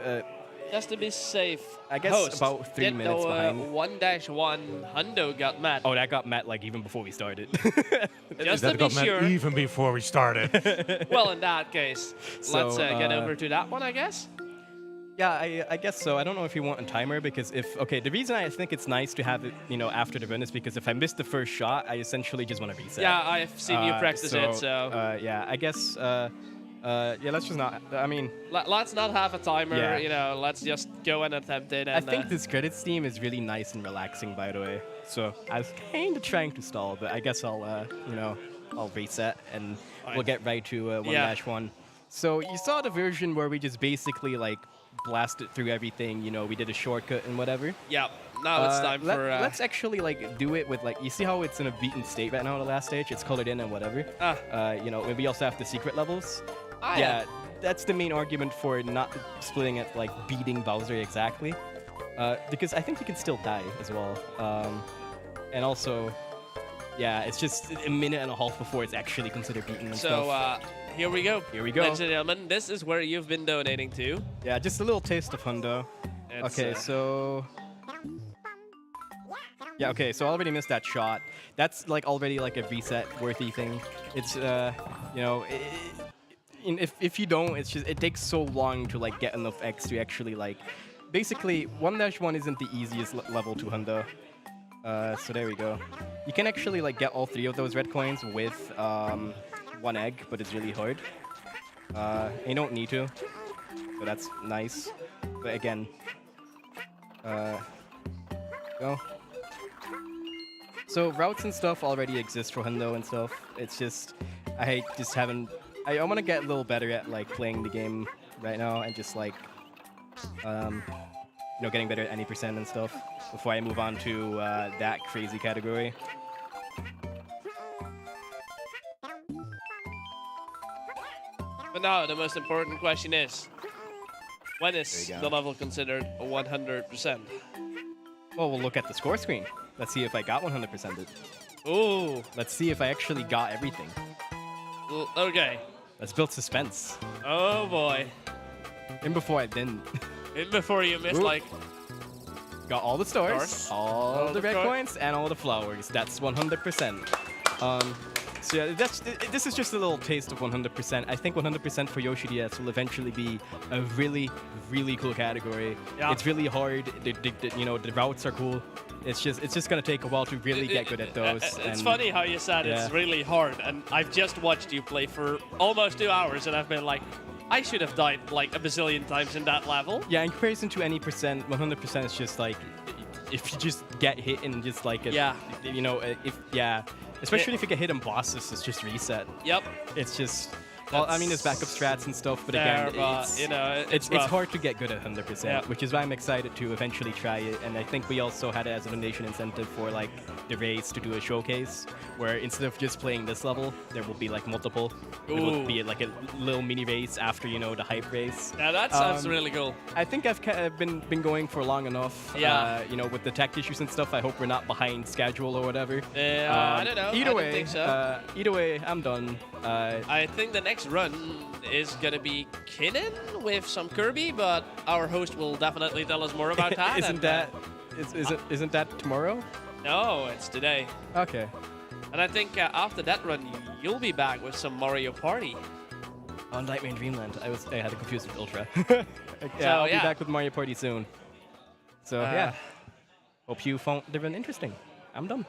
just to be safe, I guess host, about 3 minutes behind. 1-1 Hundo got mad. Oh, that got met like even before we started. Just to That be got mad sure. even before we started. Well, in that case, So, let's get over to that one, I guess. Yeah, I guess so. I don't know if you want a timer because okay, the reason I think it's nice to have it, you know, after the run is because if I miss the first shot, I essentially just want to reset. Yeah, I've seen you practice it, so yeah, I guess yeah, let's just not. I mean, let's not have a timer. Yeah. You know, let's just go and attempt it. I And, think this credit scheme is really nice and relaxing, by the way. So I was kind of trying to stall, but I guess I'll you know, I'll reset and we'll get right to 1-1. So you saw the version where we just basically like blasted through everything. You know, we did a shortcut and whatever. Yeah. Now it's time for. Let's actually like do it with like, you see how it's in a beaten state right now, the last stage. It's colored in and whatever. You know, and we also have the secret levels. Yeah, that's the main argument for not splitting it, like beating Bowser exactly. Because I think you can still die as well. And also, yeah, it's just a minute and a half before it's actually considered beaten and stuff. So here we go. Here we go. Ladies and gentlemen, this is where you've been donating to. Yeah, just a little taste of Hundo. It's, Okay, so... Yeah, okay, so I already missed that shot. That's like already like a reset-worthy thing. It's, you know, if you don't, it's just, it takes so long to like get enough X to actually like... Basically, 1-1 isn't the easiest level to Hundo. So there we go. You can actually like get all 3 of those red coins with 1 egg, but it's really hard. You don't need to, so that's nice. But again, go. So routes and stuff already exist for Hundo and stuff. It's just, I just haven't. I want to get a little better at like playing the game right now and just like, you know, getting better at any % and stuff before I move on to that crazy category. But now the most important question is, when is There you the go. level considered a 100%? Well, we'll look at the score screen. Let's see if I got 100%ed. Ooh. Let's see if I actually got everything. Okay. Let's build suspense. Oh boy. And before I didn't. And before you missed Ooh. like Got all the stars, Stars. all All the the red coins. coins, and all the flowers. That's 100%. So yeah, this is just a little taste of 100%. I think 100% for Yoshi DS will eventually be a really, really cool category. Yeah. It's really hard. The routes are cool. It's just gonna take a while to really get good at those. It's and funny how you said it's yeah. really hard, and I've just watched you play for almost 2 hours, and I've been like, I should have died like a bazillion times in that level. Yeah, in comparison to any percent, 100% is just like, if you just get hit and just like, especially if you get hit on bosses, it's just reset. Yep. It's just, well, I mean, there's backup strats and stuff, but again, it's rough. hard to get good at 100%, Yeah. which is why I'm excited to eventually try it. And I think we also had it as a donation incentive for like the race to do a showcase, where instead of just playing this level, there will be like multiple. It will be like a little mini race after the hype race. Yeah, that sounds really cool. I think I've been going for long enough. Yeah. With the tech issues and stuff, I hope we're not behind schedule or whatever. I don't know. Either I way, don't think so. Either way, I'm done. I think the next run is gonna be Kinnan with some Kirby, but our host will definitely tell us more about that. Isn't that tomorrow? No, it's today. Okay. And I think after that run, you'll be back with some Mario Party. On Nightmare in Dreamland. I had it confused with Ultra. So, I'll be yeah. back with Mario Party soon. So yeah. Hope you found the run interesting. I'm done.